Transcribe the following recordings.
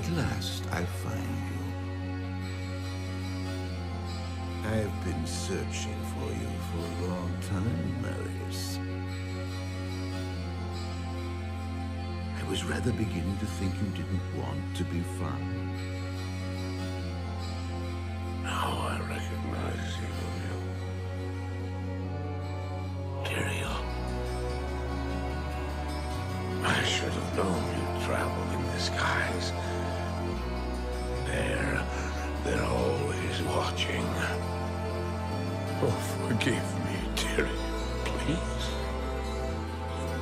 At last, I find you. I've been searching for you for a long time, Marius. I was rather beginning to think you didn't want to be found. Now I recognize you. Tyrael. I should have known you'd travel in disguise. They're always watching. Oh, forgive me, Tyrael, please.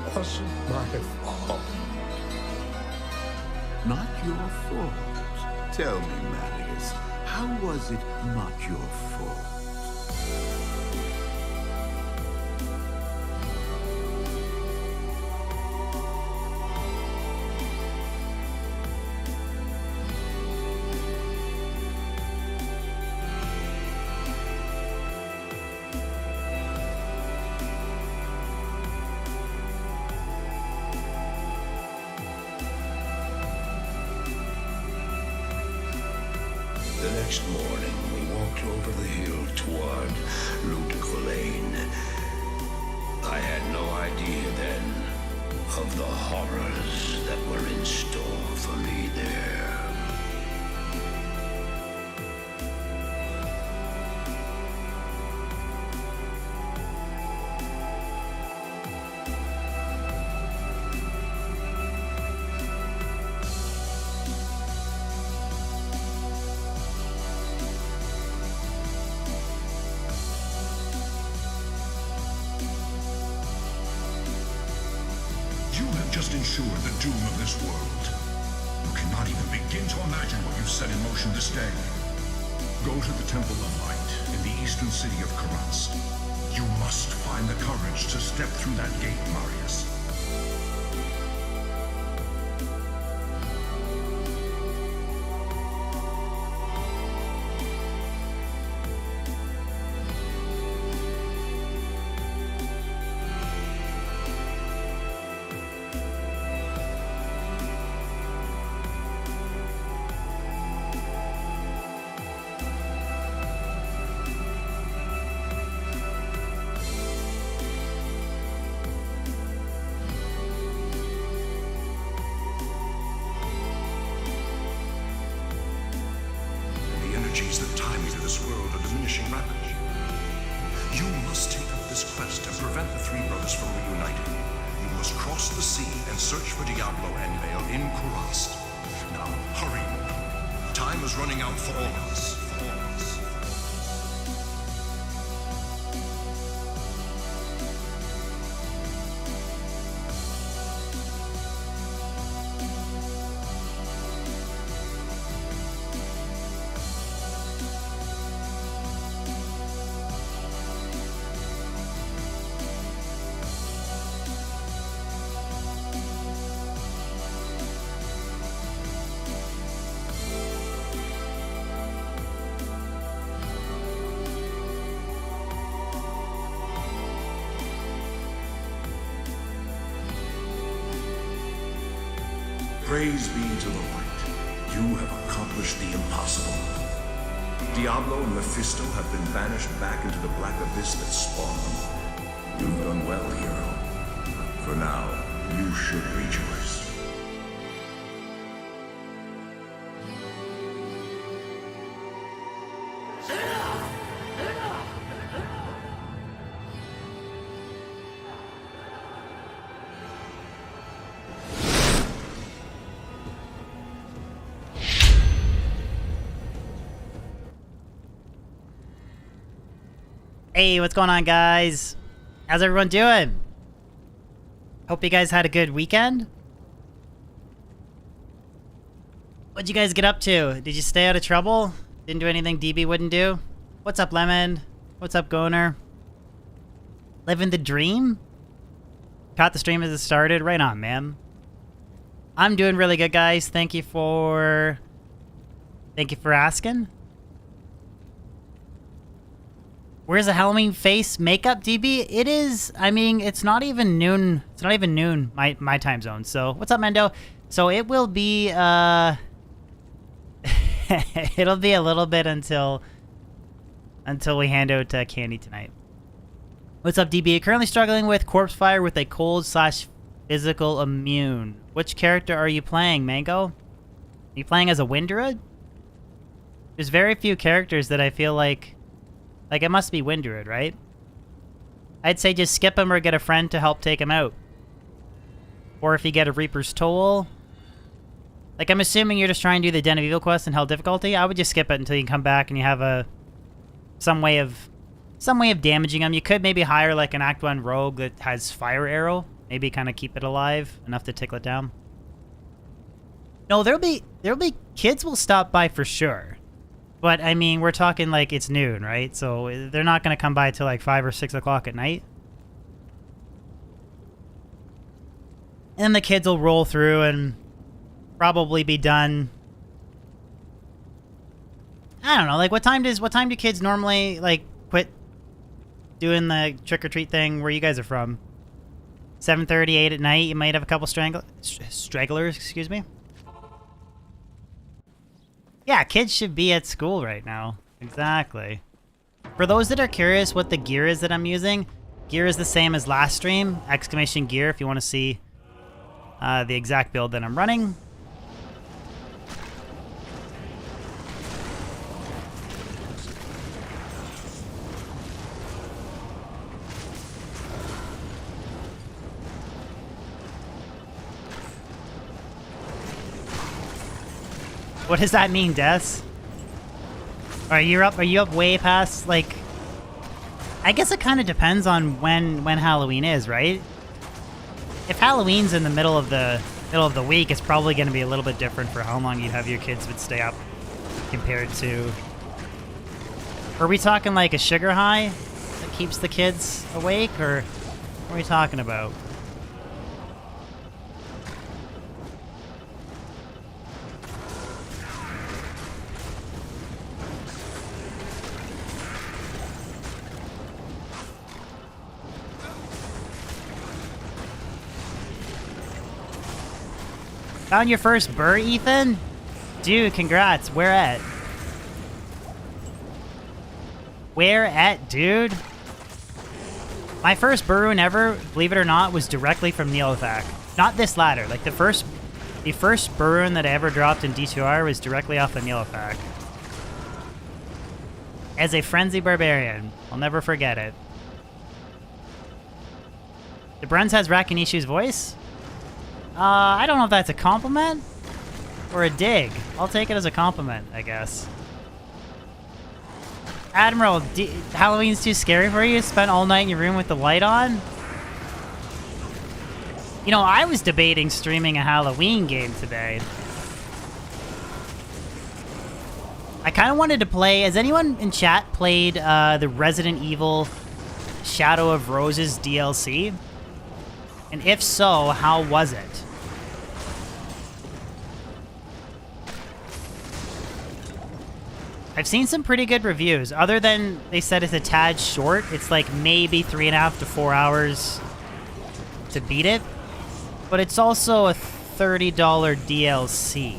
It wasn't my fault. Not your fault. Tell me, Marius, how was it not your fault? The next morning, we walked over the hill toward Lane. I had no idea then of the horrors that were in store for me there. You have just ensured the doom of this world. You cannot even begin to imagine what you've set in motion this day. Go to the Temple of Light in the eastern city of Kurast. You must find the courage to step through that gate, Marius. The energies that tie me to this world are diminishing rapidly. You must take up this quest and prevent the three brothers from reuniting. You must cross the sea and search for Diablo and Vale in Kurast. Now, hurry. Time is running out for all of us. Praise be to the light. You have accomplished the impossible. Diablo and Mephisto have been banished back into the black abyss that spawned them. You've done well, hero. For now, you should rejoice. Hey, what's going on, guys? How's everyone doing? Hope you guys had a good weekend. What'd you guys get up to? Did you stay out of trouble? Didn't do anything DB wouldn't do? What's up, Lemon? What's up, Goner? Living the dream? Caught the stream as it started? Right on, man. I'm doing really good, guys. Thank you for asking. Where's the Halloween face makeup, DB? It is, I mean, it's not even noon. It's not even noon, my time zone. So, what's up, Mendo? So, it will be, It'll be a little bit until we hand out candy tonight. What's up, DB? Currently struggling with corpse fire with a cold/physical immune. Which character are you playing, Mango? Are you playing as a wind druid? There's very few characters that I feel like it must be wind druid, right? I'd say just skip him or get a friend to help take him out. Or if you get a Reaper's Toll. Like, I'm assuming you're just trying to do the Den of Evil quest in hell difficulty. I would just skip it until you can come back and you have some way of damaging him. You could maybe hire like an Act 1 rogue that has fire arrow. Maybe kind of keep it alive enough to tickle it down. No, there'll be kids will stop by for sure. But I mean, we're talking like it's noon, right? So they're not going to come by till like 5 or 6 o'clock at night. And the kids will roll through and probably be done. I don't know, like what time do kids normally like quit doing the trick or treat thing where you guys are from? 7:30, 8 at night. You might have a couple stragglers, excuse me. Yeah, kids should be at school right now. Exactly. For those that are curious what the gear is that I'm using, gear is the same as last stream. Exclamation gear if you want to see the exact build that I'm running. What does that mean, Des? Are you up way past, like... I guess it kind of depends on when Halloween is, right? If Halloween's in the middle of the week, it's probably going to be a little bit different for how long you'd have your kids would stay up compared to... Are we talking like a sugar high that keeps the kids awake, or what are we talking about? Found your first burr, Ethan? Dude, congrats. Where at? Where at, dude? My first burroon ever, believe it or not, was directly from Neolithak. Not this ladder. Like, the first burroon that I ever dropped in D2R was directly off the Neolithak. As a frenzy barbarian. I'll never forget it. The Bruns has Rakinishu's voice? I don't know if that's a compliment or a dig. I'll take it as a compliment, I guess. Admiral, Halloween's too scary for you? Spent all night in your room with the light on? You know, I was debating streaming a Halloween game today. I kind of wanted to play... Has anyone in chat played the Resident Evil Shadow of Roses DLC? And if so, how was it? I've seen some pretty good reviews. Other than they said it's a tad short, it's like maybe 3.5 to 4 hours to beat it. But it's also a $30 DLC.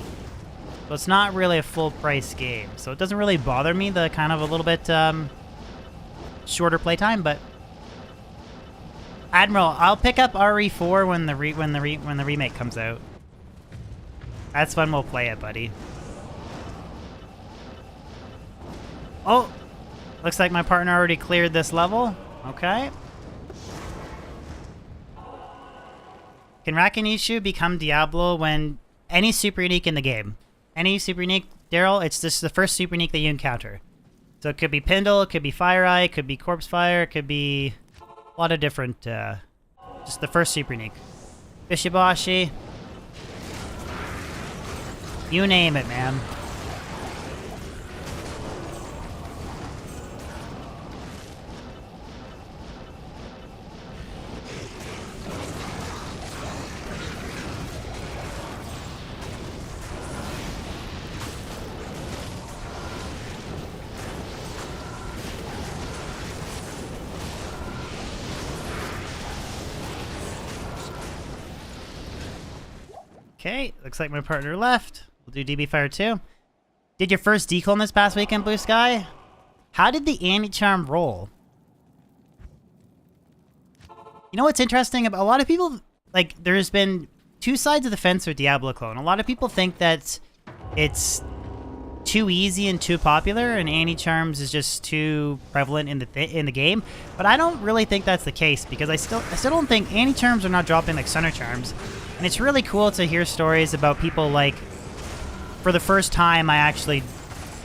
So it's not really a full price game. So it doesn't really bother me, the kind of a little bit shorter playtime, but Admiral, I'll pick up RE4 when the remake comes out. That's when we'll play it, buddy. Oh, looks like my partner already cleared this level. Okay. Can Rakinishu become Diablo when any super unique in the game? Any super unique, Daryl? It's just the first super unique that you encounter. So it could be Pindle, it could be Fire Eye, it could be Corpse Fire, it could be a lot of different, just the first super unique. Bishibashi. You name it, man. Okay, looks like my partner left. We'll do DB Fire 2. Did your first declone this past weekend, Blue Sky? How did the anti-charm roll? You know what's interesting? A lot of people, like, there's been two sides of the fence with Diablo clone. A lot of people think that it's too easy and too popular, and anti-charms is just too prevalent in the game. But I don't really think that's the case, because I still don't think anti-charms are not dropping like center charms. And it's really cool to hear stories about people like, for the first time, I actually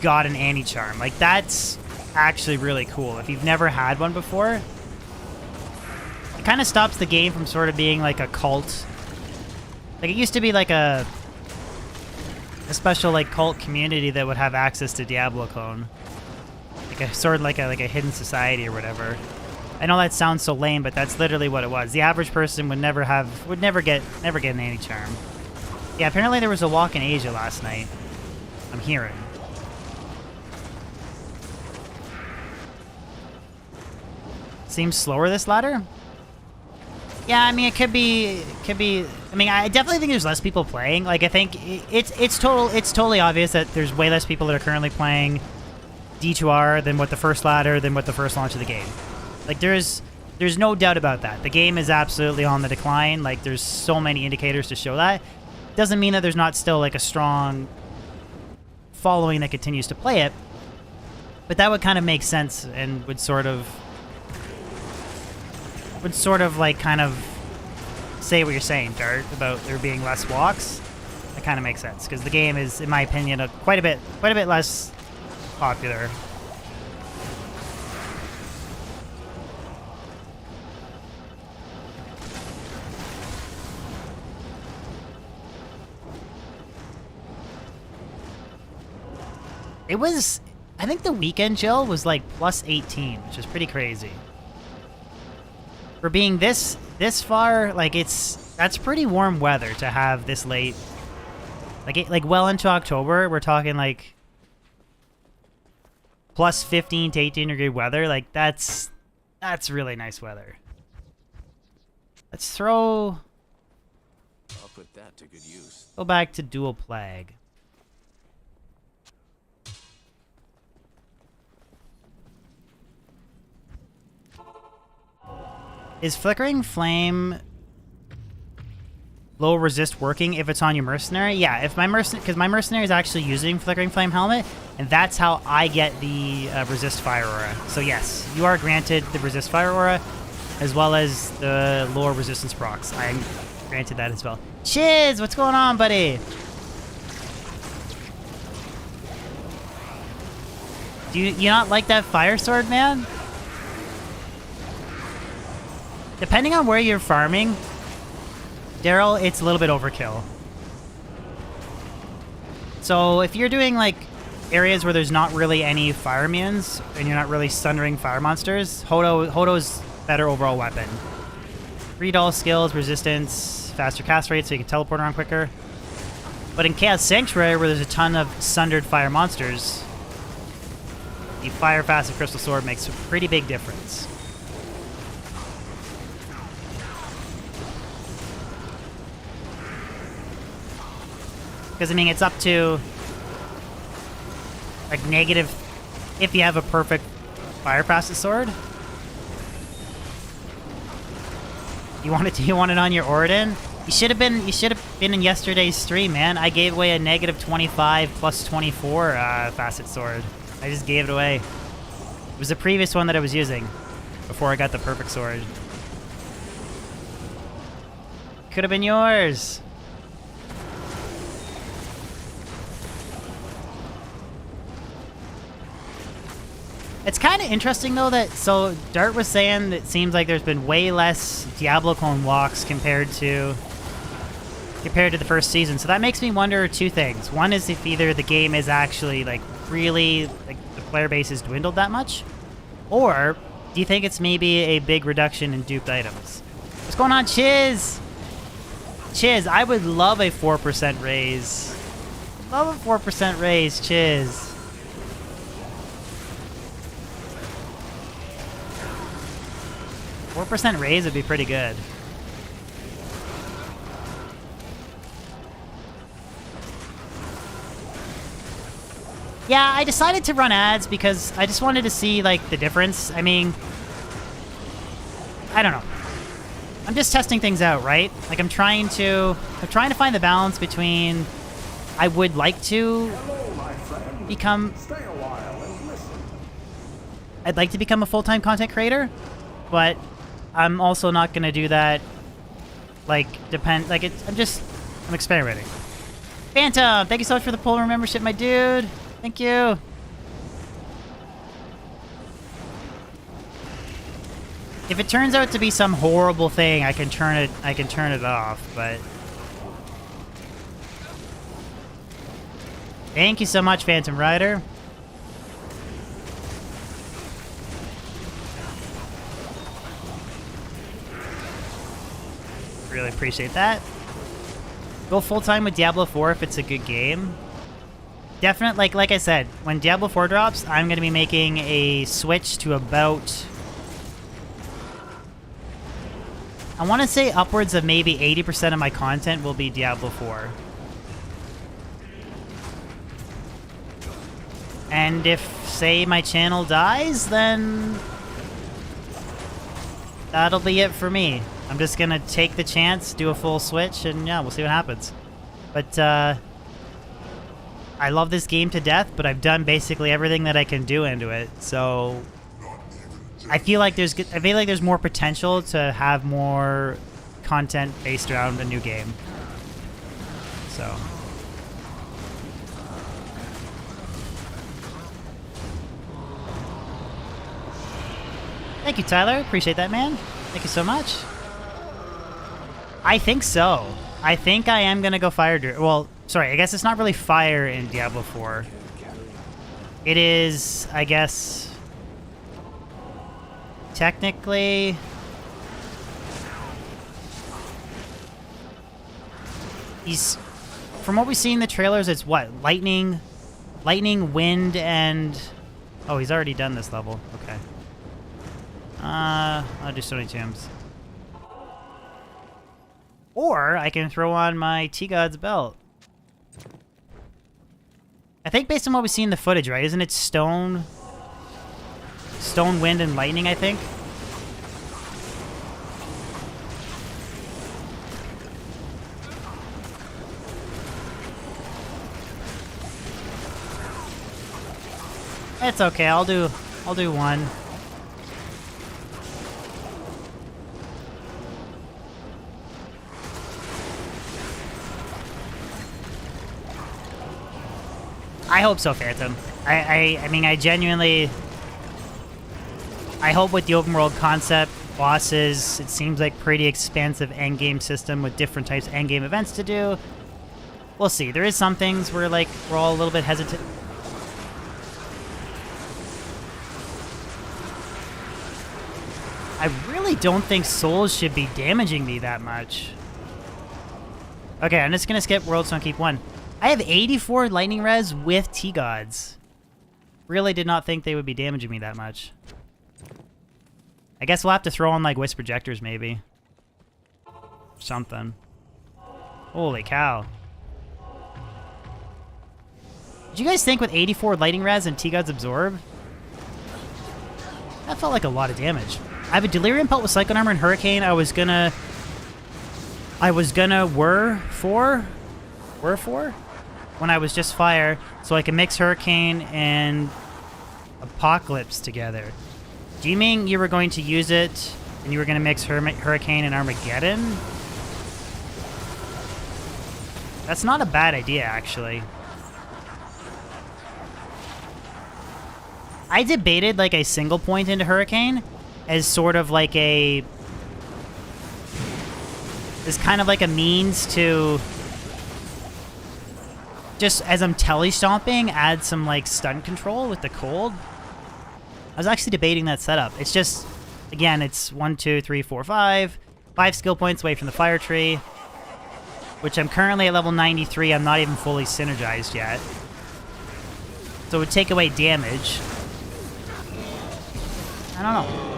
got an anti-charm. Like, that's actually really cool. If you've never had one before, it kind of stops the game from sort of being like a cult. Like, it used to be like a special like cult community that would have access to Diablo clone, like a sort of like a hidden society or whatever. I know that sounds so lame, but that's literally what it was. The average person would never get an anti-charm. Yeah, apparently there was a walk in Asia last night. I'm hearing. Seems slower, this ladder? Yeah, I mean, it could be, I mean, I definitely think there's less people playing. Like, I think it's totally obvious that there's way less people that are currently playing D2R than what the first ladder, than what the first launch of the game. Like, there's no doubt about that. The game is absolutely on the decline. Like, there's so many indicators to show that. Doesn't mean that there's not still, like, a strong following that continues to play it. But that would kind of make sense and would sort of like kind of say what you're saying, Dart, about there being less walks. That kind of makes sense, because the game is, in my opinion, quite a bit less popular. It was, I think the weekend chill was like plus 18, which is pretty crazy. For being this far, like, that's pretty warm weather to have this late. Like well into October, we're talking like plus 15 to 18 degree weather. Like, that's really nice weather. Let's throw. I'll put that to good use. Go back to Dual Plague. Is Flickering Flame low resist working if it's on your mercenary? Yeah, if my because my mercenary is actually using Flickering Flame Helmet, and that's how I get the resist fire aura. So yes, you are granted the resist fire aura, as well as the lower resistance procs. I'm granted that as well. Chiz, what's going on, buddy? Do you not like that fire sword, man? Depending on where you're farming, Daryl, it's a little bit overkill. So if you're doing like areas where there's not really any fire immunes and you're not really sundering fire monsters, Hodo's better overall weapon. 3 doll skills, resistance, faster cast rate so you can teleport around quicker. But in Chaos Sanctuary, where there's a ton of sundered fire monsters, the Fire Fast and Crystal Sword makes a pretty big difference. Because, I mean, it's up to, like, negative, if you have a perfect Fire Fast sword. You want it on your Orden? You should have been in yesterday's stream, man. I gave away a negative 25 plus 24 facet sword. I just gave it away. It was the previous one that I was using before I got the perfect sword. Could have been yours. It's kind of interesting, though, that, so Dart was saying that it seems like there's been way less Diablo clone walks compared to the first season. So that makes me wonder two things. One is if either the game is actually, like, really, like, the player base has dwindled that much, or do you think it's maybe a big reduction in duped items? What's going on, Chiz? Chiz, I would love a 4% raise. Love a 4% raise, Chiz. % raise would be pretty good. Yeah, I decided to run ads because I just wanted to see, like, the difference. I mean, I don't know. I'm just testing things out, right? Like, I'm trying to find the balance between I would like to become... I'd like to become a full-time content creator, but I'm also not going to do that, like, I'm experimenting. Phantom, thank you so much for the Polar membership, my dude. Thank you. If it turns out to be some horrible thing, I can turn it off, but... Thank you so much, Phantom Rider. Really appreciate that. Go full-time with Diablo 4 if it's a good game. Definitely, like I said, when Diablo 4 drops, I'm going to be making a switch to about... I want to say upwards of maybe 80% of my content will be Diablo 4. And if, say, my channel dies, then... that'll be it for me. I'm just gonna take the chance, do a full switch, and yeah, we'll see what happens. But, I love this game to death, but I've done basically everything that I can do into it, so... I feel like there's more potential to have more content based around a new game. So... Thank you, Tyler. Appreciate that, man. Thank you so much. I think so. I think I am gonna go fire Druid. Well, sorry, I guess it's not really fire in Diablo 4. It is, I guess... technically... he's... from what we see in the trailers, it's what? Lightning, wind, and... oh, he's already done this level. Okay. I'll do Stony Tombs. Or I can throw on my T-God's belt. I think based on what we see in the footage, right? Isn't it stone, wind, and lightning, I think? It's okay. I'll do one. I hope so, Phantom. I mean, I genuinely... I hope with the open world concept, bosses, it seems like pretty expansive endgame system with different types of endgame events to do. We'll see. There is some things where, like, we're all a little bit hesitant. I really don't think souls should be damaging me that much. Okay, I'm just gonna skip world, so I'll keep one. I have 84 lightning res with T-Gods. Really did not think they would be damaging me that much. I guess we'll have to throw on, like, Wisp projectors, maybe. Something. Holy cow. Did you guys think with 84 lightning res and T-Gods absorb? That felt like a lot of damage. I have a Delirium Pelt with Cyclone Armor and Hurricane. I was gonna whir for when I was just fire, so I can mix Hurricane and Apocalypse together. Do you mean you were going to use it and you were going to mix Hurricane and Armageddon? That's not a bad idea, actually. I debated like a single point into Hurricane as sort of like as kind of like a means to... just as I'm tele-stomping, add some, like, stun control with the cold. I was actually debating that setup. It's just, again, it's 1, 2, 3, 4, 5. 5 skill points away from the fire tree, which I'm currently at level 93. I'm not even fully synergized yet. So it would take away damage. I don't know.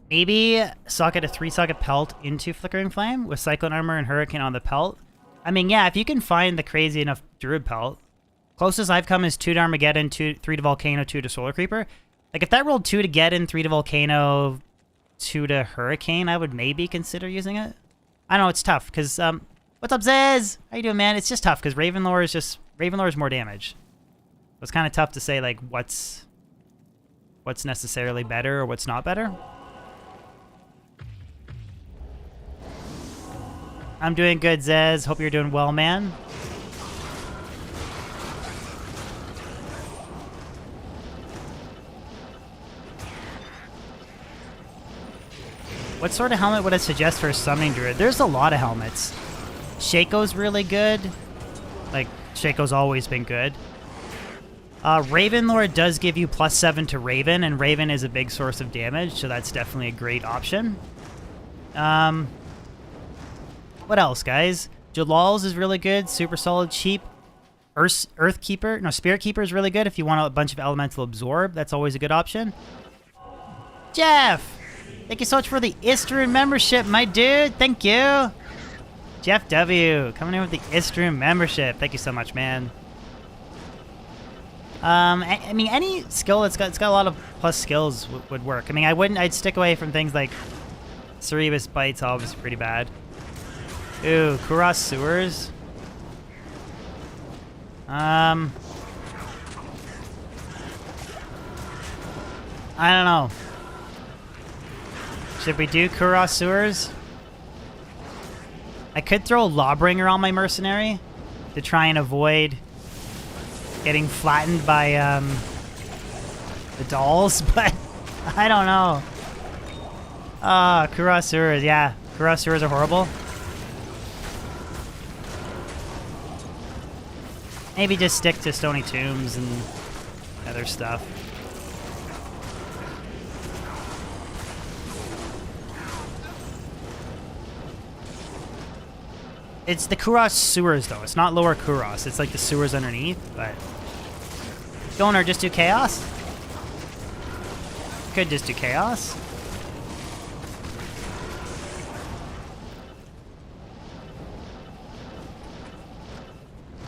Maybe socket a 3-socket pelt into Flickering Flame with Cyclone Armor and Hurricane on the pelt. I mean, yeah, if you can find the crazy enough Druid pelt. Closest I've come is 2 to Armageddon, 3 to Volcano, 2 to Solar Creeper. Like, if that rolled 2 to Geddon, 3 to Volcano, 2 to Hurricane, I would maybe consider using it. I know, it's tough, because, what's up, Zez? How you doing, man? It's just tough, because Ravenlore is more damage. So it's kind of tough to say, like, what's necessarily better or what's not better. I'm doing good, Zez. Hope you're doing well, man. What sort of helmet would I suggest for a summoning druid? There's a lot of helmets. Shaco's really good. Like, Shaco's always been good. Ravenlore does give you +7 to Raven, and Raven is a big source of damage, so that's definitely a great option. What else, guys? Jalal's is really good, super solid, cheap. Spirit Keeper is really good if you want a bunch of Elemental Absorb. That's always a good option. Jeff! Thank you so much for the Istroom membership, my dude. Thank you. Jeff W. coming in with the Istroom membership. Thank you so much, man. I mean, any skill it's got a lot of plus skills would work. I mean, I'd stick away from things like Cerebus Bite's obviously pretty bad. Ooh, Kuros Sewers. I don't know. Should we do Kuros Sewers? I could throw Lawbringer on my Mercenary to try and avoid getting flattened by the dolls, but I don't know. Kuros Sewers, yeah. Kuros Sewers are horrible. Maybe just stick to Stony Tombs and other stuff. It's the Kuros sewers, though. It's not lower Kuros. It's like the sewers underneath, but... Donor, just do Chaos? Could just do Chaos.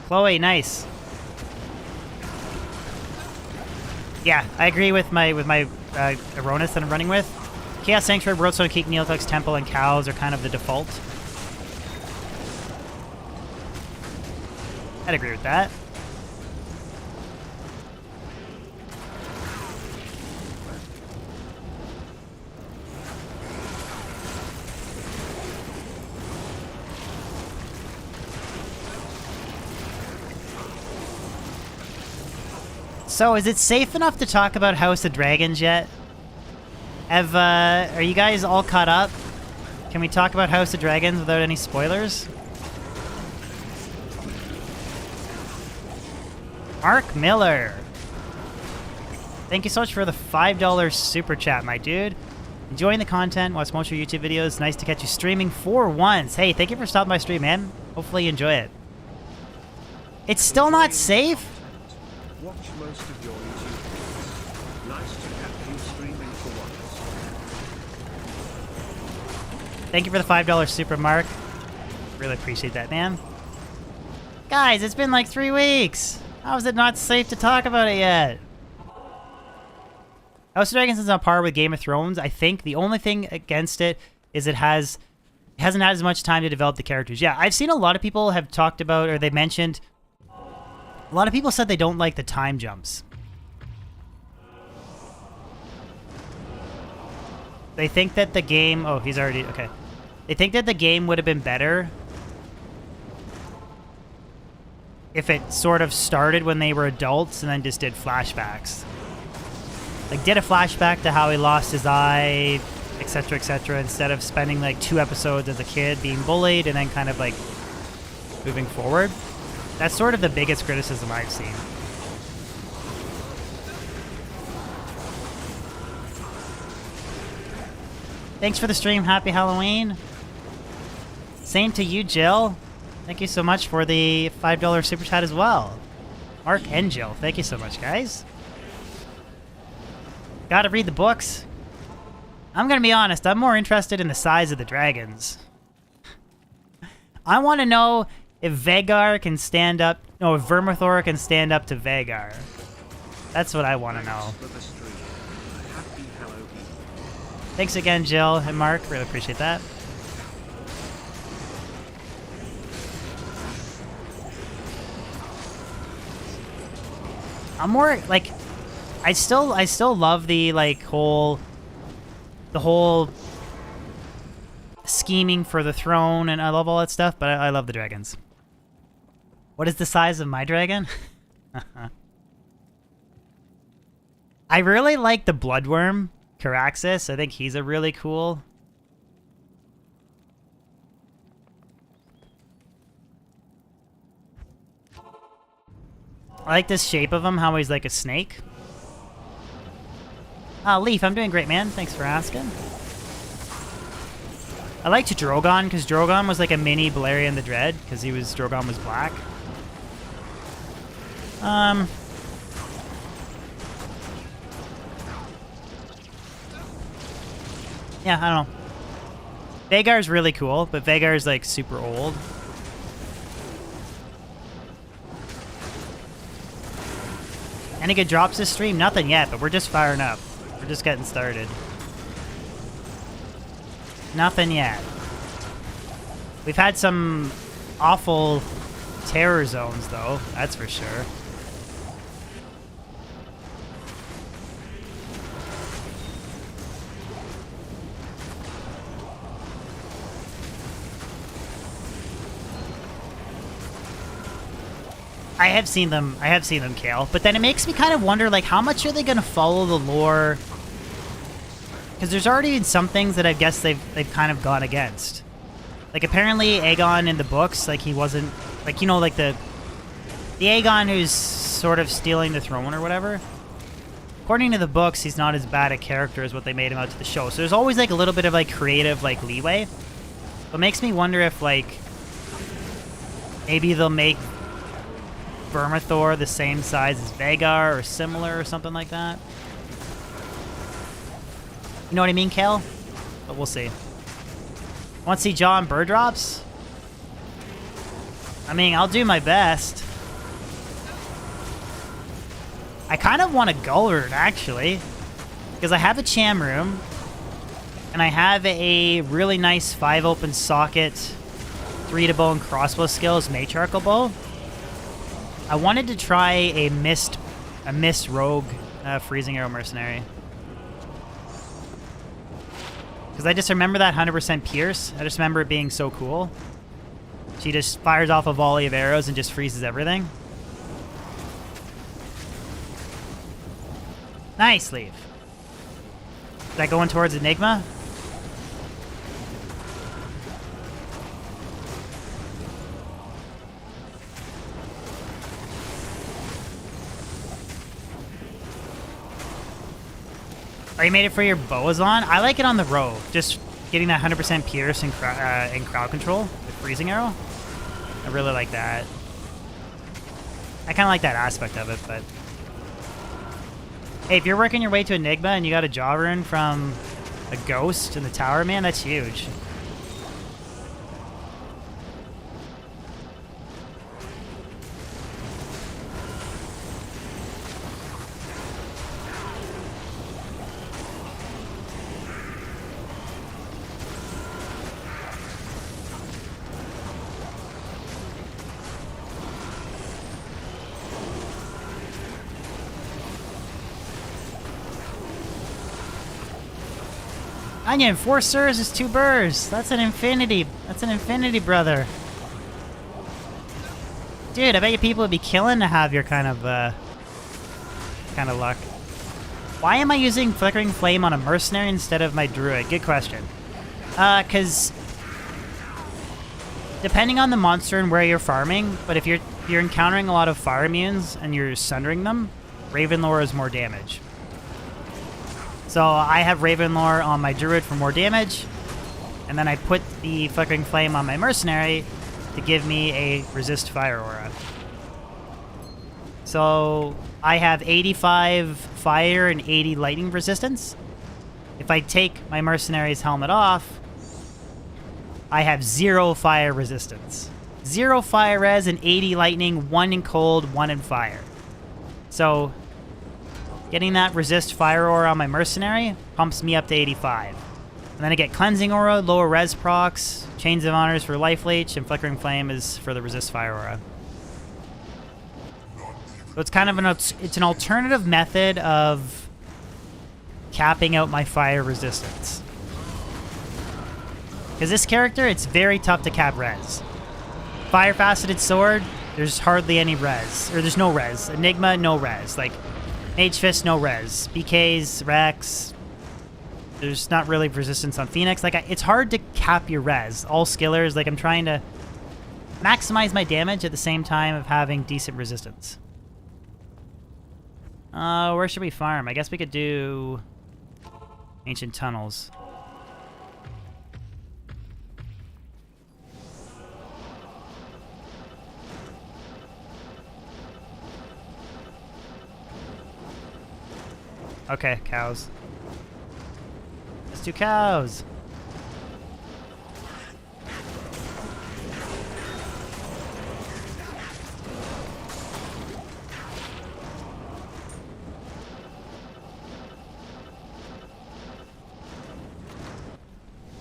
Chloe, nice. Yeah, I agree with my Aronis that I'm running with. Chaos Sanctuary, Worldstone, Keek, Neotux, Temple, and Cows are kind of the default. I'd agree with that. So, is it safe enough to talk about House of Dragons yet? Are you guys all caught up? Can we talk about House of Dragons without any spoilers? Mark Miller. Thank you so much for the $5 super chat, my dude. Enjoying the content, watch most of your YouTube videos. Nice to catch you streaming for once. Hey, thank you for stopping by stream, man. Hopefully you enjoy it. It's still not safe? Watch most of your YouTube. Nice to have you streaming for once. Thank you for the $5 super, Mark. Really appreciate that, man. Guys, it's been like 3 weeks. How is it not safe to talk about it yet? House of Dragons is on par with Game of Thrones. I think the only thing against it is it hasn't had as much time to develop the characters. Yeah, I've seen a lot of people have talked about, or they mentioned, a lot of people said they don't like the time jumps. They think that the game... Oh, he's already... Okay. They think that the game would have been better if it sort of started when they were adults and then just did flashbacks. Like, did a flashback to how he lost his eye, etc., instead of spending, like, 2 episodes as a kid being bullied and then kind of, like, moving forward. That's sort of the biggest criticism I've seen. Thanks for the stream. Happy Halloween. Same to you, Jill. Thank you so much for the $5 super chat as well. Mark and Jill, thank you so much, guys. Gotta read the books. I'm gonna be honest, I'm more interested in the size of the dragons. I want to know if Vagar can stand up... No, if Vermithor can stand up to Vagar. That's what I want to know. Thanks again, Jill and Mark. Really appreciate that. I'm more like, I still love the like whole scheming for the throne, and I love all that stuff. But I love the dragons. What is the size of my dragon? I really like the Bloodworm, Caraxes. I think he's a really cool. I like this shape of him, how he's like a snake. Leaf, I'm doing great, man. Thanks for asking. I liked Drogon, because Drogon was like a mini Balerion the Dread, because Drogon was black. Yeah, I don't know. Vagar's really cool, but Vagar's like super old. Any good drops this stream? Nothing yet, but we're just firing up. We're just getting started. Nothing yet. We've had some awful terror zones, though. That's for sure. I have seen them, Kale. But then it makes me kind of wonder, like, how much are they going to follow the lore? Because there's already been some things that I guess they've kind of gone against. Like, apparently Aegon in the books, like, he wasn't... Like, you know, like, the Aegon who's sort of stealing the throne or whatever. According to the books, he's not as bad a character as what they made him out to the show. So there's always, like, a little bit of, like, creative, like, leeway. But it makes me wonder if, like... Maybe they'll make Vermithor the same size as Vagar or similar or something like that. You know what I mean, Kale? But we'll see. Want to see Jaw and bird drops? I mean, I'll do my best. I kind of want a Gullard, actually. Because I have a Cham Room. And I have a really nice 5-open socket 3-to-bow and crossbow skills matriarchal bow. I wanted to try a mist rogue freezing arrow mercenary. Because I just remember that 100% pierce. I just remember it being so cool. She just fires off a volley of arrows and just freezes everything. Nice, Leaf. Is that going towards Enigma? Oh, you made it for your Boazon? I like it on the rogue. Just getting that 100% pierce and crowd control with freezing arrow. I really like that. I kind of like that aspect of it, but... Hey, if you're working your way to Enigma and you got a Jaw rune from a ghost in the tower, man, that's huge. Onion, 4 sirs is 2 burrs. That's an infinity. That's an infinity, brother. Dude, I bet you people would be killing to have your kind of luck. Why am I using Flickering Flame on a mercenary instead of my druid? Good question. Cause depending on the monster and where you're farming, but if you're encountering a lot of fire immunes and you're sundering them, Ravenlore is more damage. So I have Ravenlore on my druid for more damage, and then I put the Flickering Flame on my mercenary to give me a resist fire aura. So I have 85 fire and 80 lightning resistance. if I take my mercenary's helmet off, I have 0 fire resistance. 0 fire res and 80 lightning, 1 in cold, 1 in fire. So, getting that resist fire aura on my mercenary pumps me up to 85. And then I get cleansing aura, lower res procs, chains of honors for life leech, and flickering flame is for the resist fire aura. So it's kind of an alternative method of capping out my fire resistance. Because this character, it's very tough to cap res. Fire faceted sword, there's hardly any res, or there's no res. Enigma, no res. Like Mage Fist, no res. BKs, Rex. There's not really resistance on Phoenix. Like it's hard to cap your res. All skillers, like I'm trying to maximize my damage at the same time of having decent resistance. Where should we farm? I guess we could do Ancient Tunnels. Okay, cows. Let's do cows.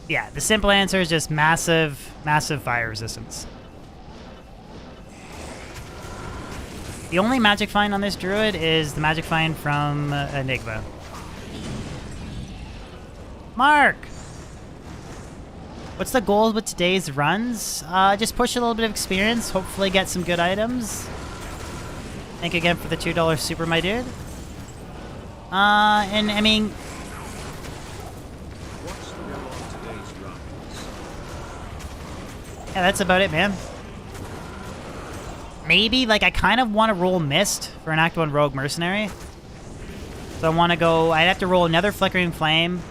Yeah, the simple answer is just massive, massive fire resistance. The only magic find on this druid is the magic find from Enigma. Mark! What's the goal with today's runs? Just push a little bit of experience, hopefully get some good items. Thank you again for the $2 super, my dude. And I mean... yeah, that's about it, man. Maybe, like, I kind of want to roll Mist for an Act 1 Rogue Mercenary. So I want to go... I'd have to roll another Flickering Flame,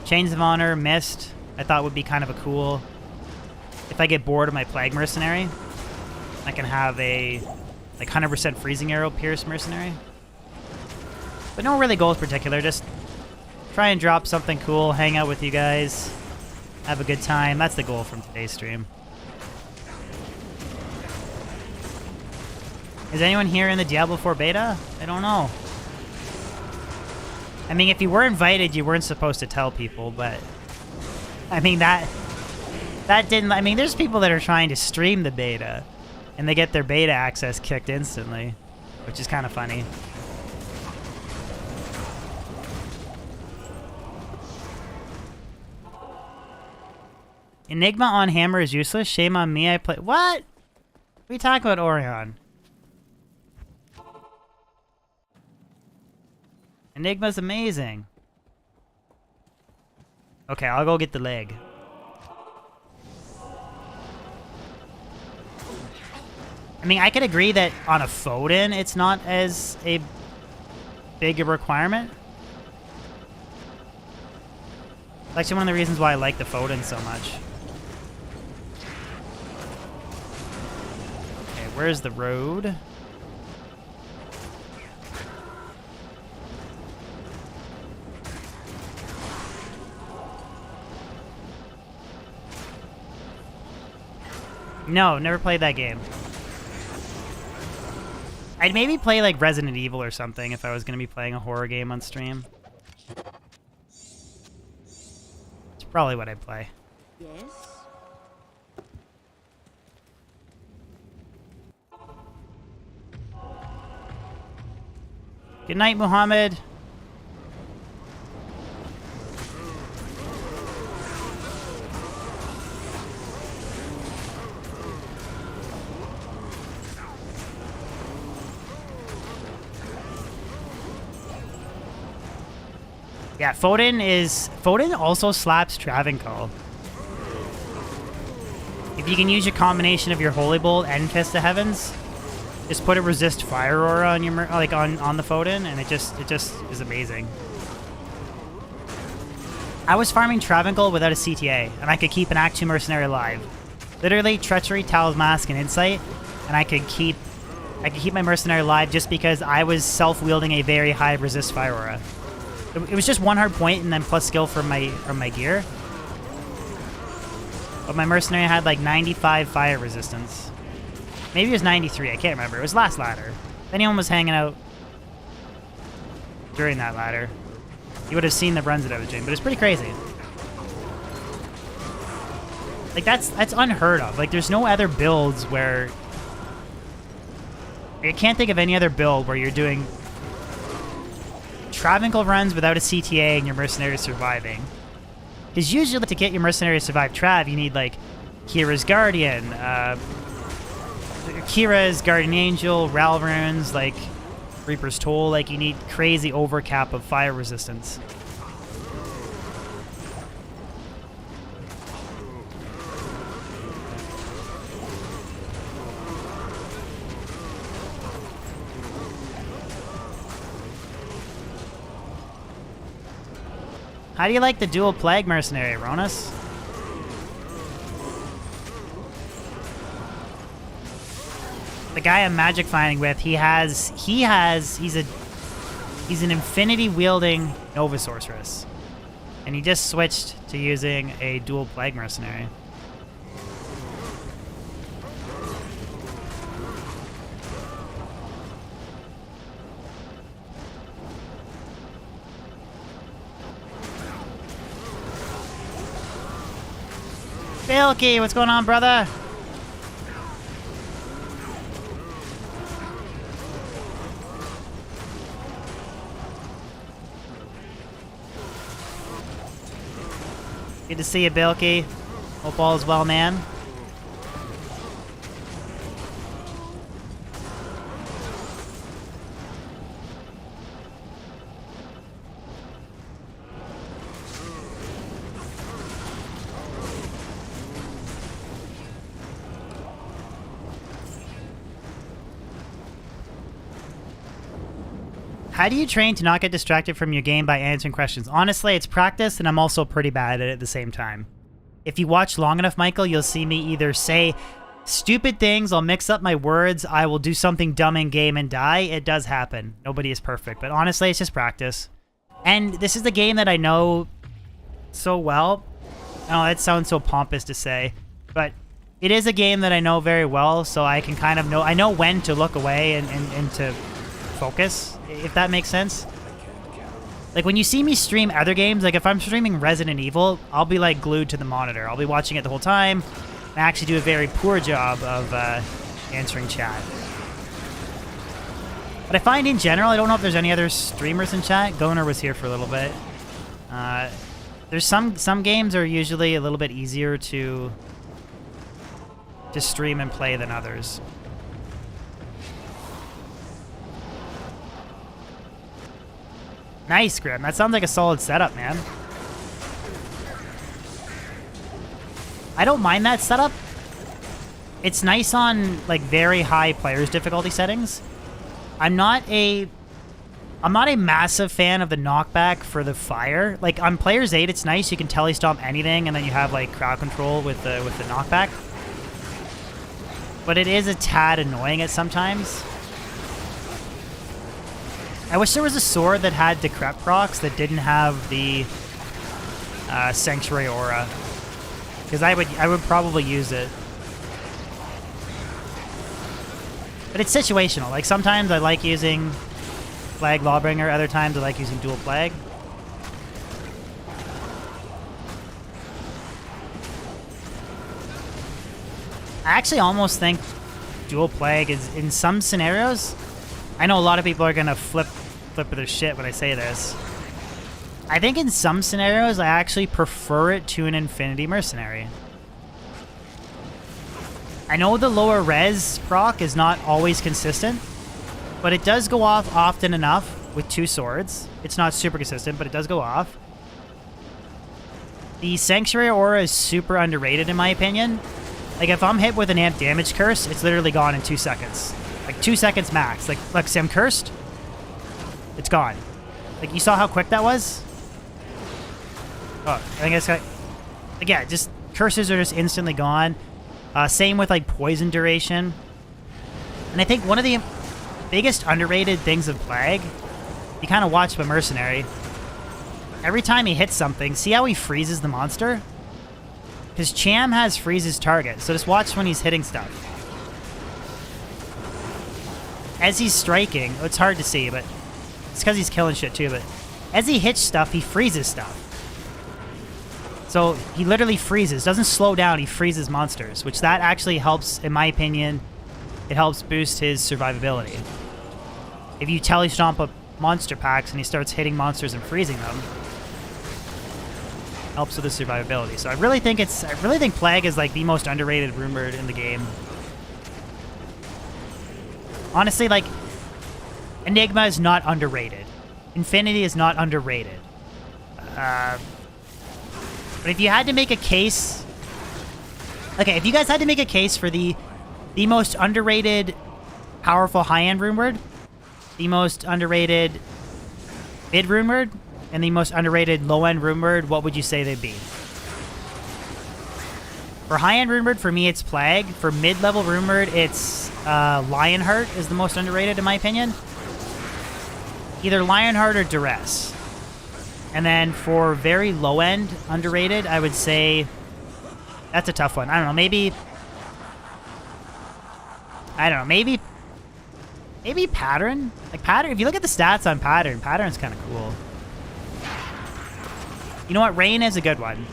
Chains of Honor, Mist. I thought would be kind of a cool... if I get bored of my Plague Mercenary, I can have a, like, 100% Freezing Arrow Pierce Mercenary. But no really goals particular, just try and drop something cool, hang out with you guys, have a good time. That's the goal from today's stream. Is anyone here in the Diablo 4 beta? I don't know. I mean, if you were invited, you weren't supposed to tell people, but... I mean, that didn't... I mean, there's people that are trying to stream the beta, and they get their beta access kicked instantly, which is kind of funny. Enigma on hammer is useless. Shame on me, I play... What? What are you talking about, Orion? Enigma's amazing. Okay, I'll go get the leg. I mean, I could agree that on a Foden, it's not as a big a requirement. It's actually one of the reasons why I like the Foden so much. Okay, where's the road? No, never played that game. I'd maybe play like Resident Evil or something if I was going to be playing a horror game on stream. It's probably what I'd play. Yes? Good night, Muhammad. Yeah, Foden also slaps Travancore. If you can use your combination of your Holy Bolt and Fist of Heavens, just put a resist fire aura on your on the Foden, and it just is amazing. I was farming Travancore without a CTA, and I could keep an Act 2 Mercenary alive. Literally, Treachery, Tal's Mask, and Insight, and I could keep my Mercenary alive just because I was self-wielding a very high resist fire aura. It was just 1 hard point and then plus skill from my gear. But my mercenary had like 95 fire resistance. Maybe it was 93, I can't remember. It was last ladder. If anyone was hanging out during that ladder, you would have seen the runs that I was doing, but it's pretty crazy. Like, that's unheard of. Like, there's no other builds where... I can't think of any other build where you're doing Travancore runs without a CTA and your mercenary surviving. Because usually to get your mercenary to survive Trav, you need, like, Kira's Guardian, Kira's Guardian Angel, Ral runes, like, Reaper's Toll. Like, you need crazy overcap of fire resistance. How do you like the dual plague mercenary, Ronus? The guy I'm magic finding with, he's an infinity wielding Nova Sorceress. And he just switched to using a dual plague mercenary. Bilky, what's going on, brother? Good to see you, Bilky. Hope all is well, man. How do you train to not get distracted from your game by answering questions? Honestly, it's practice, and I'm also pretty bad at it at the same time. If you watch long enough, Michael, you'll see me either say stupid things, I'll mix up my words, I will do something dumb in game and die. It does happen. Nobody is perfect, but honestly, it's just practice. And this is the game that I know so well. Oh, that sounds so pompous to say, but it is a game that I know very well, so I can kind of know, I know when to look away and to focus, if that makes sense. Like, when you see me stream other games, like if I'm streaming Resident Evil, I'll be like glued to the monitor. I'll be watching it the whole time. I actually do a very poor job of answering chat. But I find in general, I don't know if there's any other streamers in chat. Goner was here for a little bit. There's some games are usually a little bit easier to stream and play than others. Nice, Grim. That sounds like a solid setup, man. I don't mind that setup. It's nice on, like, very high players difficulty settings. I'm not a massive fan of the knockback for the fire. Like, on Players 8, it's nice. You can telestomp anything, and then you have, like, crowd control with the knockback. But it is a tad annoying at sometimes. I wish there was a sword that had Decrep procs that didn't have the Sanctuary Aura. Because I would probably use it. But it's situational. Like, sometimes I like using Flag Lawbringer, other times I like using Dual Plague. I actually almost think Dual Plague is, in some scenarios, I know a lot of people are going to flip their shit when I say this. I think in some scenarios, I actually prefer it to an Infinity Mercenary. I know the lower res proc is not always consistent, but it does go off often enough with two swords. It's not super consistent, but it does go off. The Sanctuary Aura is super underrated in my opinion. Like, if I'm hit with an amp damage curse, it's literally gone in 2 seconds. Like, 2 seconds max. Like see, I'm cursed. It's gone. Like, you saw how quick that was? Oh, I guess, like, yeah, just curses are just instantly gone. Same with, like, poison duration. And I think one of the biggest underrated things of Plague, you kind of watch the Mercenary, every time he hits something, see how he freezes the monster? Because Cham has freezes target, so just watch when he's hitting stuff. As he's striking, it's hard to see, but it's because he's killing shit too, but as he hits stuff, he freezes stuff. So he literally freezes, doesn't slow down, he freezes monsters, which that actually helps, in my opinion, it helps boost his survivability. If you telestomp up monster packs and he starts hitting monsters and freezing them, helps with his survivability. So I really think Plague is like the most underrated rumored in the game. Honestly, like, Enigma is not underrated. Infinity is not underrated. But if you had to make a case... Okay, if you guys had to make a case for the most underrated powerful high-end rumored, the most underrated mid-rumored, and the most underrated low-end rumored, what would you say they'd be? For high-end rumored, for me, it's Plague. For mid-level rumored, it's Lionheart is the most underrated, in my opinion. Either Lionheart or Duress. And then for very low-end underrated, I would say... That's a tough one. I don't know, maybe... maybe Pattern? Like, Pattern, if you look at the stats on Pattern, Pattern's kind of cool. You know what? Rain is a good one.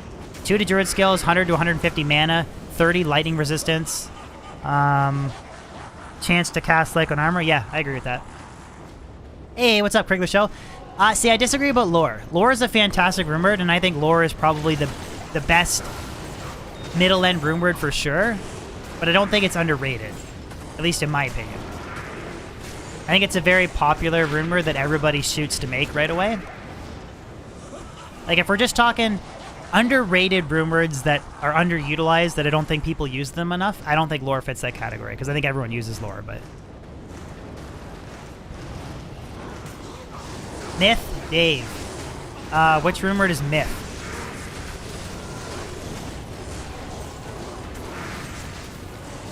2 to Druid skills, 100 to 150 mana, 30 lightning resistance, chance to cast Lake on armor. Yeah, I agree with that. Hey, what's up, Krigler Show? See, I disagree about Lore. Lore is a fantastic rumored, and I think Lore is probably the best middle-end rumored for sure, but I don't think it's underrated, at least in my opinion. I think it's a very popular rumor that everybody shoots to make right away. Like, if we're just talking underrated rumors that are underutilized, that I don't think people use them enough, I don't think Lore fits that category, because I think everyone uses Lore, but... Myth, Dave. Which rumored is Myth?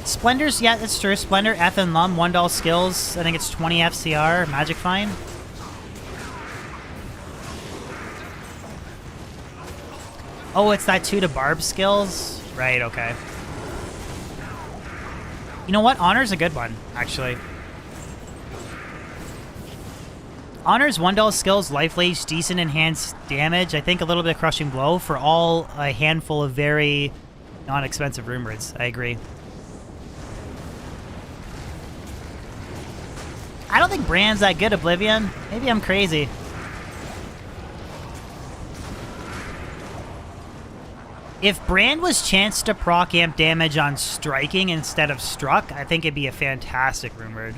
Splendor's, yeah, that's true. Splendor, F and Lum, $1 skills. I think it's 20 FCR, Magic Fine. Oh, it's that 2 to Barb skills? Right, okay. You know what? Honor's a good one, actually. Honor's $1 skills, life leech, decent enhanced damage. I think a little bit of crushing blow for all a handful of very non-expensive rumors. I agree. I don't think Brand's that good, Oblivion. Maybe I'm crazy. If Brand was chanced to proc amp damage on striking instead of struck, I think it'd be a fantastic rumored.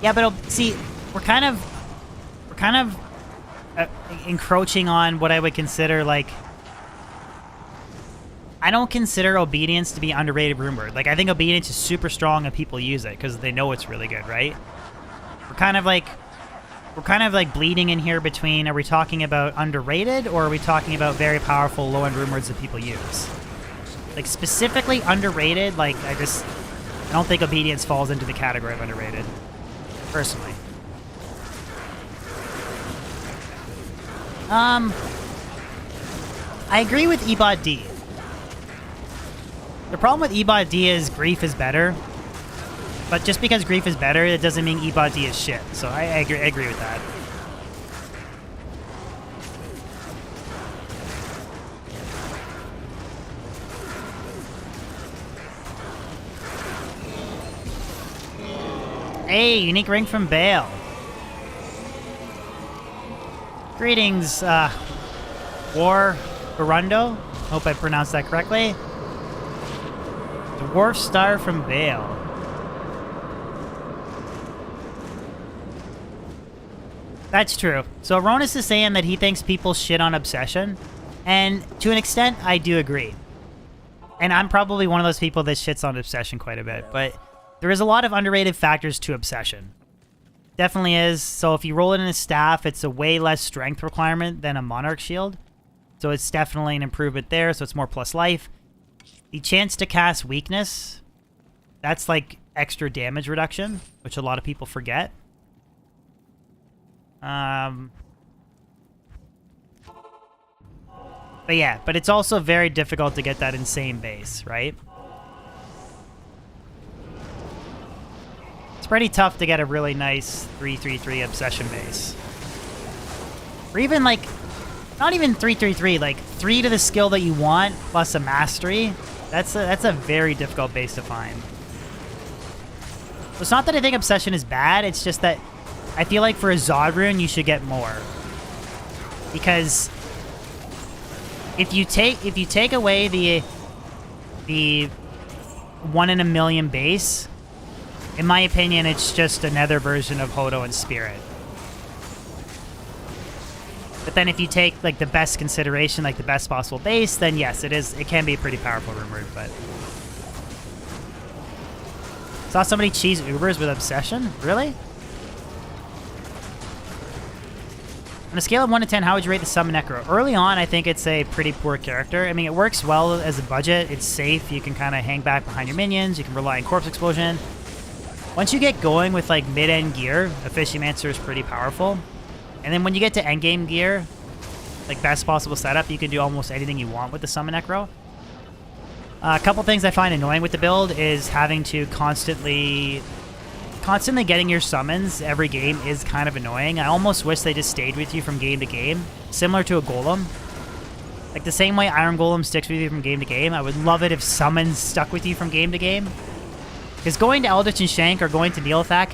Yeah, but see, we're kind of encroaching on what I would consider, like, I don't consider Obedience to be underrated rumored. Like, I think Obedience is super strong and people use it because they know it's really good, right? We're kind of like bleeding in here between, are we talking about underrated or are we talking about very powerful low-end rumors that people use? Like, specifically underrated, like, I don't think Obedience falls into the category of underrated. Personally. I agree with Ebot D. The problem with Ebot D is Grief is better. But just because Grief is better, it doesn't mean Ebot D is shit. So I agree with that. Hey, unique ring from Bale. Greetings, War Barundo. Hope I pronounced that correctly. Dwarf Star from Bale. That's true. So Aronis is saying that he thinks people shit on Obsession. And to an extent, I do agree. And I'm probably one of those people that shits on Obsession quite a bit. But there is a lot of underrated factors to Obsession. Definitely is. So if you roll it in a staff, it's a way less strength requirement than a Monarch Shield. So it's definitely an improvement there, so it's more plus life. The chance to cast weakness, that's like extra damage reduction, which a lot of people forget. But yeah, but it's also very difficult to get that insane base, right? It's pretty tough to get a really nice 3/3/3 Obsession base. Or even like, not even 3/3/3, like 3 to the skill that you want plus a mastery. That's a very difficult base to find. It's not that I think Obsession is bad, it's just that I feel like for a Zod rune you should get more. Because if you take away the 1 in a million base, in my opinion, it's just another version of Hodo and Spirit. But then if you take like the best consideration, like the best possible base, then yes, it can be pretty powerful rumored, but saw somebody cheese Ubers with Obsession? Really? On a scale of 1 to 10, how would you rate the Summon Necro? Early on, I think it's a pretty poor character. I mean, it works well as a budget. It's safe. You can kind of hang back behind your minions. You can rely on Corpse Explosion. Once you get going with like mid-end gear, Officiumancer is pretty powerful. And then when you get to endgame gear, like best possible setup, you can do almost anything you want with the Summon Necro. A couple things I find annoying with the build is having to constantly getting your summons every game is kind of annoying. I almost wish they just stayed with you from game to game, similar to a Golem. Like the same way Iron Golem sticks with you from game to game, I would love it if summons stuck with you from game to game. Because going to Eldritch and Shank or going to Neelthak,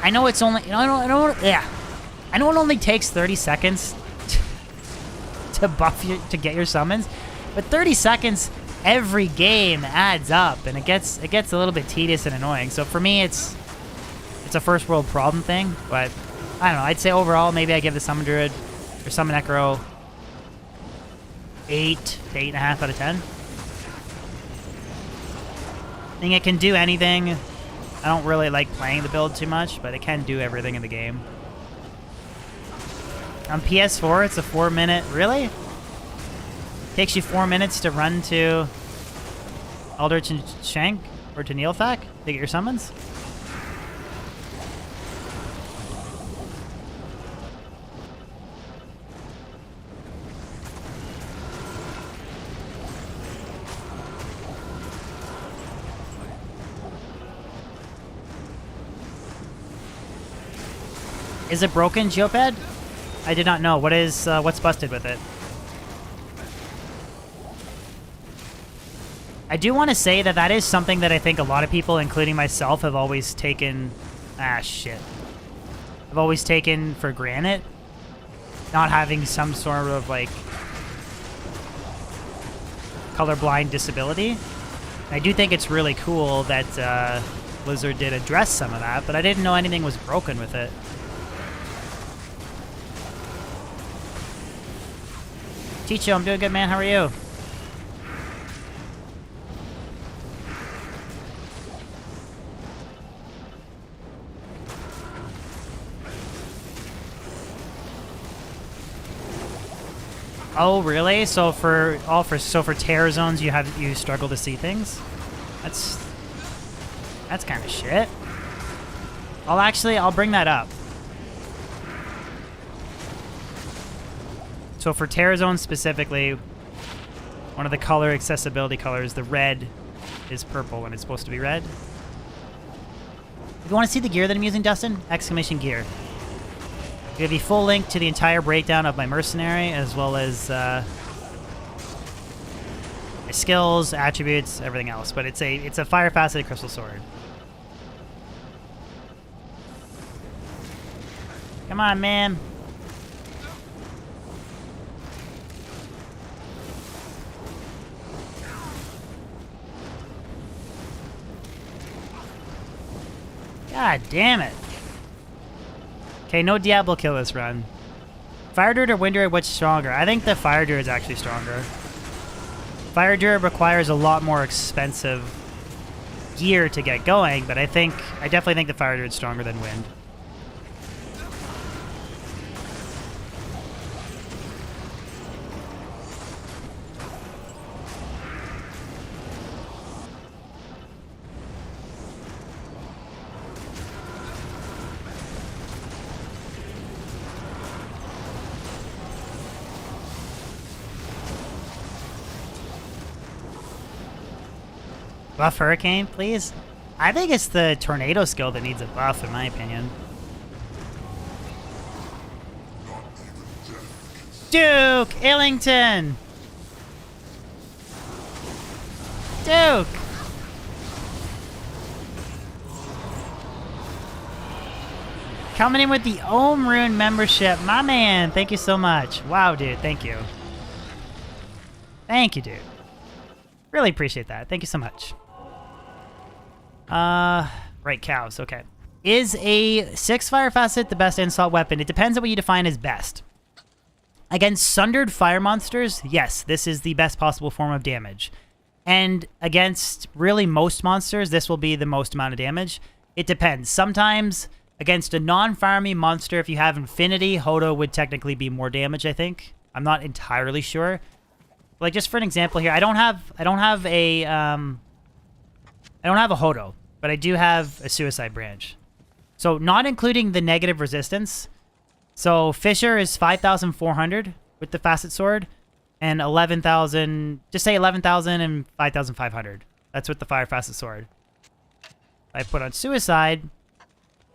I know it's only, I know it only takes 30 seconds to buff you, to get your summons, but 30 seconds every game adds up, and it gets a little bit tedious and annoying. So for me, it's a first world problem thing, but I don't know. I'd say overall, maybe I give the Summon Druid or Summon Necro 8 to 8.5 out of 10. I think it can do anything. I don't really like playing the build too much, but it can do everything in the game. On PS4, it's a 4-minute... Really? Takes you 4 minutes to run to Eldritch and Shank or to Neelthak to get your summons? Is it broken, Geoped? I did not know. What's busted with it? I do want to say that is something that I think a lot of people, including myself, have always taken... I've always taken for granted. Not having some sort of, like, colorblind disability. I do think it's really cool that Blizzard did address some of that, but I didn't know anything was broken with it. Chicho, I'm doing good, man. How are you? Oh, really? So for terror zones, you struggle to see things? That's kind of shit. I'll bring that up. So for Terror Zone specifically, one of the color accessibility colors, the red, is purple when it's supposed to be red. If you want to see the gear that I'm using, Dustin, exclamation gear. I'll give you full link to the entire breakdown of my mercenary, as well as my skills, attributes, everything else. But it's a fire faceted crystal sword. Come on, man. God damn it. Okay, no Diablo kill this run. Fire Druid or Wind Druid, which stronger? I think the Fire Druid is actually stronger. Fire Druid requires a lot more expensive gear to get going, but I definitely think the Fire Druid is stronger than Wind. Buff Hurricane, please. I think it's the Tornado skill that needs a buff, in my opinion. Duke Illington! Duke! Coming in with the Ohm Rune membership. My man, thank you so much. Wow, dude, thank you. Thank you, dude. Really appreciate that. Thank you so much. Right, cows, okay. Is a 6 Fire Facet the best insult weapon? It depends on what you define as best. Against Sundered Fire monsters, yes, this is the best possible form of damage. And against really most monsters, this will be the most amount of damage. It depends. Sometimes against a non-farmy monster, if you have Infinity, Hodo would technically be more damage, I think. I'm not entirely sure. Like, just for an example here, I don't have a Hodo, but I do have a Suicide Branch. So not including the negative resistance. So Fisher is 5,400 with the Facet Sword, and 11,000, just say 11,000 and 5,500. That's with the Fire Facet Sword. If I put on Suicide,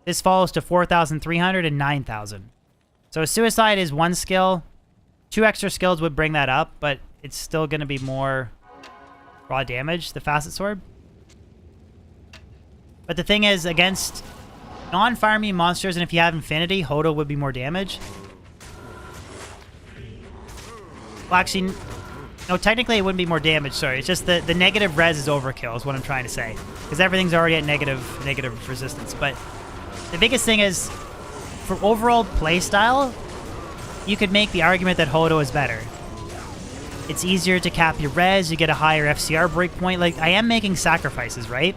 this falls to 4,300 and 9,000. So Suicide is one skill. 2 extra skills would bring that up, but it's still going to be more raw damage, the Facet Sword. But the thing is, against non-farmy monsters, and if you have Infinity, Hodo would be more damage. Well, actually, no, technically it wouldn't be more damage, sorry. It's just the negative res is overkill, is what I'm trying to say. Because everything's already at negative resistance. But the biggest thing is, for overall playstyle, you could make the argument that Hodo is better. It's easier to cap your res, you get a higher FCR breakpoint. Like, I am making sacrifices, right?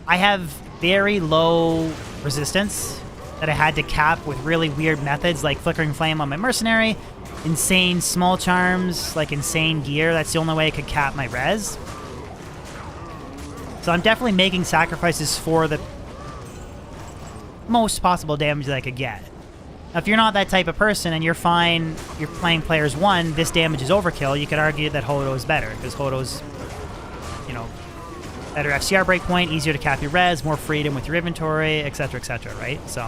I have very low resistance that I had to cap with really weird methods like Flickering Flame on my Mercenary, insane small charms, like insane gear. That's the only way I could cap my res. So I'm definitely making sacrifices for the most possible damage that I could get. Now, if you're not that type of person and you're fine, you're playing players 1, this damage is overkill, you could argue that Hodo is better, because Hodo's, you know, better FCR breakpoint, easier to cap your res, more freedom with your inventory, etc., right? So,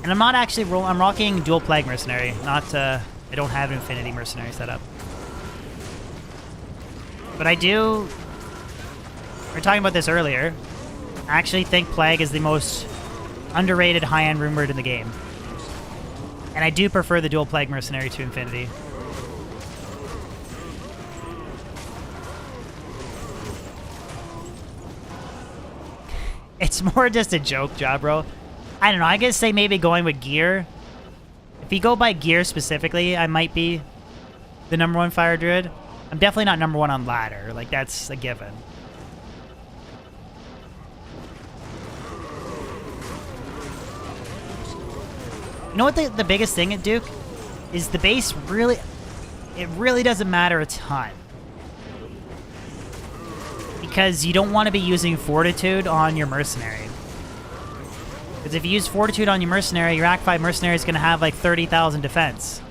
and I'm not actually I'm rocking dual Plague Mercenary, not I don't have an Infinity Mercenary set up. But I do, we were talking about this earlier, I actually think Plague is the most underrated high-end rune word in the game. And I do prefer the dual Plague Mercenary to Infinity. It's more just a joke job, bro. I don't know, I guess say maybe going with gear. If you go by gear specifically, I might be the #1 Fire Druid. I'm definitely not #1 on ladder, like that's a given. You know what the biggest thing at Duke is? The base really, it really doesn't matter a ton. Because you don't want to be using Fortitude on your Mercenary. Because if you use Fortitude on your Mercenary, your Act 5 Mercenary is going to have like 30,000 defense.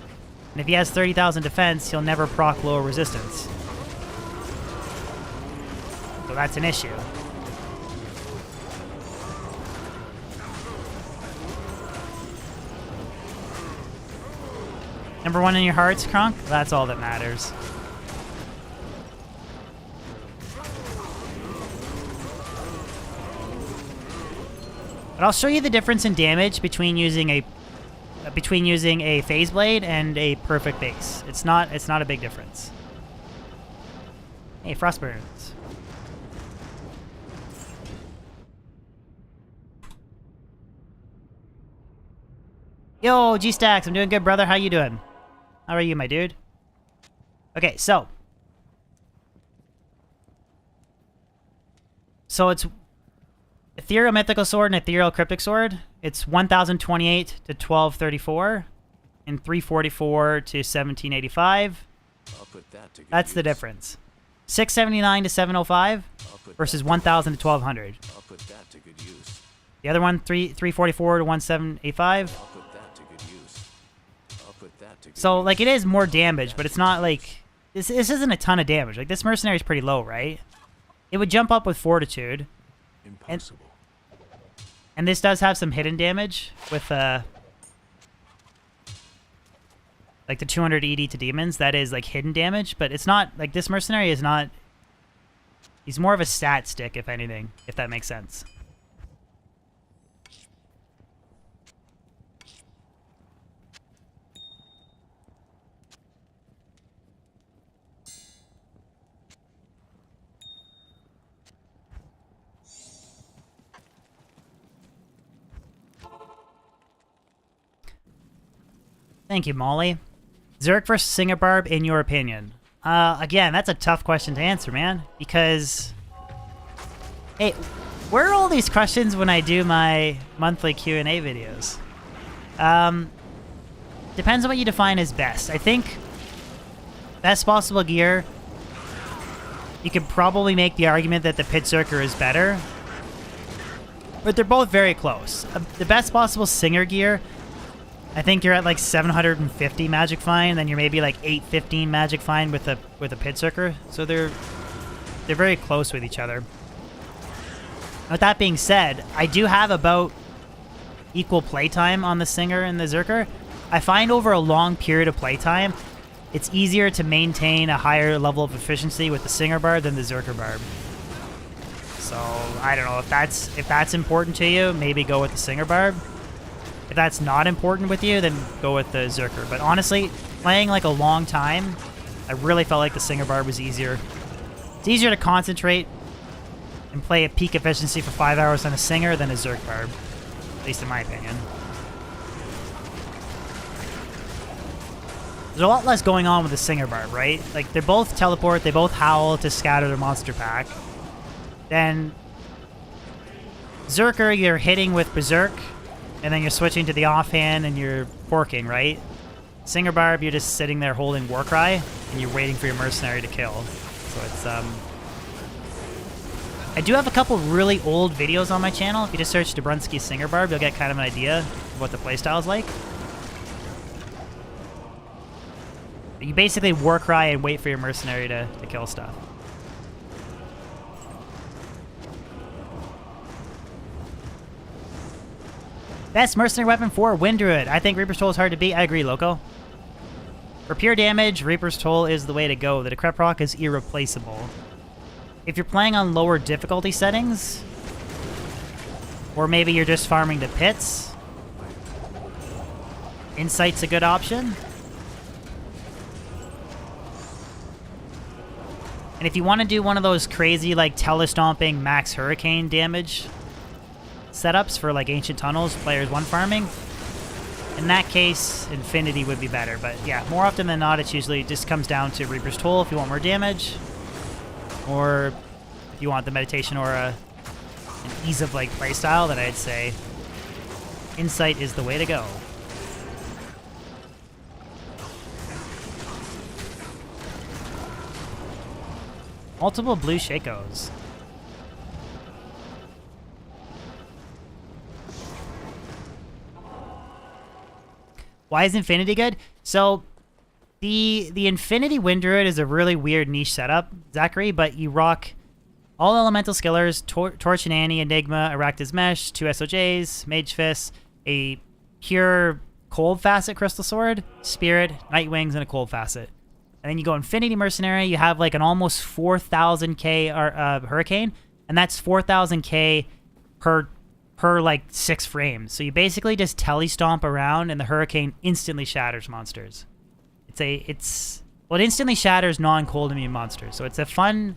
And if he has 30,000 defense, he'll never proc lower resistance. So that's an issue. #1 in your hearts, Kronk? That's all that matters. But I'll show you the difference in damage between using a Phase Blade and a perfect base. It's not a big difference. Hey, Frostburns. Yo, G-Stacks, I'm doing good, brother. How you doing? How are you, my dude? Okay, so it's Ethereal Mythical Sword and Ethereal Cryptic Sword. It's 1,028 to 1,234 and 344 to 1,785. I'll put that to good That's the use. difference. 679 to 705 versus 1,000 to 1,200. I'll put that to good use. The other one, 344 to 1,785. I'll put that to good use. I'll put that to good So, use. like, it is more damage, but it's not like this isn't a ton of damage. Like, this mercenary is pretty low, right? It would jump up with Fortitude. Impossible. And this does have some hidden damage with, like, the 200 ED to demons. That is, like, hidden damage. But it's not, like, this mercenary is not... He's more of a stat stick, if anything, if that makes sense. Thank you, Molly. Zerk versus Singerbarb, in your opinion? Again, that's a tough question to answer, man. Because... Hey, where are all these questions when I do my monthly Q&A videos? Depends on what you define as best. I think best possible gear, you could probably make the argument that the Pit Zerker is better. But they're both very close. The best possible Singer gear, I think you're at like 750 Magic Find, then you're maybe like 815 Magic Find with a Pit Zerker. So they're very close with each other. With that being said, I do have about equal playtime on the Singer and the Zerker. I find over a long period of playtime, it's easier to maintain a higher level of efficiency with the Singer Barb than the Zerker Barb. So I don't know if that's important to you, maybe go with the Singer Barb. If that's not important with you, then go with the Zerker. But honestly, playing like a long time, I really felt like the Singer Barb was easier. It's easier to concentrate and play at peak efficiency for 5 hours on a Singer than a Zerk Barb. At least in my opinion. There's a lot less going on with the Singer Barb, right? Like, they're both teleport, they both howl to scatter their monster pack. Then Zerker, you're hitting with Berserk, and then you're switching to the offhand and you're porking, right? Singer Barb, you're just sitting there holding Warcry, and you're waiting for your mercenary to kill. So it's, I do have a couple really old videos on my channel. If you just search Dabrunski Singer Barb, you'll get kind of an idea of what the playstyle is like. You basically Warcry and wait for your mercenary to kill stuff. Best mercenary weapon for Wind Druid. I think Reaper's Toll is hard to beat. I agree, Loco. For pure damage, Reaper's Toll is the way to go. The Decrep Rock is irreplaceable. If you're playing on lower difficulty settings, or maybe you're just farming the pits, Insight's a good option. And if you want to do one of those crazy, like, telestomping max hurricane damage setups for, like, Ancient Tunnels, players 1 farming, in that case, Infinity would be better. But yeah, more often than not, it's usually just comes down to Reaper's Toll if you want more damage, or if you want the Meditation or an ease of, like, playstyle, then I'd say Insight is the way to go. Multiple blue Shakos. Why is Infinity good? So, the Infinity Wind Druid is a really weird niche setup, Zachary, but you rock all elemental skillers, Torch and Annie, Enigma, Arachnid's Mesh, 2 SOJs, Mage Fist, a pure Cold Facet Crystal Sword, Spirit, Night Wings, and a Cold Facet. And then you go Infinity Mercenary, you have like an almost 4,000k Hurricane, and that's 4,000k per like 6 frames. So you basically just telestomp around, and the Hurricane instantly shatters monsters. It instantly shatters non-cold immune monsters. So it's a fun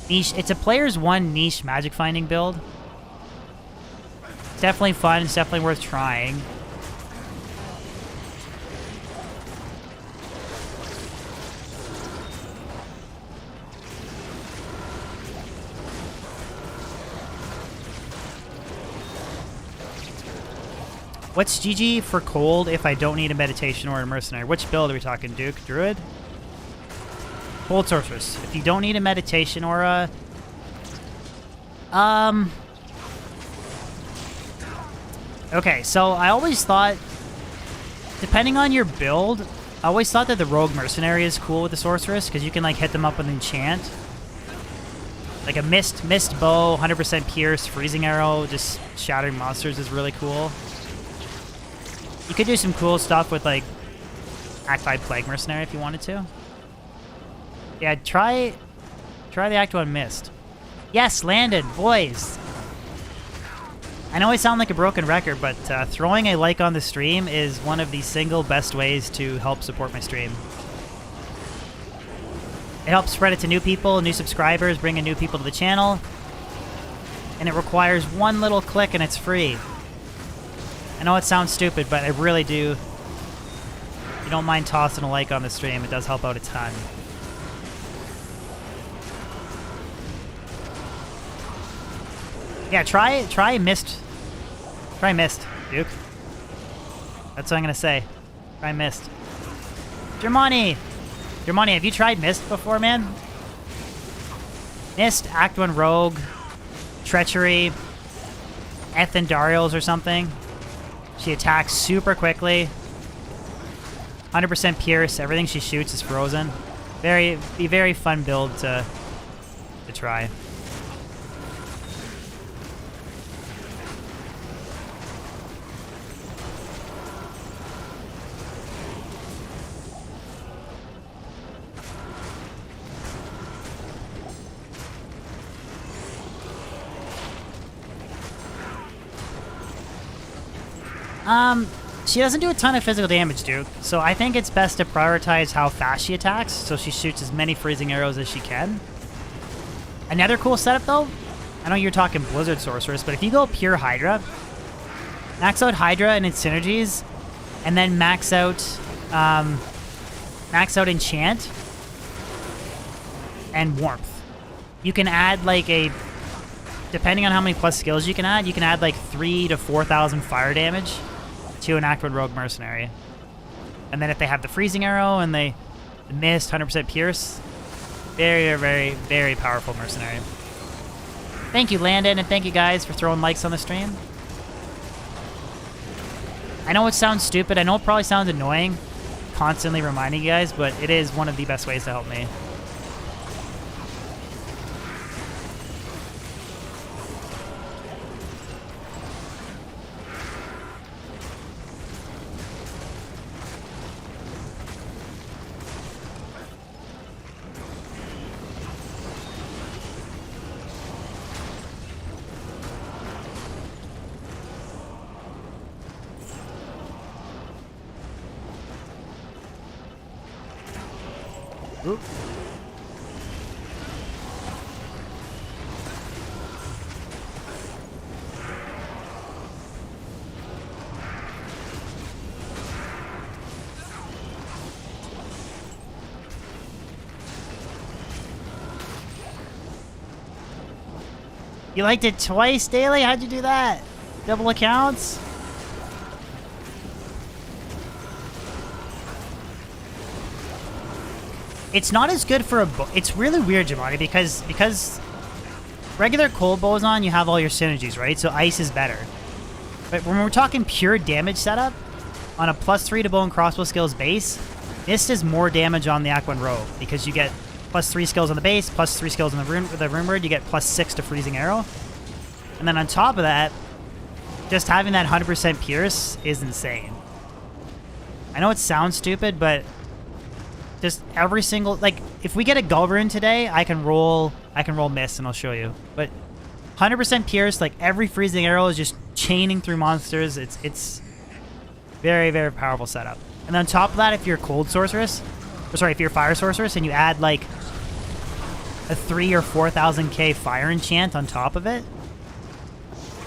niche. It's a player's 1 niche magic finding build. It's definitely fun. It's definitely worth trying. What's GG for cold if I don't need a meditation or a mercenary? Which build are we talking, Duke? Druid? Cold Sorceress. If you don't need a meditation or a... Okay, so I always thought, depending on your build, I always thought that the rogue mercenary is cool with the sorceress because you can like hit them up with enchant. Like a mist bow, 100% pierce, freezing arrow, just shattering monsters is really cool. You could do some cool stuff with like Act 5 Plague Mercenary if you wanted to. Yeah, try the Act 1 Mist. Yes, landed, boys. I know I sound like a broken record, but throwing a like on the stream is one of the single best ways to help support my stream. It helps spread it to new people, new subscribers, bringing new people to the channel. And it requires one little click and it's free. I know it sounds stupid, but I really do. If you don't mind tossing a like on the stream, it does help out a ton. Yeah, try Mist. Try Mist, Duke. That's what I'm gonna say. Try Mist. Germani! Germani, have you tried Mist before, man? Mist, Act 1 Rogue, Treachery, Ethendarials or something. She attacks super quickly. 100% pierce. Everything she shoots is frozen. Very fun build to try. She doesn't do a ton of physical damage, Duke, so I think it's best to prioritize how fast she attacks, so she shoots as many freezing arrows as she can. Another cool setup, though, I know you're talking Blizzard Sorceress, but if you go pure Hydra, max out Hydra and its synergies, and then max out Enchant and Warmth. You can add like depending on how many plus skills you can add like 3,000 to 4,000 fire damage to an Act 1 Rogue Mercenary. And then if they have the freezing arrow and the mist, 100% pierce, very powerful mercenary. Thank you, Landon, and thank you guys for throwing likes on the stream. I know it sounds stupid. I know it probably sounds annoying, constantly reminding you guys, but it is one of the best ways to help me. Oop. You liked it twice, Daily? How'd you do that? Double accounts? It's not as good for a bow. It's really weird, Jamani, because regular cold bows on, you have all your synergies, right? So ice is better. But when we're talking pure damage setup, on a +3 to bow and crossbow skills base, Mist is more damage on the Act 1 Rogue, because you get +3 skills on the base, +3 skills on the rune word, you get +6 to freezing arrow. And then on top of that, just having that 100% pierce is insane. I know it sounds stupid, but just every single, like, if we get a Gulverin today, I can roll Mist and I'll show you. But 100% pierce, like every freezing arrow is just chaining through monsters. It's very powerful setup. And then on top of that, if you're cold sorceress, or sorry, if you're fire sorceress and you add like a 3,000 or 4,000 K fire enchant on top of it,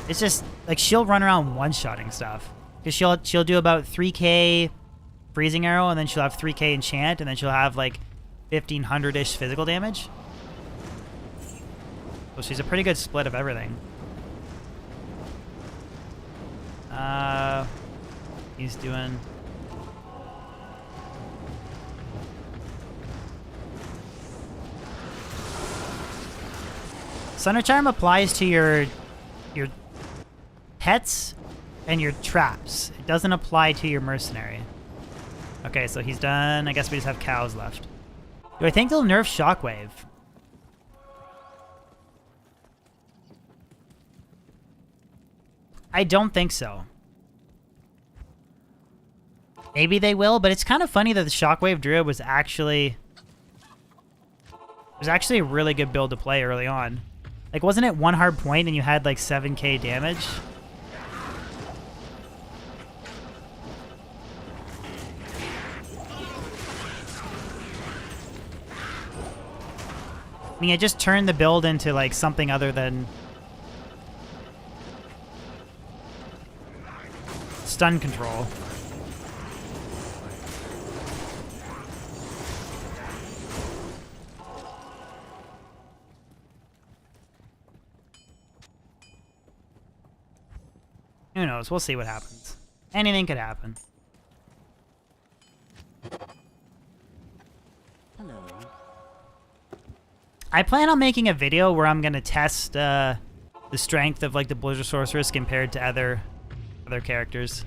it's just like she'll run around one-shotting stuff. Because she'll do about 3K freezing arrow, and then she'll have 3K enchant, and then she'll have like 1,500-ish physical damage. So she's a pretty good split of everything. He's doing... Sunder Charm applies to your pets and your traps. It doesn't apply to your mercenary. Okay, so he's done. I guess we just have cows left. Do I think they'll nerf Shockwave? I don't think so. Maybe they will, but it's kind of funny that the Shockwave Druid was actually a really good build to play early on. Like, wasn't it one hard point and you had like 7k damage? I mean, I just turned the build into like something other than stun control. Who knows? We'll see what happens. Anything could happen. Hello. I plan on making a video where I'm gonna test the strength of like the Blizzard Sorceress compared to other characters.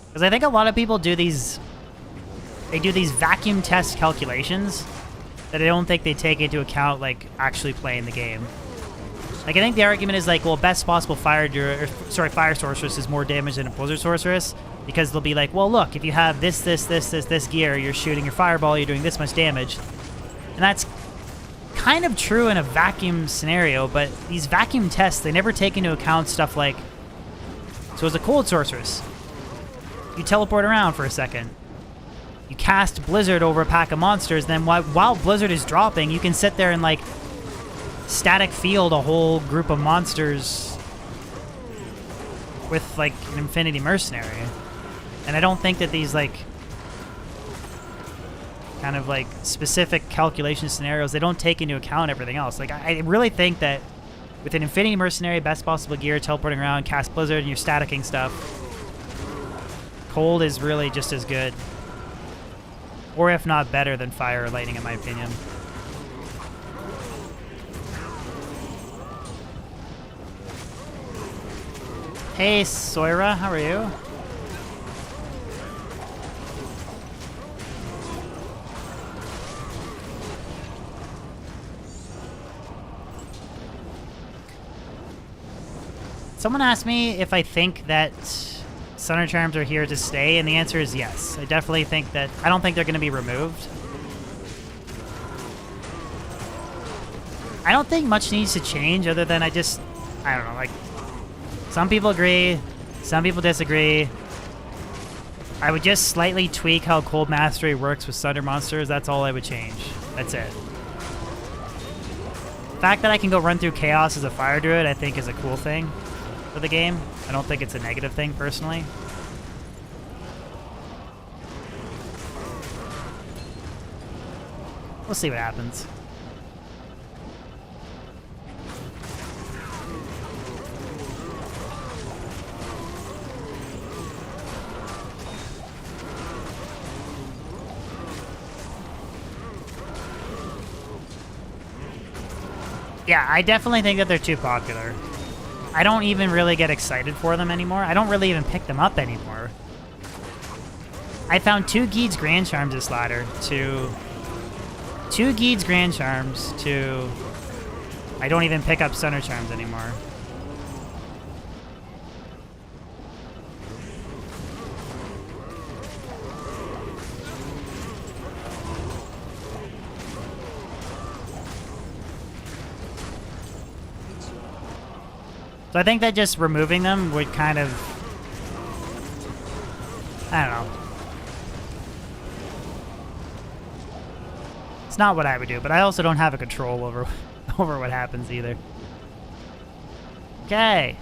Because I think a lot of people do these. They do these vacuum test calculations that I don't think they take into account like actually playing the game. Like, I think the argument is like, well, best possible fire sorceress is more damage than a Blizzard Sorceress, because they'll be like, well, look, if you have this gear, you're shooting your fireball, you're doing this much damage. And that's kind of true in a vacuum scenario, but these vacuum tests, they never take into account stuff like, so as a cold sorceress, you teleport around for a second. You cast Blizzard over a pack of monsters, then while Blizzard is dropping, you can sit there and like static field a whole group of monsters with like an Infinity Mercenary. And I don't think that these like kind of like specific calculation scenarios, they don't take into account everything else. Like, I really think that with an Infinity Mercenary, best possible gear, teleporting around, cast Blizzard, and you're staticking stuff, cold is really just as good, or if not better than fire or lightning, in my opinion. Hey, Soira, how are you? Someone asked me if I think that Sunder Charms are here to stay, and the answer is yes. I definitely think that... I don't think they're going to be removed. I don't think much needs to change other than I don't know, like... Some people agree, some people disagree. I would just slightly tweak how Cold Mastery works with Sunder monsters. That's all I would change. That's it. The fact that I can go run through Chaos as a Fire Druid, I think, is a cool thing for the game. I don't think it's a negative thing, personally. We'll see what happens. Yeah, I definitely think that they're too popular. I don't even really get excited for them anymore. I don't really even pick them up anymore. I found 2 Geed's Grand Charms this ladder to... 2 Geed's Grand Charms to... I don't even pick up Sunder Charms anymore. So I think that just removing them would kind of... I don't know. It's not what I would do, but I also don't have a control over what happens either. Okay.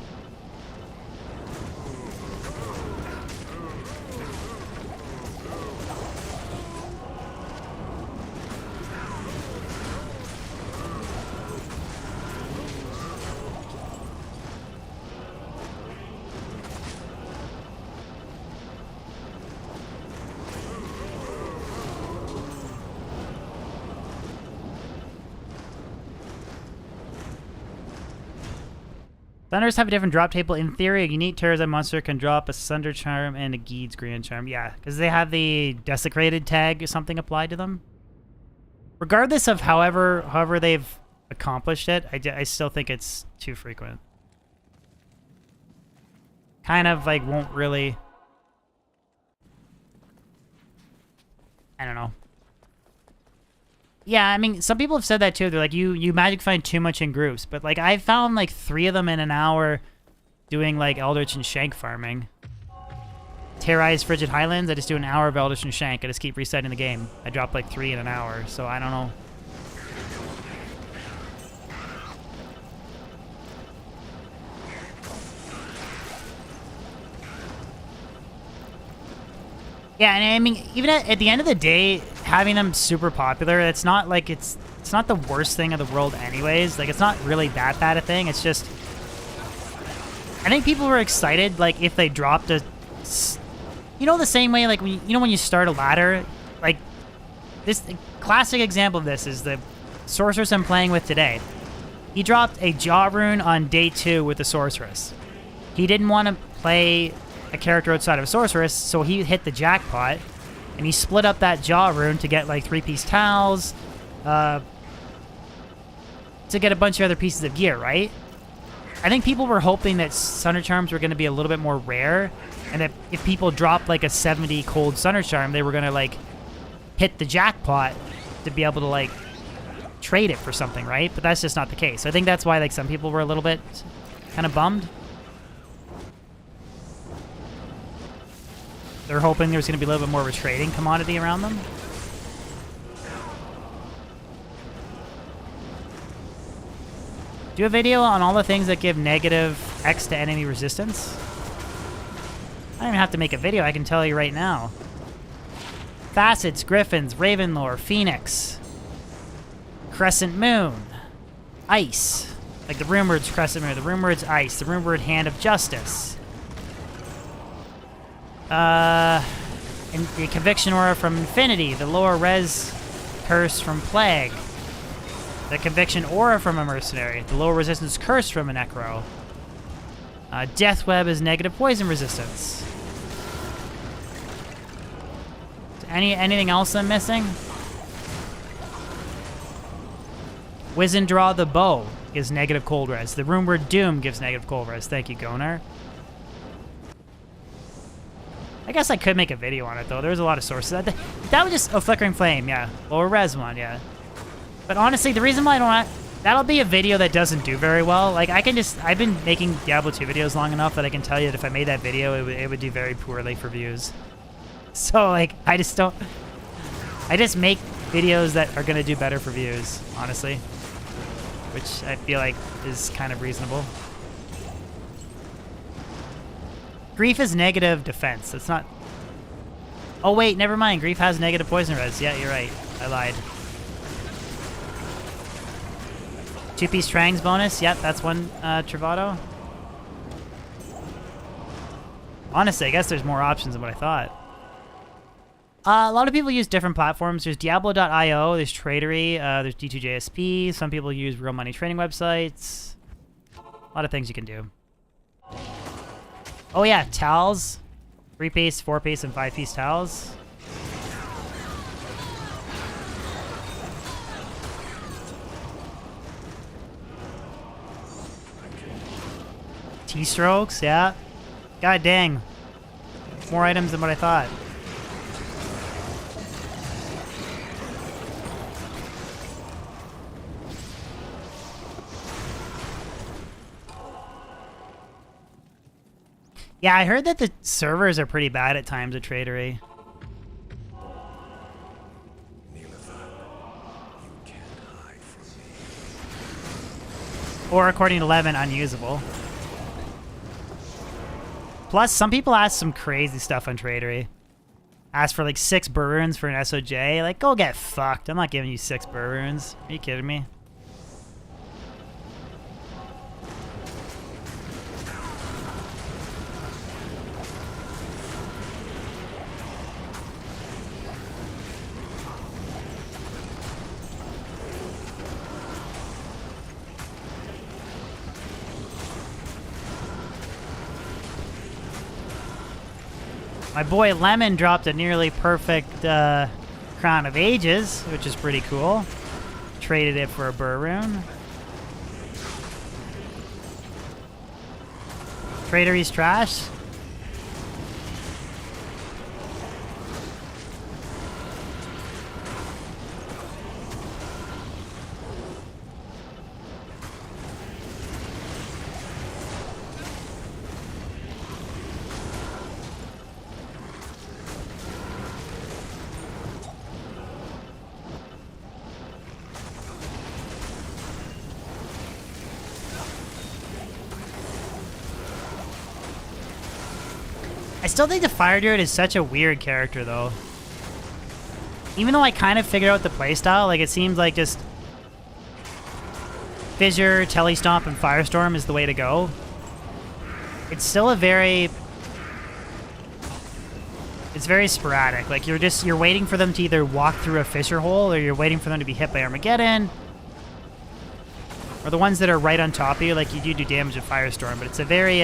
Thunders have a different drop table. In theory, a unique Terrorzite monster can drop a Sunder Charm and a Geed's Grand Charm. Yeah, because they have the Desecrated tag or something applied to them. Regardless of however they've accomplished it, I still think it's too frequent. Kind of like won't really... I don't know. Yeah, I mean, some people have said that too. They're like, you magic find too much in groups. But like, I found like 3 of them in an hour doing like Eldritch and Shank farming. Terrorize Frigid Highlands, I just do an hour of Eldritch and Shank. I just keep resetting the game. I drop like 3 in an hour, so I don't know. Yeah, and I mean, even at the end of the day, having them super popular, it's not like it's not the worst thing in the world anyways. Like, it's not really that bad a thing. It's just, I think people were excited, like, if they dropped a, you know, the same way, like, when you start a ladder, like, this classic example of this is the sorceress I'm playing with today. He dropped a Jaw rune on day 2 with the sorceress. He didn't want to play a character outside of a sorceress, so he hit the jackpot, and he split up that Jaw rune to get like 3-piece towels, to get a bunch of other pieces of gear, right? I think people were hoping that Sunder Charms were going to be a little bit more rare, and that if people dropped like a 70 cold Sunder Charm, they were going to like hit the jackpot to be able to like trade it for something, right? But that's just not the case. I think that's why like some people were a little bit kind of bummed. They're hoping there's going to be a little bit more of a trading commodity around them. Do a video on all the things that give negative X to enemy resistance. I don't even have to make a video, I can tell you right now. Facets, Griffins, Ravenlore, Phoenix, Crescent Moon, Ice. Like the Rumeword's Crescent Moon, the Rumeword's Ice, the Rumeword Hand of Justice. And the Conviction Aura from Infinity, the lower res curse from Plague, the Conviction Aura from a Mercenary, the lower resistance curse from a Necro. Death Web is negative poison resistance. Anything else I'm missing? Wizendraw the Bow gives negative cold res. The Rumeword Doom gives negative cold res. Thank you, Goner. I guess I could make a video on it, though. There's a lot of sources. That was just a Flickering Flame, yeah. Lower res one, yeah. But honestly, the reason why I don't... That'll be a video that doesn't do very well. Like, I've been making Diablo 2 videos long enough that I can tell you that if I made that video, it would do very poorly for views. So, like, I just make videos that are going to do better for views, honestly. Which I feel like is kind of reasonable. Grief is negative defense. That's not... Oh, wait, never mind. Grief has negative poison res. Yeah, you're right. I lied. 2-piece Trangs bonus. Yep, that's one Travado. Honestly, I guess there's more options than what I thought. A lot of people use different platforms. There's Diablo.io, there's Tradery, there's D2JSP. Some people use real money trading websites. A lot of things you can do. Oh yeah, towels. 3-piece, 4-piece, and 5-piece towels. T-strokes, yeah. God dang. More items than what I thought. Yeah, I heard that the servers are pretty bad at times at Tradery. Or according to Levin, unusable. Plus, some people ask some crazy stuff on Tradery. Ask for like 6 burns for an SOJ. Like, go get fucked. I'm not giving you 6 burns. Are you kidding me? My boy Lemon dropped a nearly perfect Crown of Ages, which is pretty cool. Traded it for a Burr Rune. Tradery's trash. I still think the Fire Druid is such a weird character, though. Even though I kind of figured out the playstyle, like, it seems like just Fissure, Telestomp, and Firestorm is the way to go. It's still a very... It's very sporadic. Like, you're waiting for them to either walk through a Fissure hole, or you're waiting for them to be hit by Armageddon. Or the ones that are right on top of you, like, you do damage with Firestorm, but it's a very,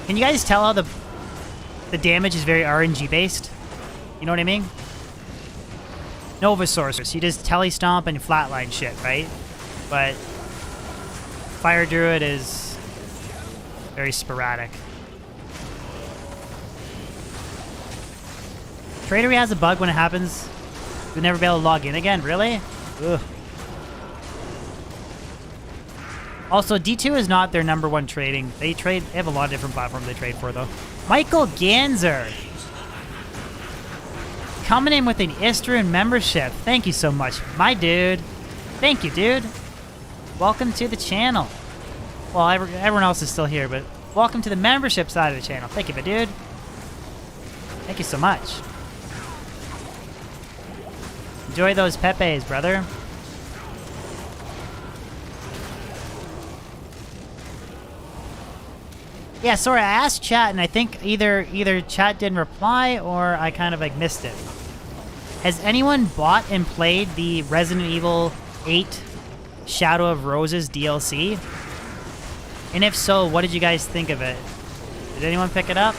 Can you guys tell how the damage is very RNG based? You know what I mean? Nova Sorceress, you just telestomp and flatline shit, right? But Fire Druid is very sporadic. Tradery has a bug when it happens. You'll never be able to log in again, really? Ugh. Also, D2 is not their #1 trading. They have a lot of different platforms they trade for, though. Michael Ganzer! Coming in with an Istrin membership. Thank you so much, my dude. Thank you, dude. Welcome to the channel. Well, everyone else is still here, but welcome to the membership side of the channel. Thank you, my dude. Thank you so much. Enjoy those Pepes, brother. Yeah, sorry, I asked chat, and I think either chat didn't reply or I kind of like missed it. Has anyone bought and played the Resident Evil 8 Shadow of Roses DLC? And if so, what did you guys think of it? Did anyone pick it up?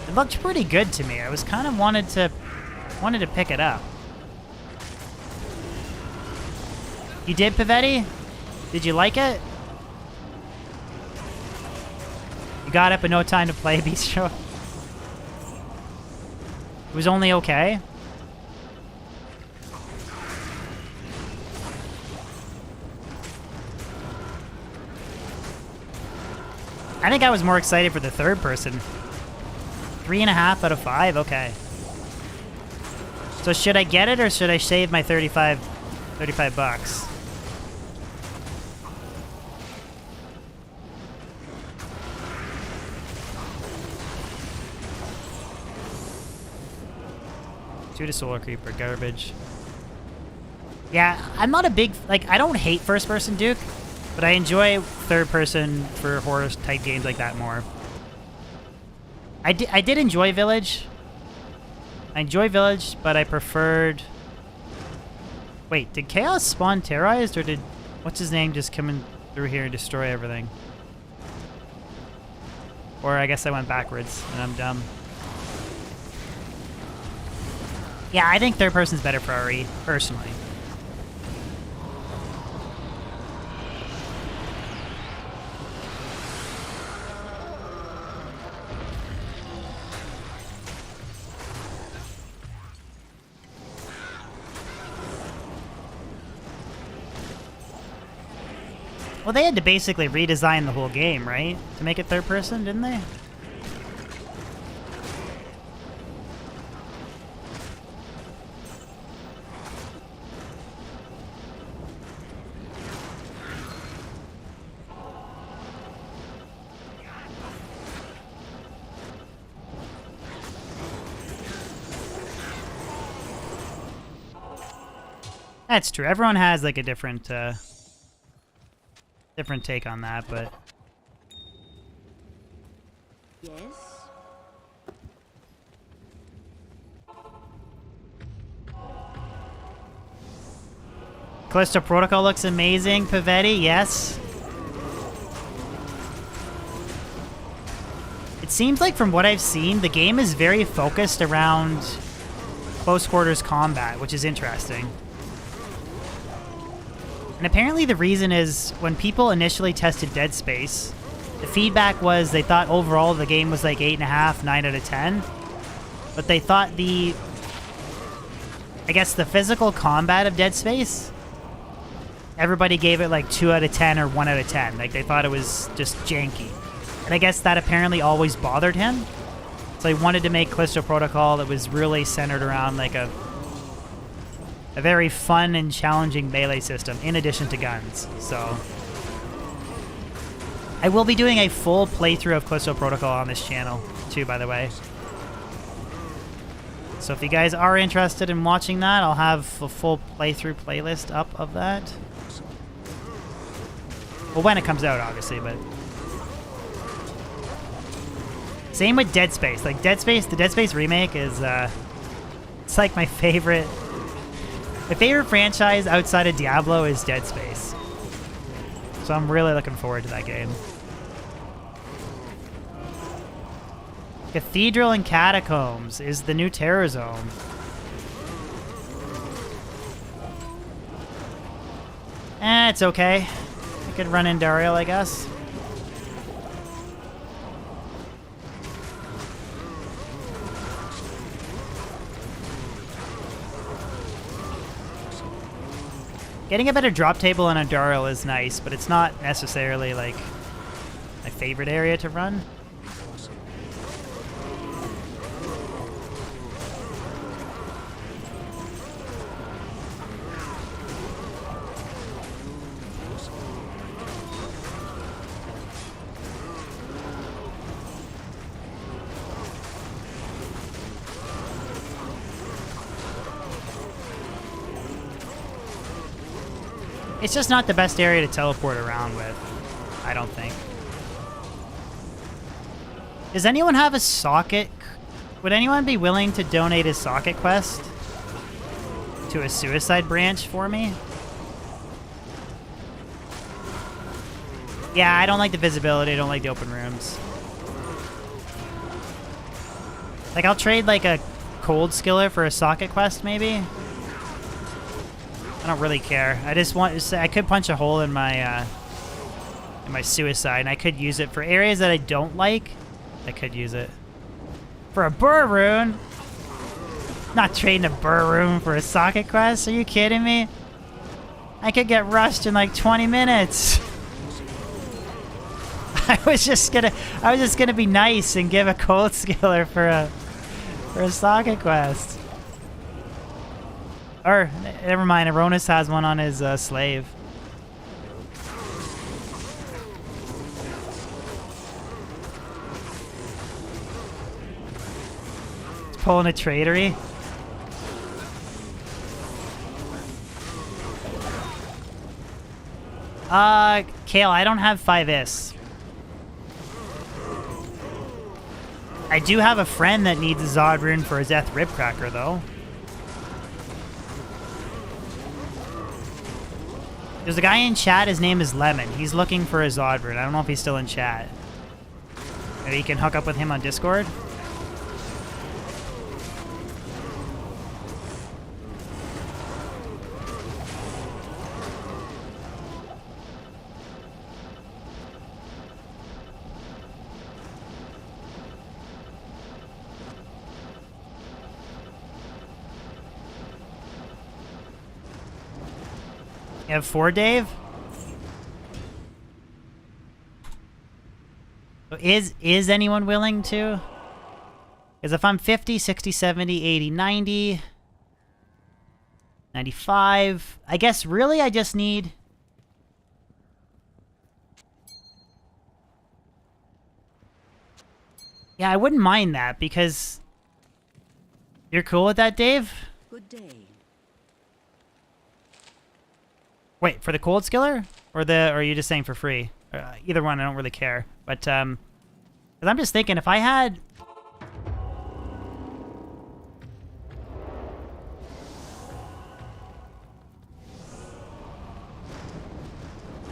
It looked pretty good to me. I was kind of wanted to pick it up. You did, Pavetti? Did you like it? You got it, but no time to play, Bistro. It was only okay. I think I was more excited for the third person. 3.5 out of 5, okay. So should I get it or should I save my 35 bucks? To Solar Creeper, garbage. Yeah, I'm not a big, like, I don't hate first person Duke, but I enjoy third person for horror type games like that more. I did enjoy Village. I enjoy Village, but I preferred... Wait, did Chaos spawn terrorized, or did what's his name just come in through here and destroy everything? Or I guess I went backwards and I'm dumb. Yeah, I think third person's better for RE, personally. Well, they had to basically redesign the whole game, right? To make it third person, didn't they? That's true. Everyone has like a different different take on that, but Yes? Callisto Protocol looks amazing. Pavetti, yes. It seems like from what I've seen, the game is very focused around close quarters combat, which is interesting. And apparently the reason is when people initially tested Dead Space, the feedback was they thought overall the game was like 8.5, 9 out of 10. But they thought the physical combat of Dead Space, everybody gave it like 2 out of 10 or 1 out of 10. Like they thought it was just janky. And I guess that apparently always bothered him. So he wanted to make Callisto Protocol that was really centered around like a very fun and challenging melee system in addition to guns. So I will be doing a full playthrough of Callisto Protocol on this channel too, by the way. So if you guys are interested in watching that, I'll have a full playthrough playlist up of that. Well, when it comes out, obviously, but... Same with Dead Space. Like, Dead Space, the Dead Space remake is, it's like my favorite... My favorite franchise outside of Diablo is Dead Space. So I'm really looking forward to that game. Cathedral and Catacombs is the new Terror Zone. It's okay. I could run in Dariel, I guess. Getting a better drop table on a Dariel is nice, but it's not necessarily, like, my favorite area to run. It's just not the best area to teleport around with, I don't think. Does anyone have a socket? Would anyone be willing to donate a socket quest to a suicide branch for me? Yeah, I don't like the visibility. I don't like the open rooms. Like, I'll trade, like, a cold skiller for a socket quest, maybe? I don't really care. I just want to say I could punch a hole in my suicide, and I could use it for areas that I don't like. I could use it for a burr rune. Not trading a burr rune for a socket quest. Are you kidding me? I could get rushed in like 20 minutes. I was just gonna be nice and give a cold skiller for a socket quest. Or, never mind, Aronis has one on his slave. He's pulling a tradery. Kale, I don't have 5S. I do have a friend that needs a Zod rune for his Eth Ribcracker, though. There's a guy in chat, his name is Lemon. He's looking for a Zod rune. I don't know if he's still in chat. Maybe you can hook up with him on Discord. You have 4, Dave? Is anyone willing to? Because if I'm 50, 60, 70, 80, 90, 95, I guess really I just need... Yeah, I wouldn't mind that because... You're cool with that, Dave? Good day. Wait, for the cold skiller? Or are you just saying for free? Either one, I don't really care. But, 'cause I'm just thinking, if I had...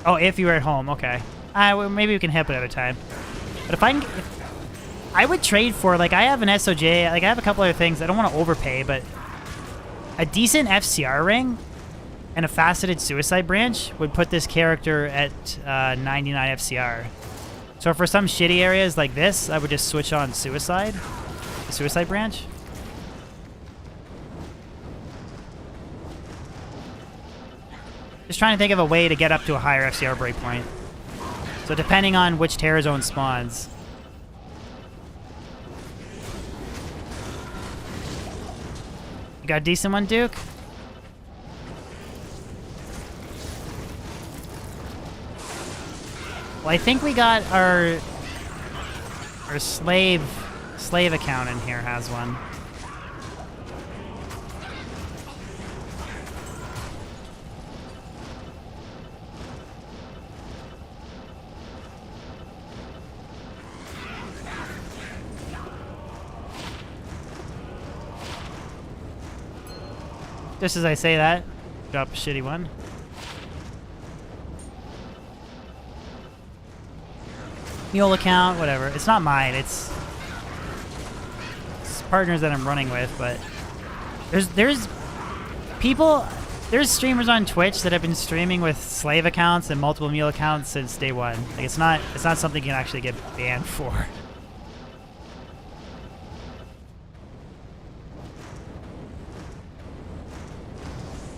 Oh, if you were at home, okay. Well, maybe we can help another time. But if I can... I would trade for, like, I have an SOJ, like, I have a couple other things. I don't want to overpay, but a decent FCR ring and a faceted suicide branch would put this character at 99 FCR. So for some shitty areas like this, I would just switch on suicide, the suicide branch. Just trying to think of a way to get up to a higher FCR breakpoint. So depending on which Terror Zone spawns. You got a decent one, Duke? Well, I think we got our slave account in here has one. Just as I say that, drop a shitty one. Mule account, whatever. It's not mine. It's partners that I'm running with, but there's streamers on Twitch that have been streaming with slave accounts and multiple mule accounts since day one. Like it's not something you can actually get banned for.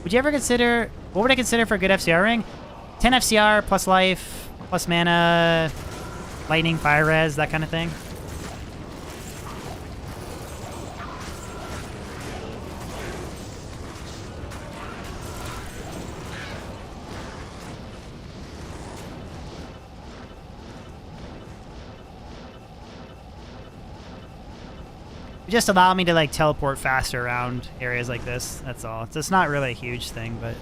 Would you ever consider, what would I consider for a good FCR ring? 10 FCR plus life, plus mana, lightning, fire res, that kind of thing. Just allow me to like teleport faster around areas like this. That's all. It's not really a huge thing, but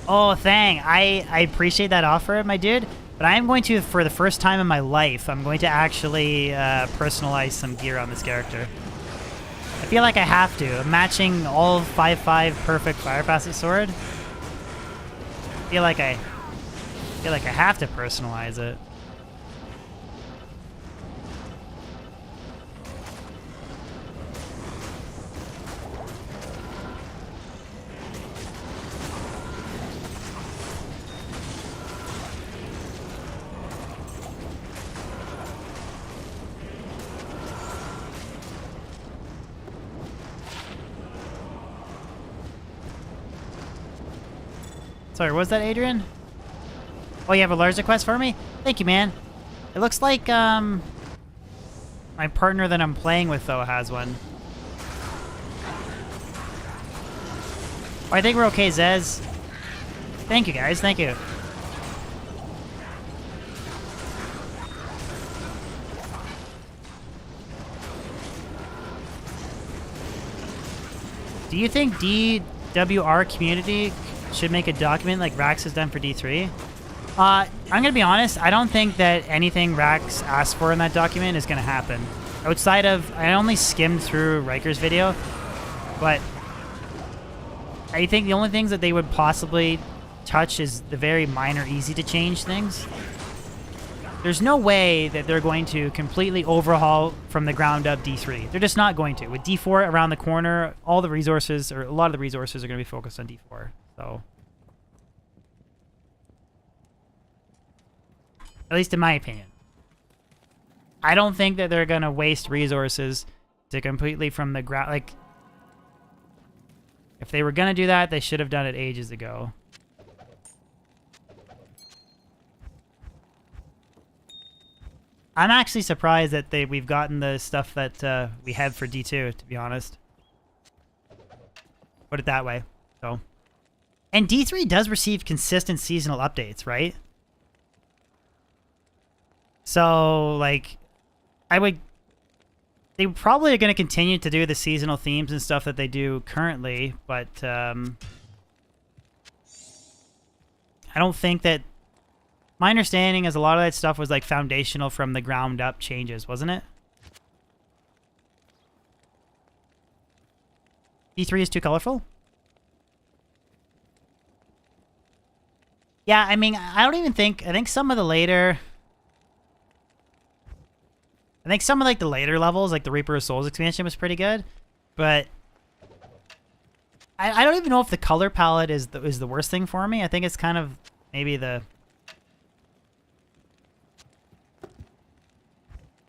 oh, Thang, I appreciate that offer, my dude. But I am going to, for the first time in my life, I'm going to actually personalize some gear on this character. I feel like I have to. I'm matching all 5/5 perfect fire facet sword. I feel like I have to personalize it. Sorry, what was that, Adrian? Oh, you have a large request for me? Thank you, man. It looks like, my partner that I'm playing with, though, has one. Oh, I think we're okay, Zez. Thank you, guys. Thank you. Do you think DWR community should make a document like Rax has done for D3? I'm gonna be honest, I don't think that anything Rax asked for in that document is gonna happen. Outside of, I only skimmed through Riker's video, but I think the only things that they would possibly touch is the very minor, easy to change things. There's no way that they're going to completely overhaul from the ground up D3. They're just not going to. With D4 around the corner, all the resources, or a lot of the resources are going to be focused on D4. So, at least in my opinion. I don't think that they're going to waste resources to completely from the ground. Like, if they were going to do that, they should have done it ages ago. I'm actually surprised that we've gotten the stuff that we had for D2, to be honest. Put it that way. So, and D3 does receive consistent seasonal updates, right? So, like, they probably are going to continue to do the seasonal themes and stuff that they do currently, but I don't think that. My understanding is a lot of that stuff was like foundational from the ground up changes, wasn't it? D3 is too colorful? Yeah, I mean, I don't even think... I think some of the later... I think some of, like, the later levels, like the Reaper of Souls expansion was pretty good. But... I don't even know if the color palette is the worst thing for me. I think it's kind of maybe the...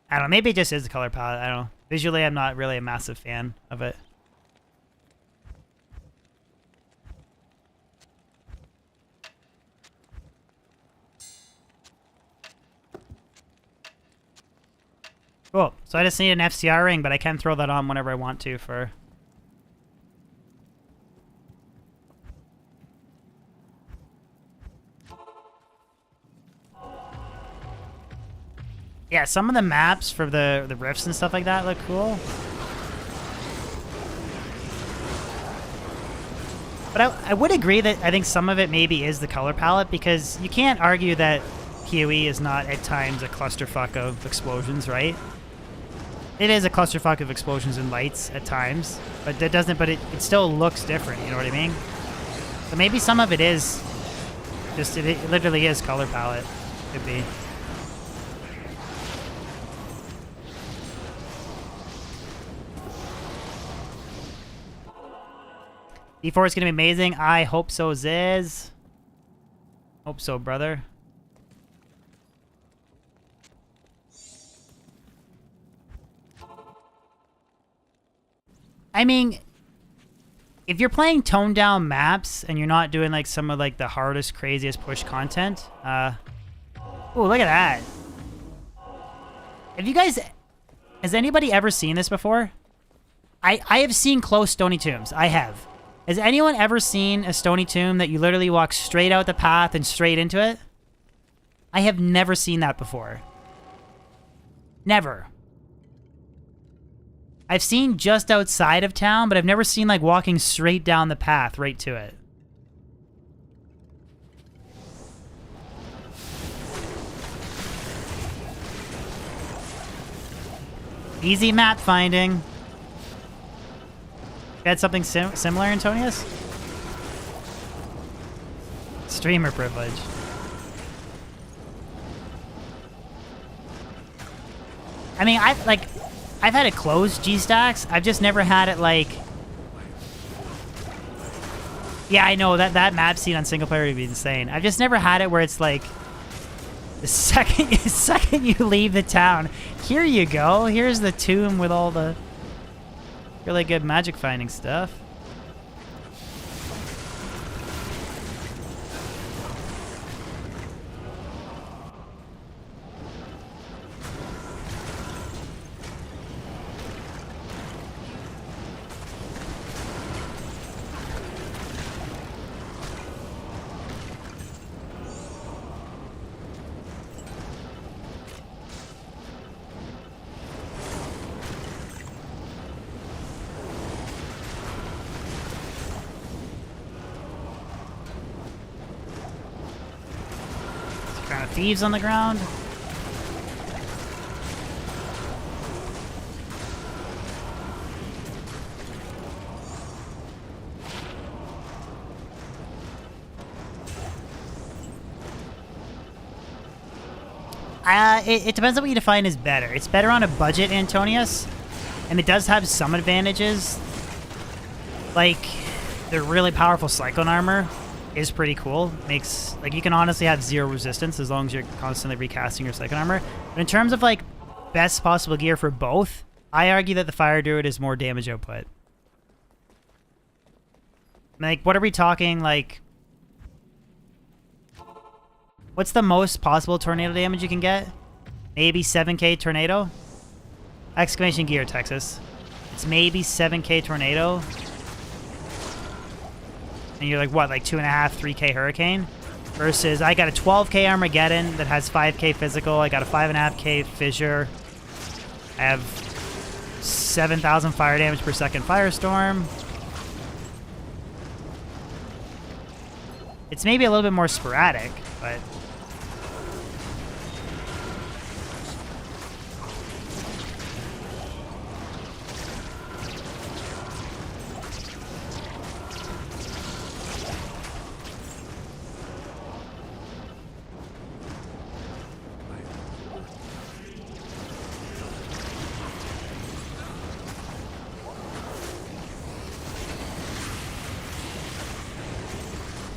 I don't know. Maybe it just is the color palette. I don't know. Visually, I'm not really a massive fan of it. Cool. So I just need an FCR ring, but I can throw that on whenever I want to for... Yeah, some of the maps for the rifts and stuff like that look cool. But I would agree that I think some of it maybe is the color palette, because you can't argue that PoE is not at times a clusterfuck of explosions, right? It is a clusterfuck of explosions and lights at times, but that doesn't. But it still looks different. You know what I mean? So maybe some of it is just it literally is color palette. Could be. D4 is gonna be amazing. I hope so, Ziz. Hope so, brother. I mean, if you're playing toned down maps and you're not doing like some of like the hardest, craziest push content, oh, look at that. Have you guys, has anybody ever seen this before? I have seen close stony tombs. I have. Has anyone ever seen a stony tomb that you literally walk straight out the path and straight into it? I have never seen that before. Never. I've seen just outside of town, but I've never seen like walking straight down the path right to it. Easy map finding. You had something similar, Antonius? Streamer privilege. I mean, I've had it close G-Stacks. I've just never had it like... Yeah, I know, that map scene on single player would be insane. I've just never had it where it's like... The second you leave the town, here you go. Here's the tomb with all the really good magic finding stuff. Thieves on the ground. It depends on what you define as better. It's better on a budget, Antonius, and it does have some advantages. Like the really powerful Cyclone armor is pretty cool. Makes, like, you can honestly have zero resistance as long as you're constantly recasting your Cyclone armor. But in terms of, like, best possible gear for both, I argue that the Fire Druid is more damage output. Like, what are we talking, like... What's the most possible tornado damage you can get? Maybe 7k tornado? Exclamation gear, Texas. It's maybe 7k tornado. And you're like, what, like 2.5, 3k hurricane? Versus, I got a 12k Armageddon that has 5k physical. I got a 5.5k fissure. I have 7,000 fire damage per second firestorm. It's maybe a little bit more sporadic, but...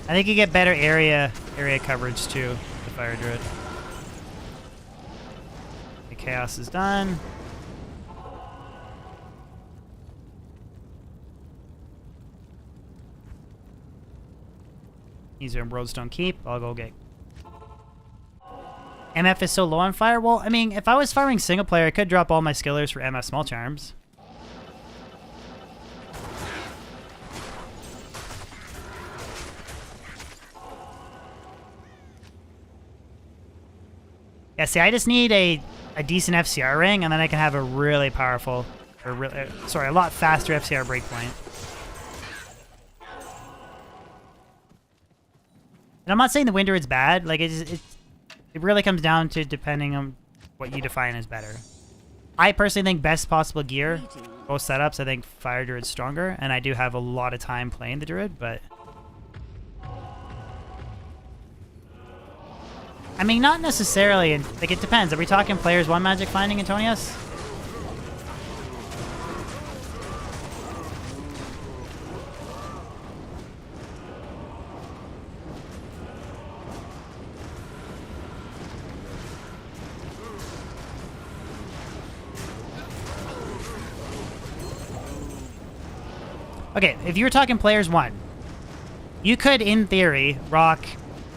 I think you get better area coverage too, the Fire Druid. The Chaos is done. These are in Roadstone Keep. I'll go get... MF is so low on fire? Well, I mean, if I was firing single player, I could drop all my skillers for MF Small Charms. Yeah, see, I just need a decent FCR ring, and then I can have a really powerful, or a lot faster FCR breakpoint. And I'm not saying the Wind Druid's bad. Like, it really comes down to depending on what you define as better. I personally think best possible gear, both setups. I think Fire Druid's stronger, and I do have a lot of time playing the Druid, but... I mean, not necessarily. Like, it depends. Are we talking players 1 magic finding, Antonius? Okay, if you were talking players 1, you could, in theory, rock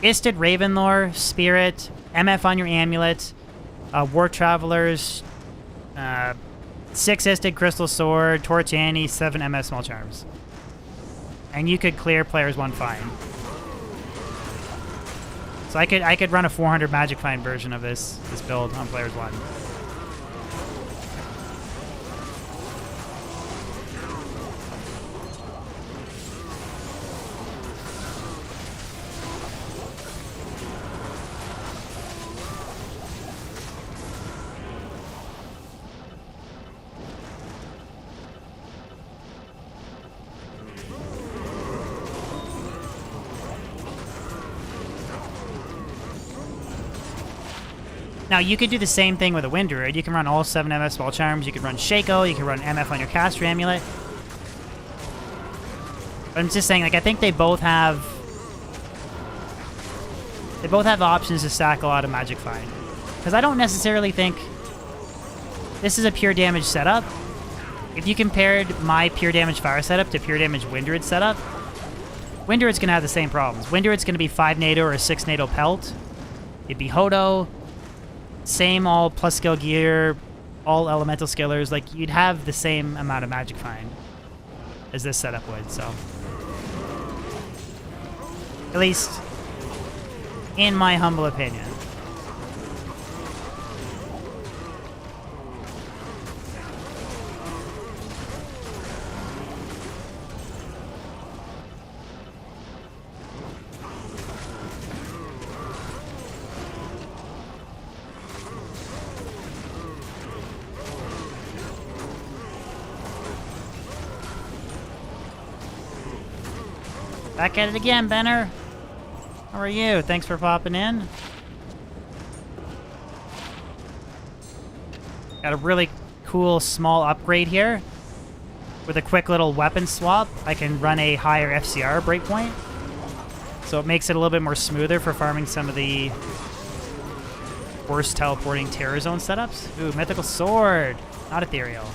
Isted Ravenlore, Spirit, MF on your Amulet, War Travelers, 6 Isted Crystal Sword, Torch Annie, 7 MF Small Charms. And you could clear players 1 fine. So I could run a 400 Magic Find version of this build on players 1. Now, you could do the same thing with a Wind Druid. You can run all 7 MF Small Charms. You can run Shaco. You can run MF on your Caster Amulet. But I'm just saying, like, I think they both have... They both have options to stack a lot of Magic Find. Because I don't necessarily think... This is a pure damage setup. If you compared my pure damage fire setup to pure damage Wind Druid setup, Wind Druid's going to have the same problems. Wind Druid's going to be 5 NATO or 6 NATO Pelt. It'd be Hodo. Same all plus skill gear, all elemental skillers. Like, you'd have the same amount of Magic Find as this setup would, so. At least, in my humble opinion. Back at it again, Benner. How are you? Thanks for popping in. Got a really cool small upgrade here. With a quick little weapon swap, I can run a higher FCR breakpoint. So it makes it a little bit more smoother for farming some of the worst teleporting Terror Zone setups. Ooh, Mythical Sword. Not Ethereal.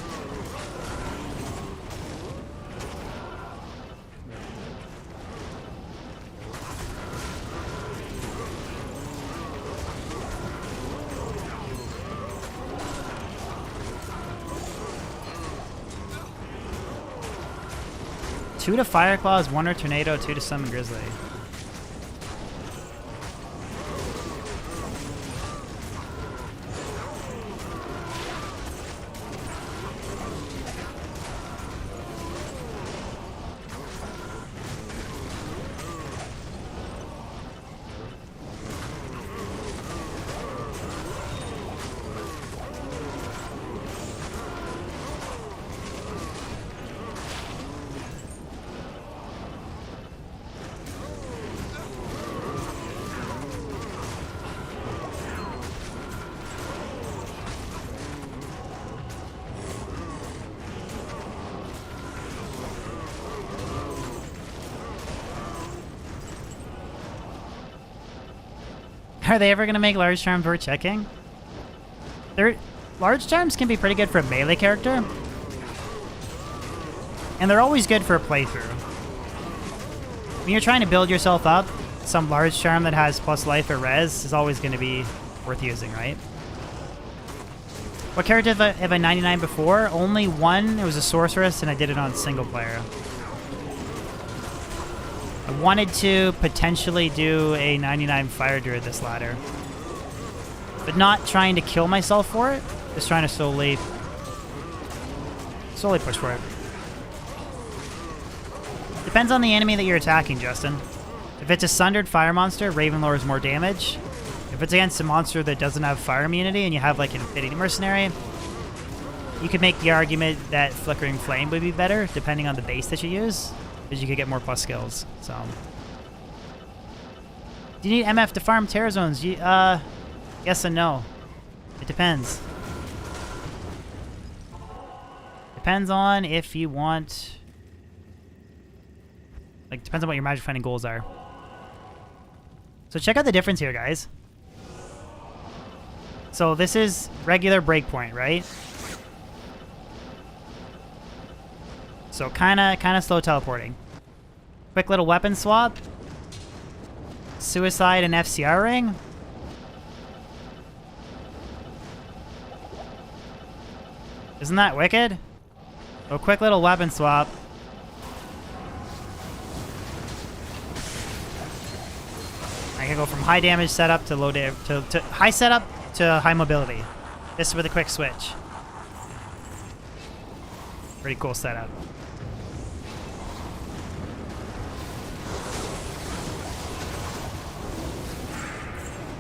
Two to Fireclaws, 1 to Tornado, 2 to Summon Grizzly. Are they ever gonna make large charms worth checking? Large charms can be pretty good for a melee character. And they're always good for a playthrough. When you're trying to build yourself up, some large charm that has plus life or res is always going to be worth using, right? What character have I 99 before? Only one. It was a sorceress, and I did it on single player. I wanted to potentially do a 99 fire druid this ladder, but not trying to kill myself for it. Just trying to slowly push for it. Depends on the enemy that you're attacking, Justin. If it's a Sundered Fire monster, Ravenlore is more damage. If it's against a monster that doesn't have fire immunity and you have like an Infinity Mercenary, you could make the argument that Flickering Flame would be better, depending on the base that you use, because you could get more plus skills. So, do you need MF to farm Terror Zones? Yes and no. It depends. Depends on if you want... Like, depends on what your magic finding goals are. So check out the difference here, guys. So this is regular breakpoint, right? So kind of slow teleporting. Quick little weapon swap. Suicide and FCR ring. Isn't that wicked? A quick little weapon swap. I can go from high damage setup to low damage to high setup to high mobility. This with a quick switch. Pretty cool setup.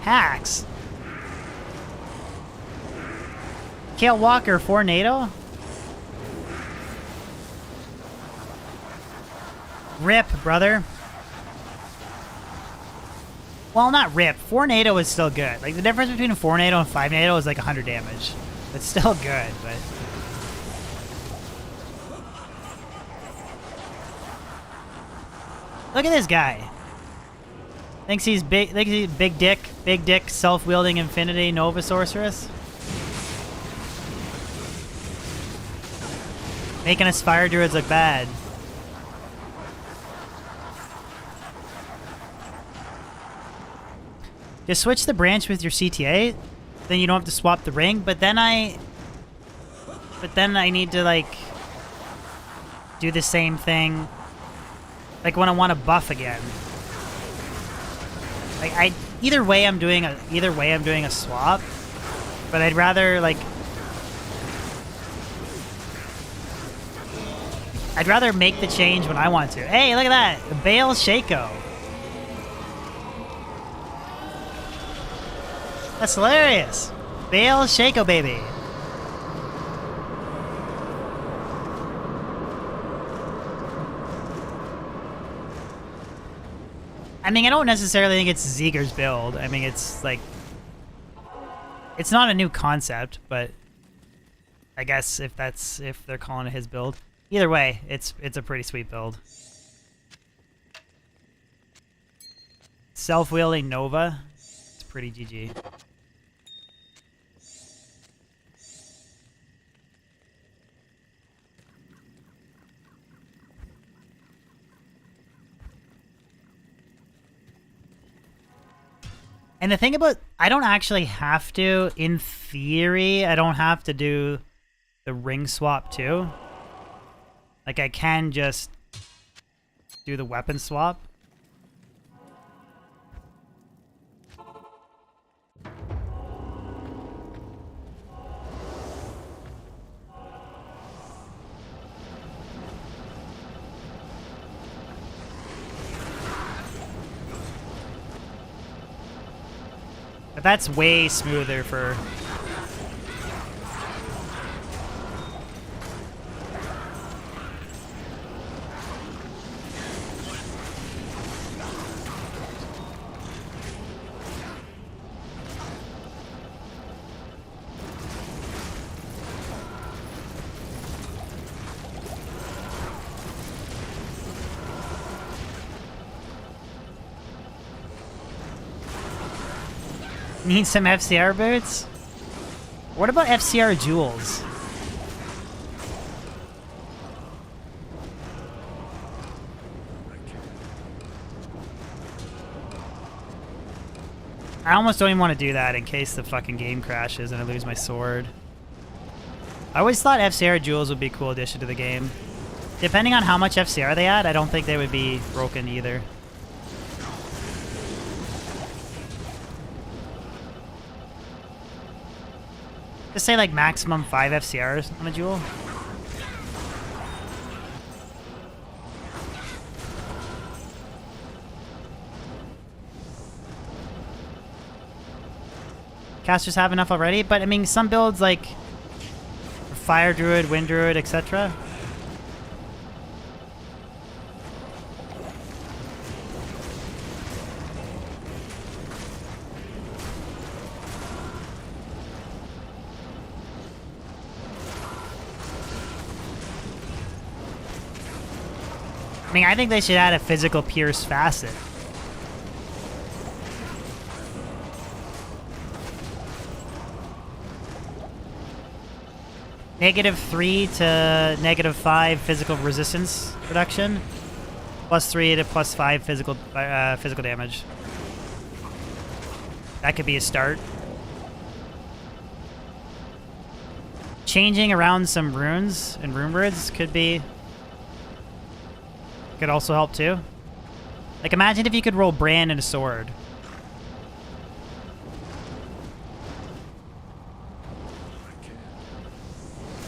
Hacks. Kale Walker, 4 NATO. Rip, brother. Well, not rip. 4 NATO is still good. Like, the difference between 4 NATO and 5 NATO is like 100 damage. It's still good, but... Look at this guy. Thinks he's big dick, self-wielding Infinity Nova Sorceress. Making us fire druids look bad. Just switch the branch with your CTA, then you don't have to swap the ring, but then I need to, like, do the same thing, like, when I want to buff again. Like, either way I'm doing a swap, but I'd rather, like, I'd rather make the change when I want to. Hey, look at that! Bale Shaco. That's hilarious. Bale Shaco, baby. I mean, I don't necessarily think it's Zeeger's build. I mean, it's like... It's not a new concept, but... I guess if they're calling it his build. Either way, it's a pretty sweet build. Self-wielding Nova. It's pretty GG. And the thing about, I don't actually have to, in theory, I don't have to do the ring swap too. Like, I can just do the weapon swap. But that's way smoother for... Need some FCR boots? What about FCR jewels? I almost don't even want to do that in case the fucking game crashes and I lose my sword. I always thought FCR jewels would be a cool addition to the game. Depending on how much FCR they add, I don't think they would be broken either. Just say like maximum 5 FCRs on a jewel. Casters have enough already, but I mean some builds like Fire Druid, Wind Druid, etc. I mean, I think they should add a physical pierce facet. -3 to -5 physical resistance reduction, +3 to +5 physical damage. That could be a start. Changing around some runes and rune words could also help too. Like imagine if you could roll brand and a sword.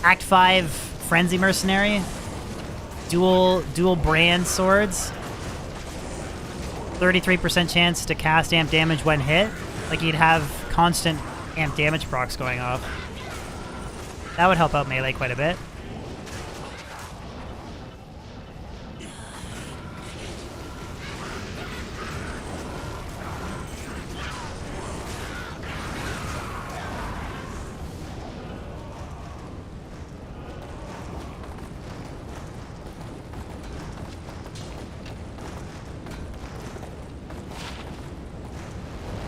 Act 5 Frenzy Mercenary. Dual brand swords. 33% chance to cast amp damage when hit. Like you'd have constant amp damage procs going off. That would help out melee quite a bit.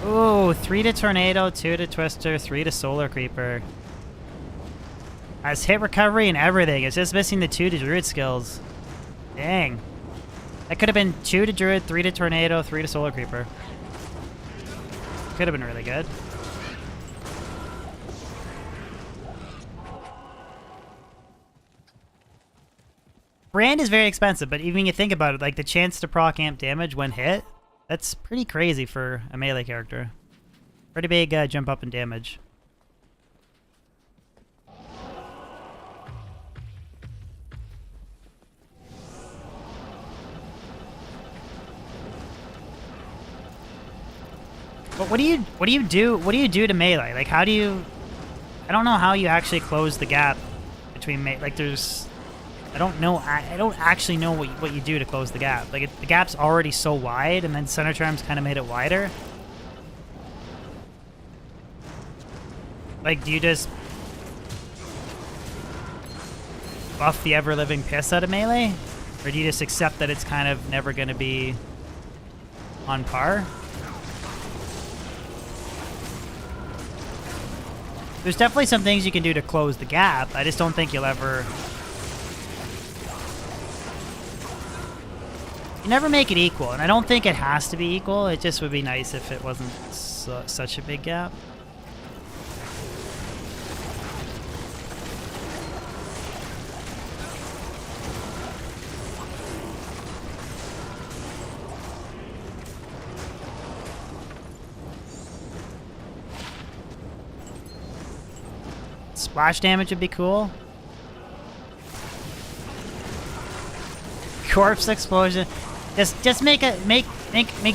Ooh, 3 to Tornado, 2 to Twister, 3 to Solar Creeper. Has hit recovery and everything. It's just missing the 2 to Druid skills. Dang. That could have been 2 to Druid, 3 to Tornado, 3 to Solar Creeper. Could have been really good. Brand is very expensive, but even when you think about it, like the chance to proc amp damage when hit, that's pretty crazy for a melee character. Pretty big jump up in damage. But what do you do to melee? Like how do you? I don't know how you actually close the gap between like there's. I don't know. I don't actually know what you do to close the gap. Like the gap's already so wide, and then Center Charm's kind of made it wider. Like, do you just buff the ever-living piss out of melee, or do you just accept that it's kind of never going to be on par? There's definitely some things you can do to close the gap. I just don't think you'll ever. You never make it equal, and I don't think it has to be equal. It just would be nice if it wasn't such a big gap. Splash damage would be cool. Corpse explosion. Just make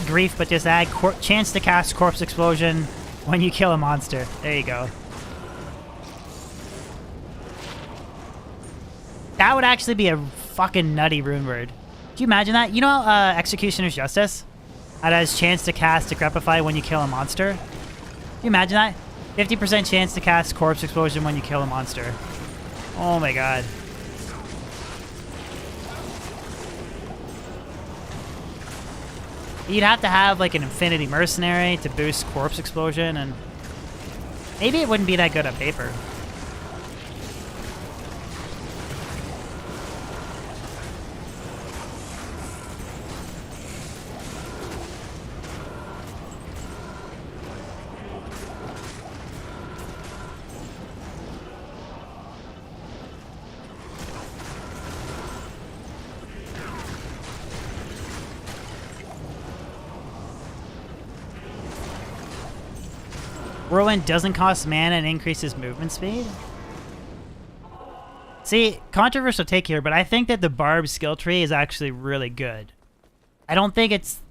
grief, but just add chance to cast corpse explosion when you kill a monster. There you go. That would actually be a fucking nutty rune word. Can you imagine that? You know Executioner's Justice? That has chance to cast Decrepify when you kill a monster. Can you imagine that? 50% chance to cast corpse explosion when you kill a monster. Oh my god. You'd have to have like an Infinity Mercenary to boost Corpse Explosion, and maybe it wouldn't be that good on paper. Whirlwind doesn't cost mana and increases movement speed? See, controversial take here, but I think that the Barb skill tree is actually really good. I don't think it's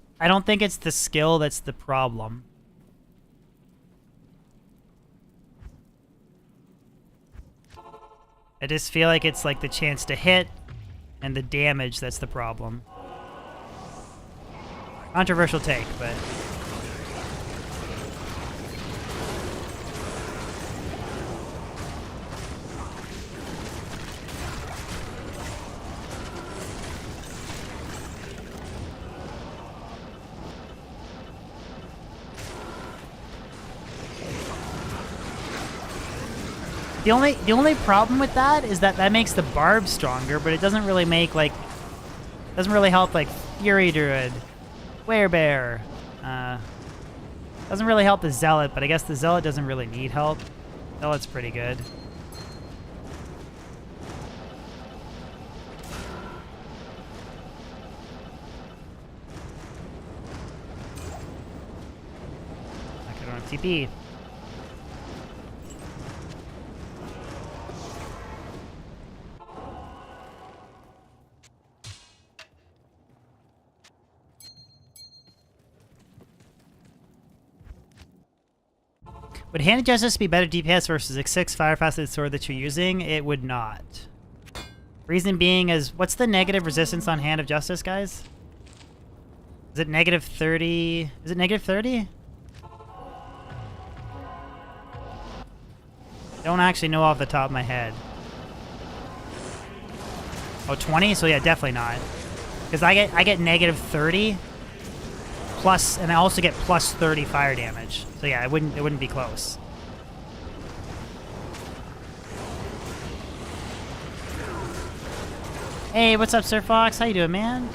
the skill that's the problem. I just feel like it's like the chance to hit and the damage that's the problem. Controversial take, but the only problem with that is that makes the Barb stronger, but it doesn't really make like doesn't really help like Fury Druid, Werebear. Doesn't really help the Zealot, but I guess the Zealot doesn't really need help. Zealot's pretty good. I could run TP. Would Hand of Justice be better DPS versus a 6 Fire Faceted Sword that you're using? It would not. Reason being is, what's the negative resistance on Hand of Justice, guys? Is it negative 30? Is it negative 30? Don't actually know off the top of my head. Oh, 20? So yeah, definitely not. Because I get negative 30 plus, and I also get plus 30 fire damage. So yeah, it wouldn't be close. Hey, what's up, Sir Fox? How you doing, man?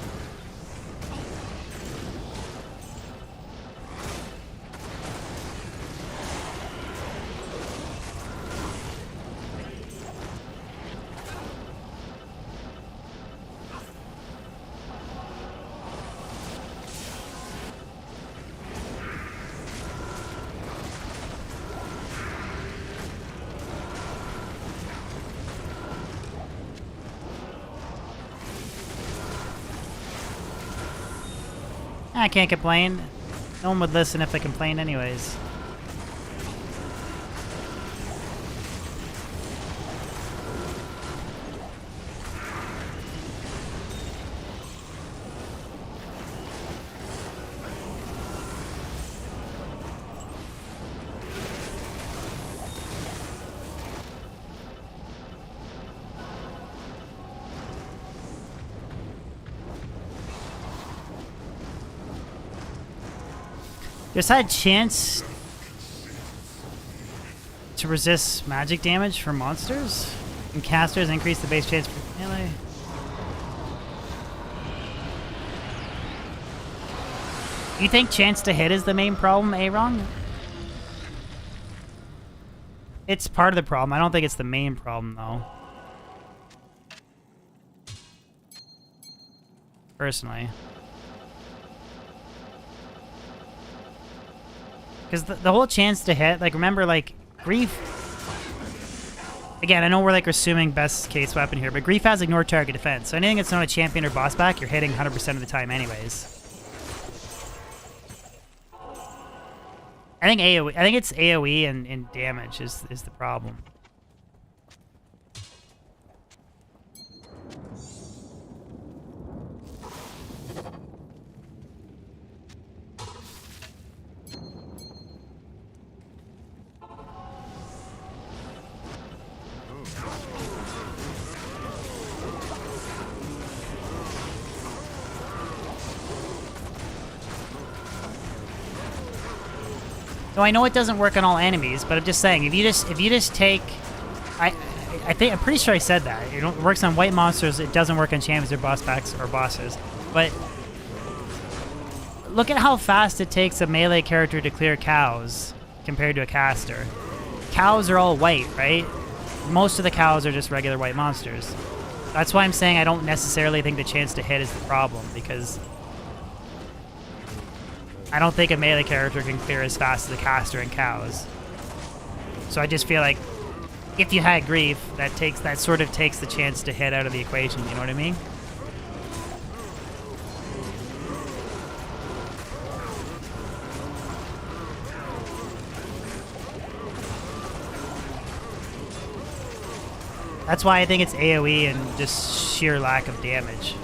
I can't complain. No one would listen if I complained anyways. Just had a chance to resist magic damage from monsters, and casters increase the base chance for melee. You think chance to hit is the main problem, A-Wrong? It's part of the problem. I don't think it's the main problem, though. Personally. Because the whole chance to hit, like, remember, like, Grief... Again, I know we're, like, assuming best case weapon here, but Grief has ignore target defense. So anything that's not a champion or boss back, you're hitting 100% of the time anyways. I think it's AoE and damage is the problem. No, I know it doesn't work on all enemies, but I'm just saying, if you just take, I'm pretty sure I said that. It works on white monsters. It doesn't work on champions or boss packs or bosses. But look at how fast it takes a melee character to clear cows compared to a caster. Cows are all white, right? Most of the cows are just regular white monsters. That's why I'm saying I don't necessarily think the chance to hit is the problem, because I don't think a melee character can clear as fast as a caster and cows. So I just feel like if you had grief, that sort of takes the chance to hit out of the equation, you know what I mean? That's why I think it's AoE and just sheer lack of damage.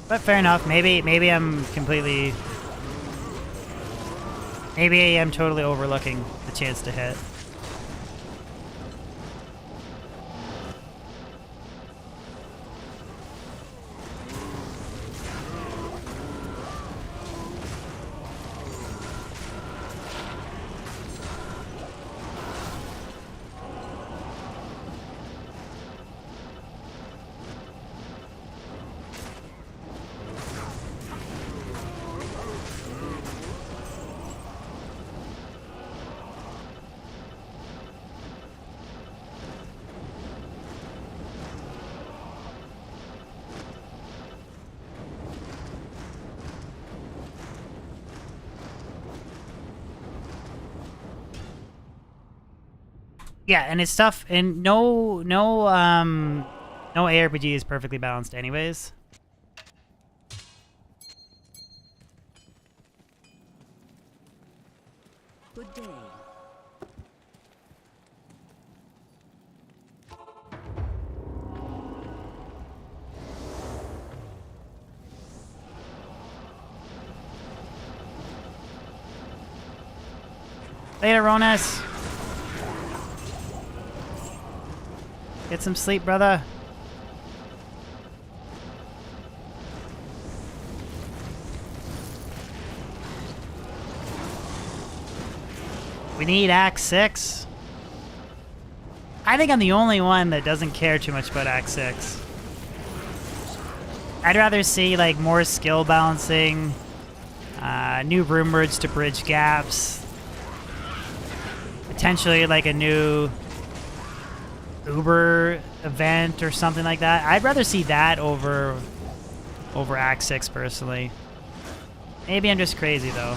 But fair enough. Maybe I'm completely... Maybe I'm totally overlooking the chance to hit. Yeah, and it's tough, and no ARPG is perfectly balanced anyways. Good day. Later, Ronas. Get some sleep, brother. We need Act 6. I think I'm the only one that doesn't care too much about Act 6. I'd rather see like more skill balancing, new room words to bridge gaps, potentially like a new Uber event or something like that. I'd rather see that over Act 6 personally. Maybe I'm just crazy though.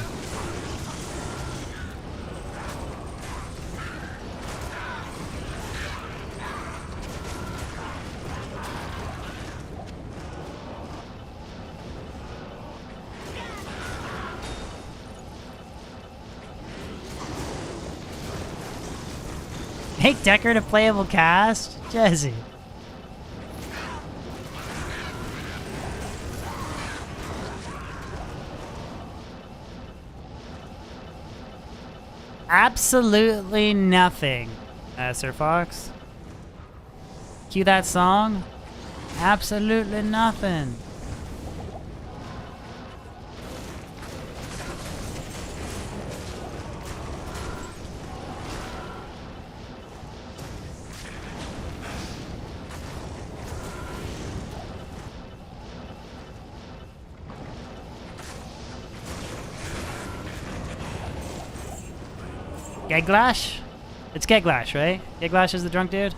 Make Deckard a playable cast? Jesse. Absolutely nothing, Sir Fox. Cue that song. Absolutely nothing. Geglash? It's Geglash, right? Geglash is the drunk dude?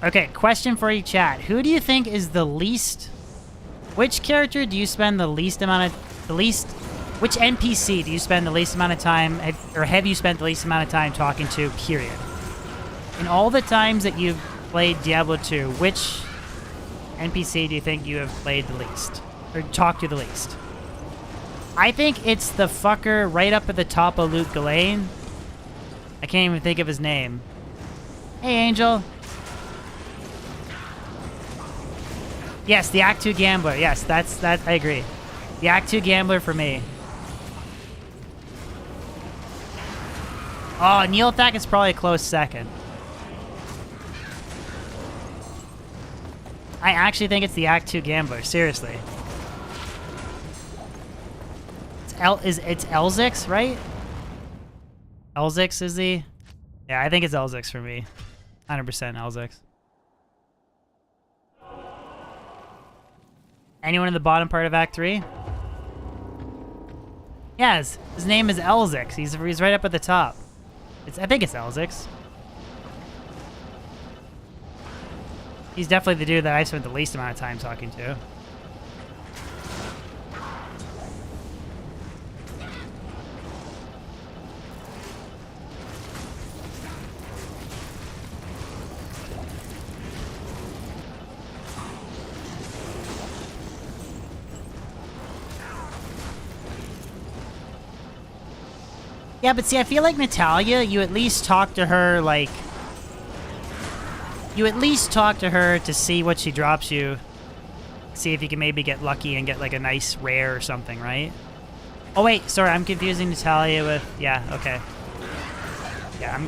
Okay, question for you, chat. Who do you think is the least... Which character do you spend the least amount of... Which NPC do you spend the least amount of time... Or have you spent the least amount of time talking to, period? In all the times that you've played Diablo 2, which NPC do you think you have played the least? Or talked to the least? I think it's the fucker right up at the top of Luke Ghislaine. I can't even think of his name. Hey, Angel. Yes, the Act 2 Gambler. Yes, that. I agree. The Act 2 Gambler for me. Oh, Neelthak is probably a close second. I actually think it's the Act 2 Gambler, seriously. It's Elzix, right? Elzix is the... Yeah, I think it's Elzix for me. 100% Elzix. Anyone in the bottom part of Act 3? Yes, his name is Elzix. He's right up at the top. I think it's Elzix. He's definitely the dude that I spent the least amount of time talking to. Yeah, but see, I feel like Natalia, you at least talk to her, like... You at least talk to her to see what she drops you. See if you can maybe get lucky and get, like, a nice rare or something, right? Oh, wait, sorry, I'm confusing Natalia with... Yeah, okay. Yeah, I'm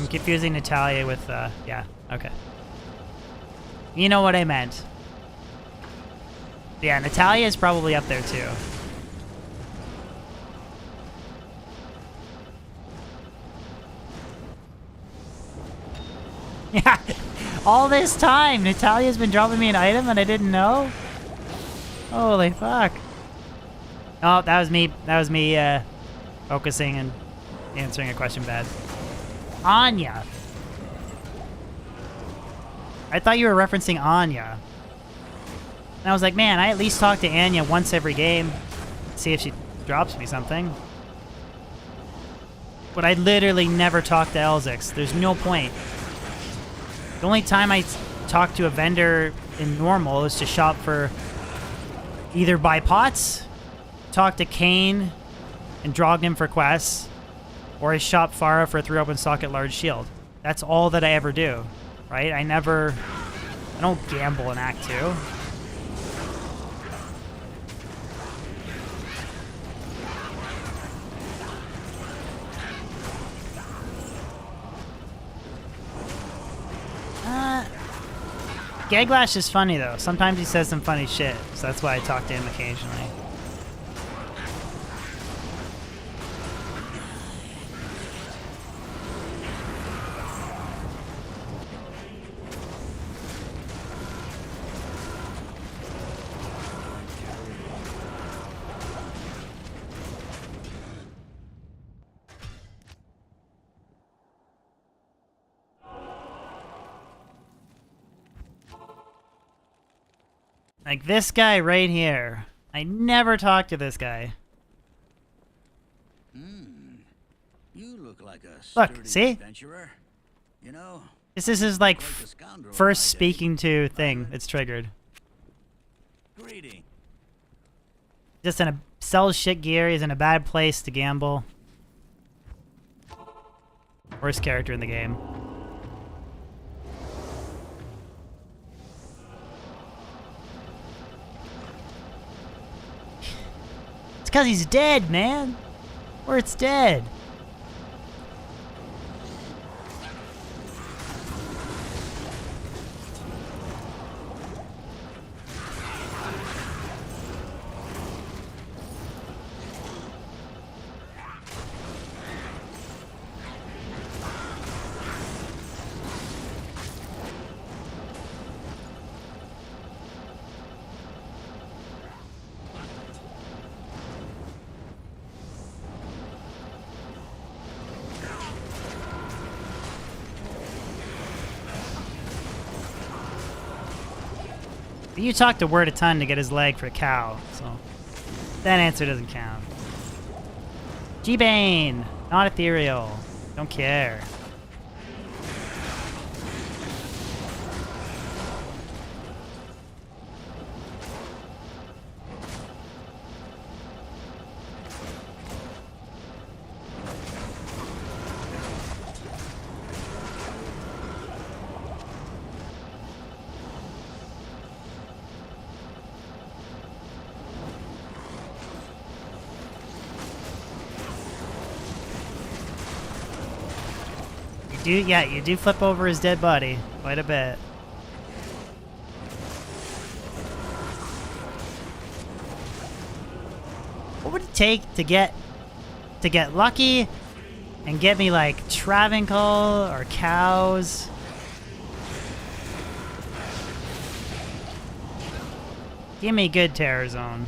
confusing Natalia with, yeah, okay. You know what I meant. Yeah, Natalia is probably up there, too. Yeah, all this time, Natalia's been dropping me an item and I didn't know? Holy fuck. Oh, that was me. That was me, focusing and answering a question bad. Anya. I thought you were referencing Anya. And I was like, man, I at least talk to Anya once every game. See if she drops me something. But I literally never talk to Elzix. There's no point. The only time I talk to a vendor in normal is to shop for either buy pots, talk to Kane and Drognim for quests, or I shop Farah for a 3 open socket large shield. That's all that I ever do, right? I don't gamble in Act 2. Gaglash is funny, though. Sometimes he says some funny shit, so that's why I talk to him occasionally. Like this guy right here. I never talk to this guy. You look like a Look, sturdy see? adventurer. You know, This is his, like, quite the scoundrel in first my speaking day. to thing. It's triggered. Greeting. Just sells shit gear. He's in a bad place to gamble. Worst character in the game. It's because he's dead, man. Or it's dead. You talked to Word a ton to get his leg for a cow, so that answer doesn't count. G-Bane, not ethereal. Don't care. Yeah, you do flip over his dead body quite a bit. What would it take to get lucky and get me like Travancore or cows? Give me good Terror Zone.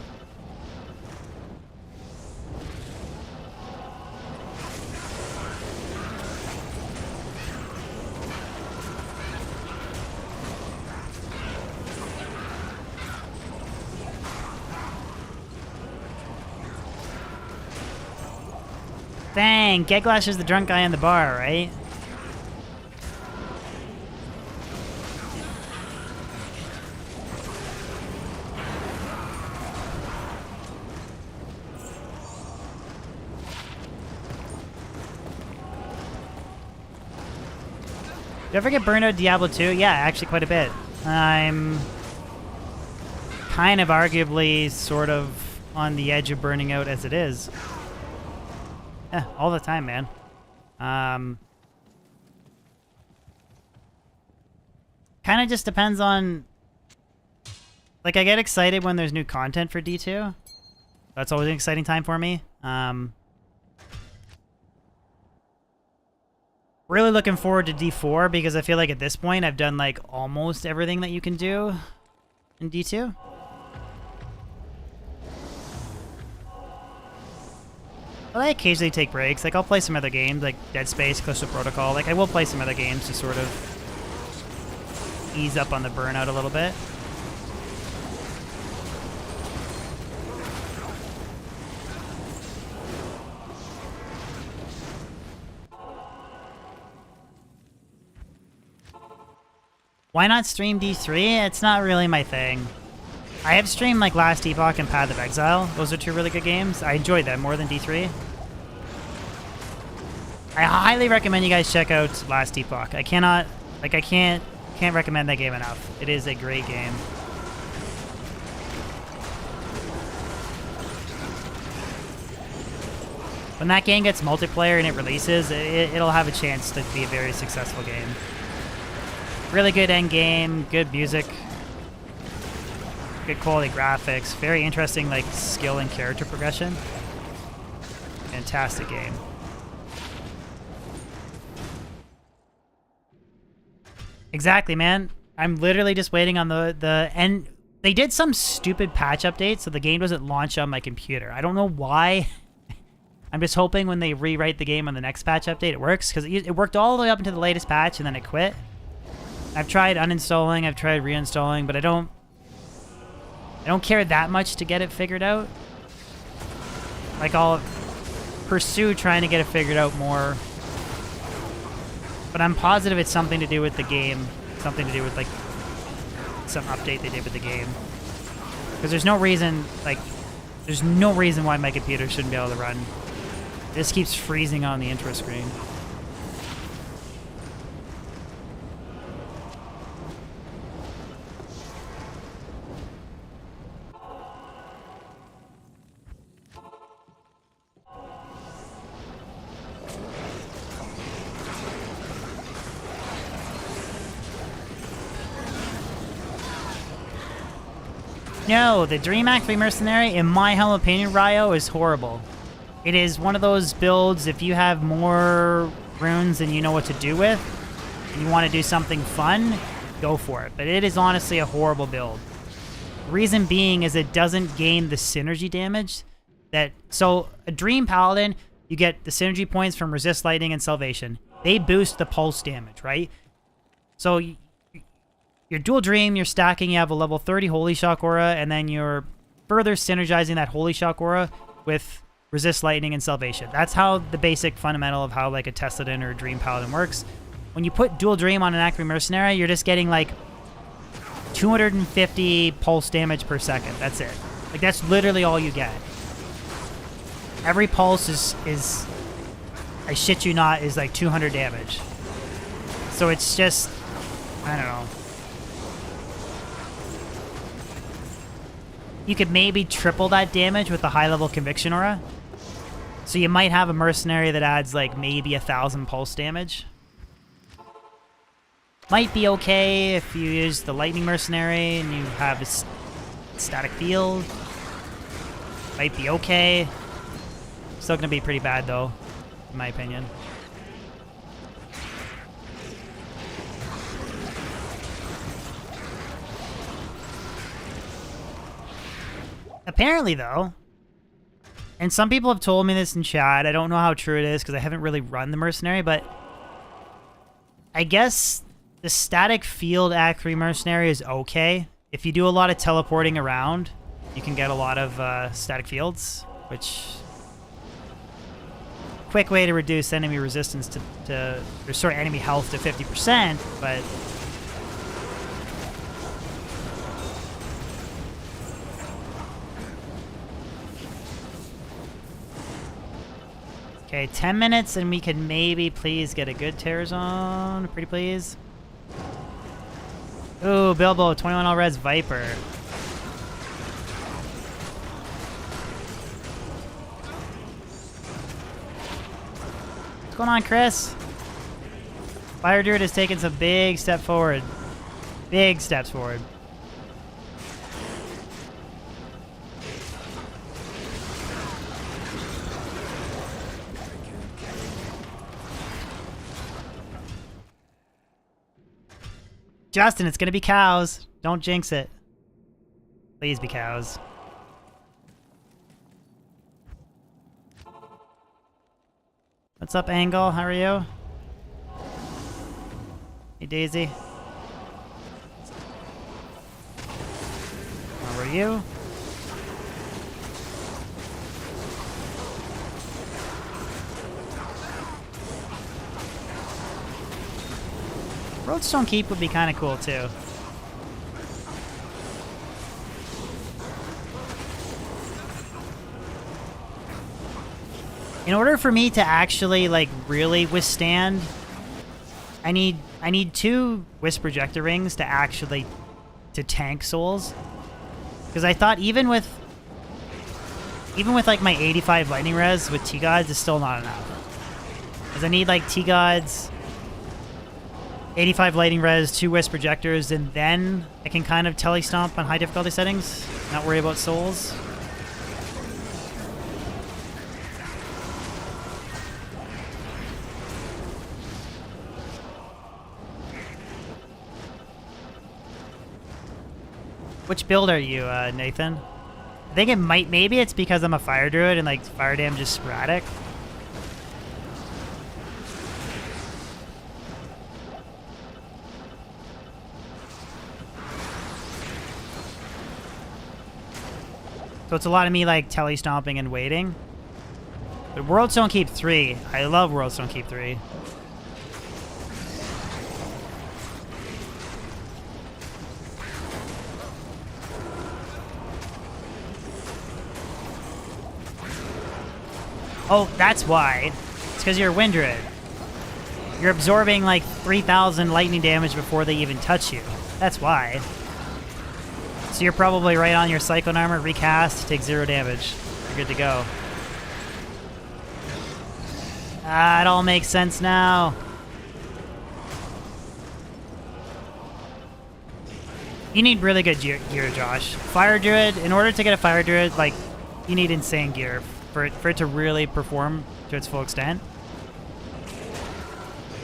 Dang, Geglash is the drunk guy in the bar, right? Did you ever get burned out Diablo 2? Yeah, actually quite a bit. I'm kind of arguably sort of on the edge of burning out as it is. Yeah, all the time, man. Kind of just depends on... Like, I get excited when there's new content for D2. That's always an exciting time for me. Really looking forward to D4 because I feel like at this point I've done, like, almost everything that you can do in D2. I occasionally take breaks. Like, I'll play some other games, like Dead Space, Callisto Protocol. Like, I will play some other games to sort of ease up on the burnout a little bit. Why not stream D3? It's not really my thing. I have streamed, like, Last Epoch and Path of Exile. Those are two really good games. I enjoyed them more than D3. I highly recommend you guys check out Last Epoch. I can't recommend that game enough. It is a great game. When that game gets multiplayer and it releases, it'll have a chance to be a very successful game. Really good end game, good music, good quality graphics, very interesting like skill and character progression. Fantastic game. Exactly, man. I'm literally just waiting on the end. They did some stupid patch update so the game doesn't launch on my computer. I don't know why. I'm just hoping when they rewrite the game on the next patch update it works, because it worked all the way up into the latest patch and then it quit. I've tried uninstalling, I've tried reinstalling, but I don't care that much to get it figured out. Like, I'll pursue trying to get it figured out more. But I'm positive it's something to do with the game. Something to do with, like, some update they did with the game. Because there's no reason why my computer shouldn't be able to run. This keeps freezing on the intro screen. No, the Dream Act 3 Mercenary, in my humble opinion, Ryo, is horrible. It is one of those builds, if you have more runes than you know what to do with, and you want to do something fun, go for it. But it is honestly a horrible build. Reason being is it doesn't gain the synergy damage that... So, a Dream Paladin, you get the synergy points from Resist Lightning and Salvation. They boost the pulse damage, right? So... Your dual dream, you're stacking, you have a level 30 Holy Shock Aura, and then you're further synergizing that Holy Shock Aura with Resist Lightning and Salvation. That's how the basic fundamental of how like a Tesladin or a Dream Paladin works. When you put dual dream on an Act 3 Mercenary, you're just getting like 250 pulse damage per second. That's it. Like, that's literally all you get. Every pulse is I shit you not, is like 200 damage. So it's just, I don't know. You could maybe triple that damage with a high-level Conviction Aura. So you might have a Mercenary that adds, like, maybe 1,000 pulse damage. Might be okay if you use the lightning mercenary and you have a static field. Might be okay. Still gonna be pretty bad though, in my opinion. Apparently though, and some people have told me this in chat, I don't know how true it is because I haven't really run the mercenary, but I guess the static field Act 3 mercenary is okay. If you do a lot of teleporting around, you can get a lot of static fields, which quick way to reduce enemy resistance to restore enemy health to 50%, but okay, 10 minutes and we can maybe please get a good tear zone. Pretty please. Ooh, Bilbo, 21 all res Viper. What's going on, Chris? Fire Druid has taken some big step forward. Big steps forward. Justin, it's gonna be cows. Don't jinx it. Please be cows. What's up, Angle? How are you? Hey, Daisy. How are you? Roadstone Keep would be kind of cool, too. In order for me to actually, like, really withstand, I need 2 Wisp Projector Rings to actually tank souls. Because I thought even with like my 85 lightning res with T-Gods is still not enough. Because I need like T-Gods, 85 lightning res, 2 Wisp Projectors, and then I can kind of tele-stomp on high difficulty settings, not worry about souls. Which build are you, Nathan? I think it might, maybe it's because I'm a Fire Druid and like fire damage is sporadic. So it's a lot of me like tele-stomping and waiting. But Worldstone Keep 3, I love Worldstone Keep 3. Oh, that's why. It's because you're a Wind Druid. You're absorbing like 3,000 lightning damage before they even touch you. That's why. So you're probably right on your Cyclone Armor, recast, take 0 damage. You're good to go. Ah, it all makes sense now. You need really good gear, Josh. Fire Druid, in order to get a Fire Druid, like, you need insane gear for it to really perform to its full extent.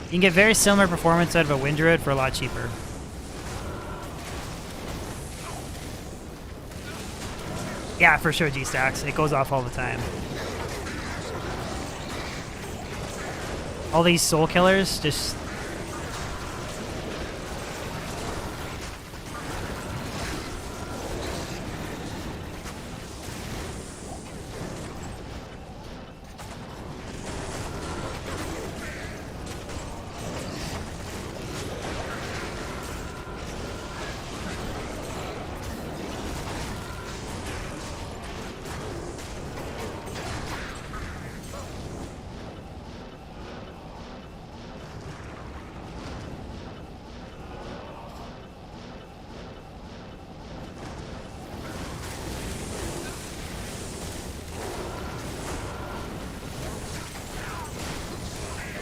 You can get very similar performance out of a Wind Druid for a lot cheaper. Yeah, for sure, G-Stacks. It goes off all the time. All these soul killers just...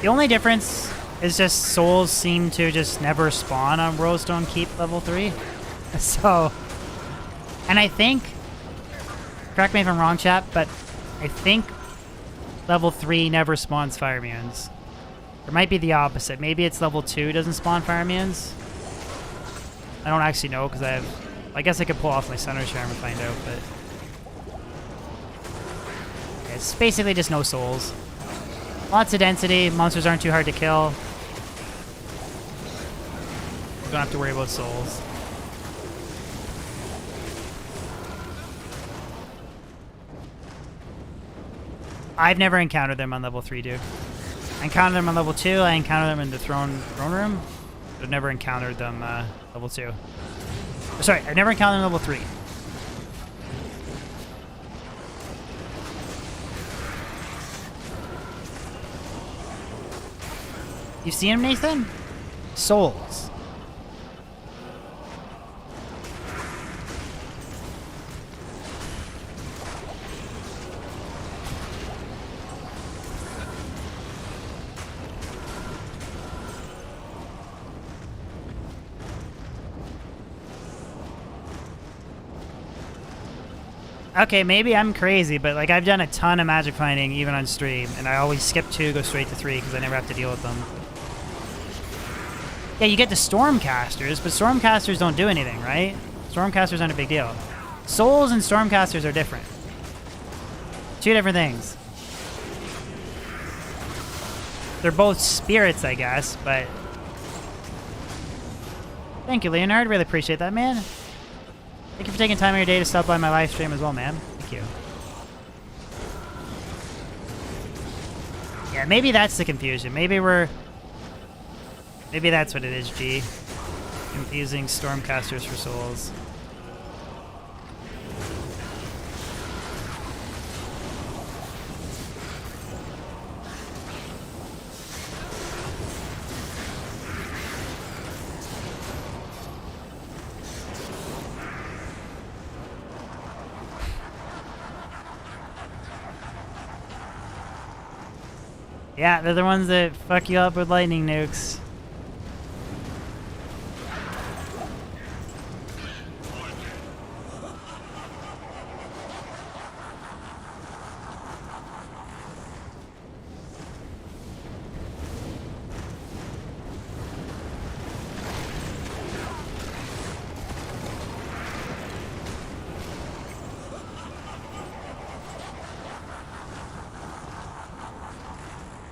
The only difference It's just souls seem to just never spawn on Worldstone Keep level 3. So, and I think, correct me if I'm wrong, chat, but I think level 3 never spawns fire immunes. It might be the opposite. Maybe it's level 2 doesn't spawn fire immunes. I don't actually know because I guess I could pull off my Center Charm and find out, but it's basically just no souls. Lots of density. Monsters aren't too hard to kill. Don't have to worry about souls. I've never encountered them on level 3, dude. I encountered them on level 2. I encountered them in the throne room. I've never encountered them level 2. Sorry, I've never encountered them level 3. You see him, Nathan? Souls. Okay, maybe I'm crazy, but like I've done a ton of magic finding even on stream, and I always skip 2, go straight to 3 because I never have to deal with them. Yeah, you get the Stormcasters, but Stormcasters don't do anything, right? Stormcasters aren't a big deal. Souls and Stormcasters are different. 2 different things. They're both spirits, I guess, but... Thank you, Leonard. Really appreciate that, man. Thank you for taking time of your day to stop by my live stream as well, man. Thank you. Yeah, maybe that's the confusion. Maybe that's what it is, G. Confusing Stormcasters for souls. Yeah, they're the ones that fuck you up with lightning nukes.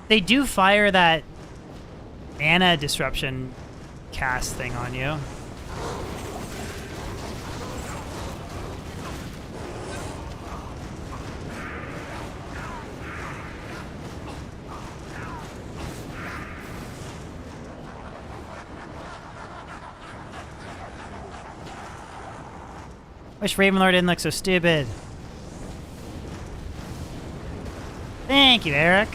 They do fire that mana disruption cast thing on you. Wish Ravenlord didn't look so stupid. Thank you, Eric.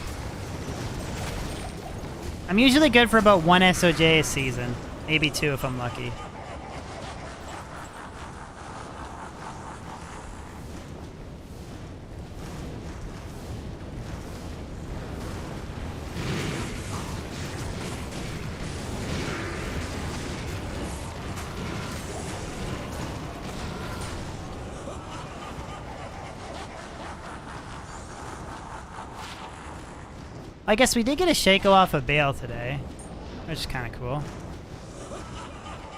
I'm usually good for about 1 SOJ a season. Maybe 2 if I'm lucky. I guess we did get a Shaco off of Bale today, which is kind of cool.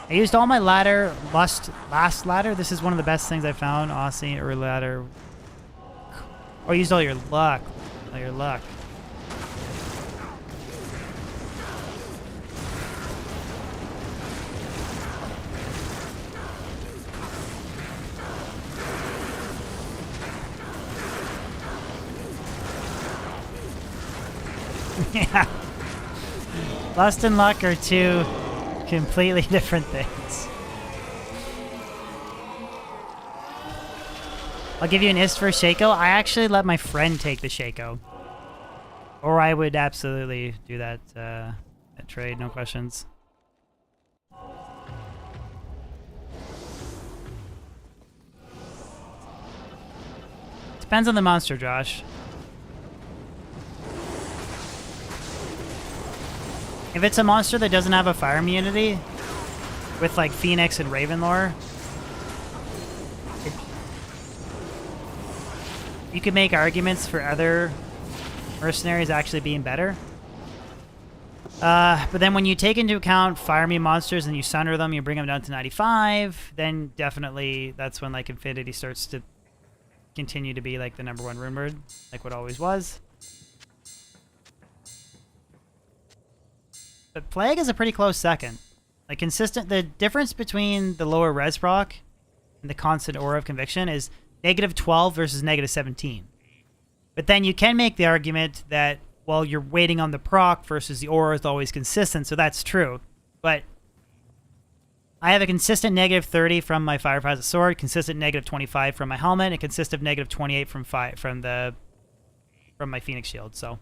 I used all my ladder, last ladder. This is one of the best things I found. Aussie or ladder. Oh, you used all your luck. All your luck. Yeah. Lust and luck are 2 completely different things. I'll give you an ist for Shaco. I actually let my friend take the Shaco. Or I would absolutely do that, that trade, no questions. Depends on the monster, Josh. If it's a monster that doesn't have a fire immunity, with like Phoenix and Ravenlore, you could make arguments for other mercenaries actually being better. But then when you take into account fire immune monsters and you sunder them, you bring them down to 95, then definitely that's when like Infinity starts to continue to be like the #1 rune bird, like what always was. But Plague is a pretty close second. Like consistent, the difference between the lower res proc and the constant aura of conviction is -12 versus -17. But then you can make the argument that, well, you're waiting on the proc versus the aura is always consistent, so that's true. But I have a consistent -30 from my Firefighter sword, consistent -25 from my helmet, and consistent -28 from my Phoenix shield. So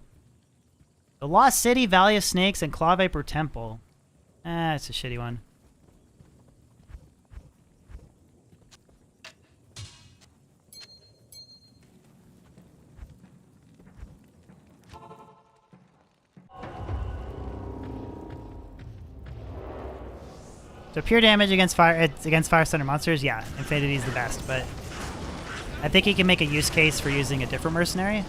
the Lost City, Valley of Snakes, and Claw Viper Temple. It's a shitty one. So pure damage against fire thunder monsters, yeah, Infinity's the best, but I think he can make a use case for using a different mercenary.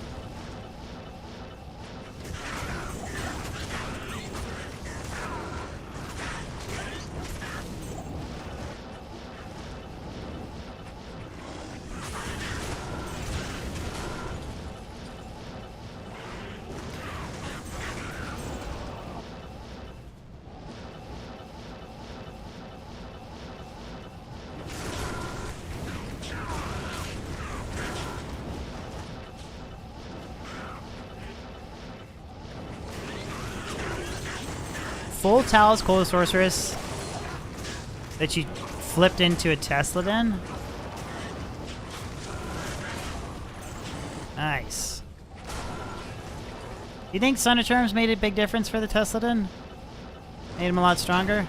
Full Tal's Cold Sorceress that you flipped into a Tesladin. Nice. Do you think Sunder Charms made a big difference for the Tesladin? Made him a lot stronger?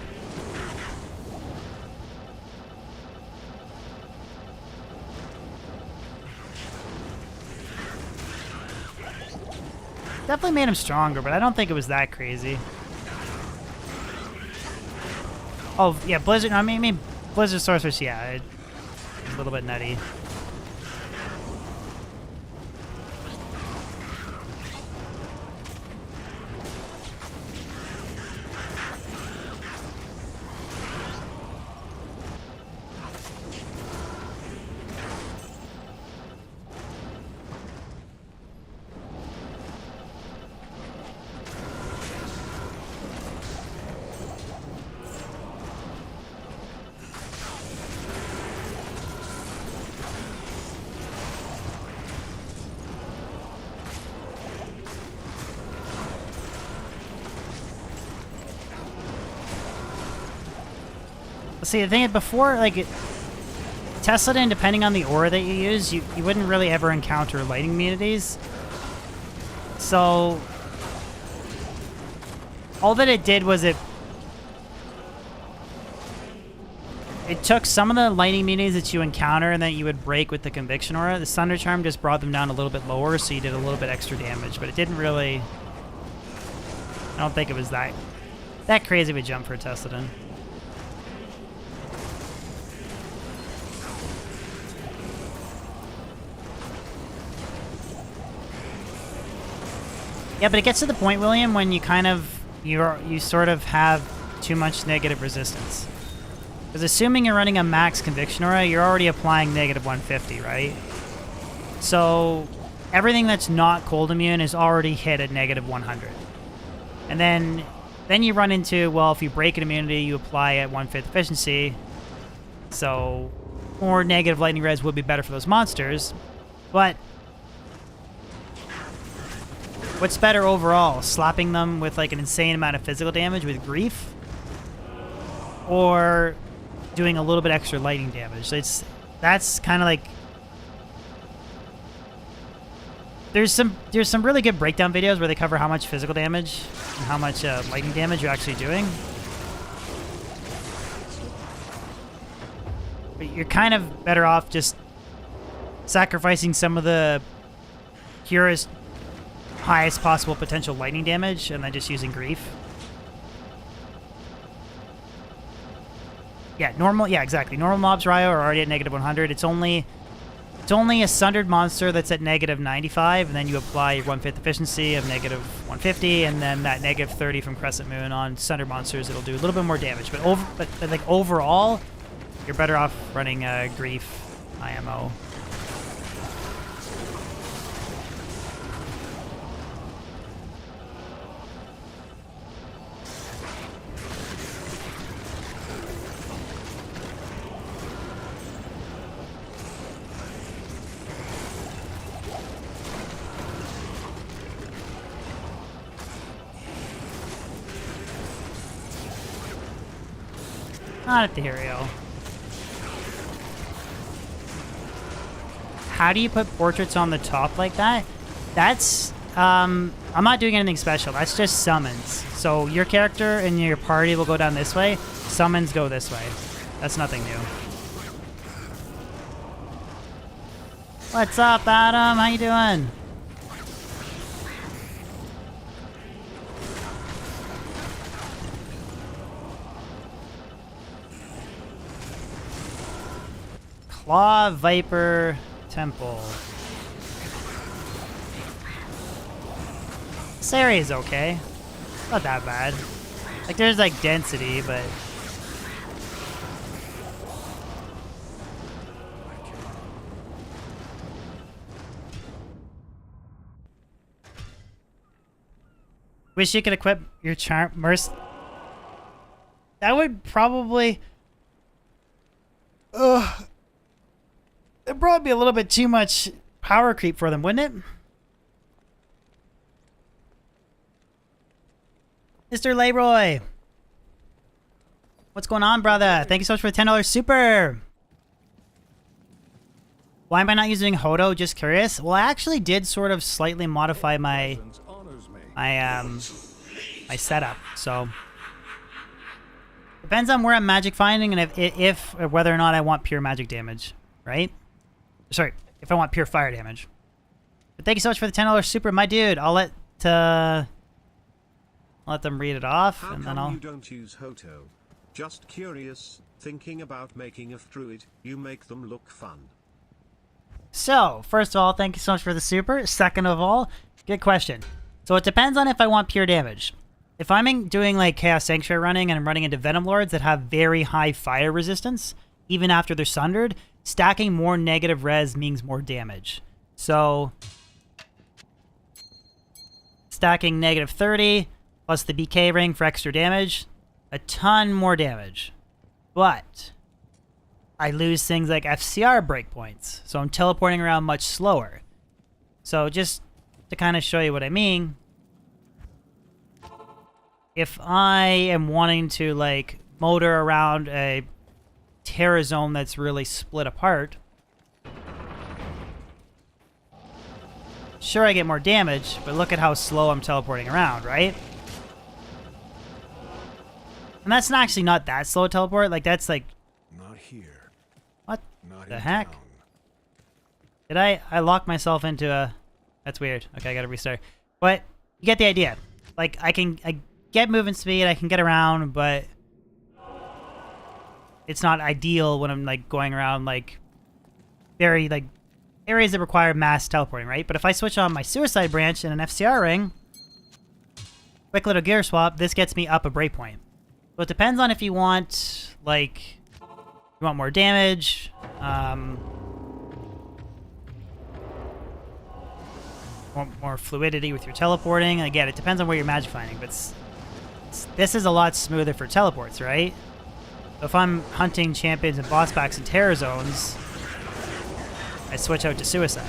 Definitely made him stronger, but I don't think it was that crazy. Oh, yeah, Blizzard, I mean Blizzard Sorceress, yeah, it's a little bit nutty. See, the thing is, before, like, Tesladin, depending on the aura that you use, you wouldn't really ever encounter lightning immunities. So, all that it did was it took some of the lightning immunities that you encounter and that you would break with the Conviction aura. The Thunder Charm just brought them down a little bit lower, so you did a little bit extra damage, but it didn't really... I don't think it was that crazy of a jump for a Tesladin. Yeah, but it gets to the point, William, when you kind of, you sort of have too much negative resistance. Because assuming you're running a max Conviction aura, you're already applying -150, right? So everything that's not cold immune is already hit at -100. And then you run into, well, if you break an immunity, you apply at 1/5 efficiency. So more negative lightning res would be better for those monsters. But what's better overall? Slapping them with like an insane amount of physical damage with grief? Or doing a little bit extra lightning damage? That's kind of like... There's some really good breakdown videos where they cover how much physical damage and how much lightning damage you're actually doing. But you're kind of better off just sacrificing some of the purest, highest possible potential lightning damage and then just using grief. Yeah, normal. Yeah, exactly. Normal mobs, Ryo, are already at negative 100. It's only a Sundered monster that's at negative 95, and then you apply your 1/5 efficiency of negative 150, and then that negative 30 from Crescent Moon on Sundered monsters. It'll do a little bit more damage, but like overall, you're better off running Grief IMO. Not ethereal. How do you put portraits on the top like that? That's, I'm not doing anything special. That's just summons. So your character and your party will go down this way. Summons go this way. That's nothing new. What's up, Adam? How you doing? Claw Viper Temple. This area is okay. Not that bad. Like, there's like density, but wish you could equip your charm That would probably it'd probably be a little bit too much power creep for them, wouldn't it? Mr. Leroy. What's going on, brother? Thank you so much for the $10 super. Why am I not using Hodo? Just curious. Well, I actually did sort of slightly modify my setup, so depends on where I'm magic finding and if whether or not I want pure magic damage, right? Sorry, if I want pure fire damage. But thank you so much for the $10 super, my dude. I'll let them read it off, How and then come you don't use Hoto? Just curious, thinking about making a Druid, you make them look fun. So, first of all, thank you so much for the super. Second of all, good question. So it depends on if I want pure damage. If I'm doing like Chaos Sanctuary running and I'm running into Venom Lords that have very high fire resistance, even after they're sundered, stacking more negative res means more damage. So stacking negative 30 plus the BK ring for extra damage, a ton more damage. But I lose things like FCR breakpoints, so I'm teleporting around much slower. So just to kind of show you what I mean, if I am wanting to like motor around a Terra zone that's really split apart, sure I get more damage, but look at how slow I'm teleporting around, right? And that's actually not that slow to teleport. Like, that's like... Not here. What Not the in heck? town. Did I lock myself into a... That's weird. Okay, I gotta restart. But you get the idea. Like, I get movement speed, I can get around, but it's not ideal when I'm like going around like very like areas that require mass teleporting, right? But if I switch on my Suicide Branch and an FCR ring, quick little gear swap, this gets me up a breakpoint. So it depends on if you want like you want more damage, want more fluidity with your teleporting. Again, it depends on where you're magic finding, but this is a lot smoother for teleports, right? So if I'm hunting champions and boss packs in Terror zones, I switch out to Suicide.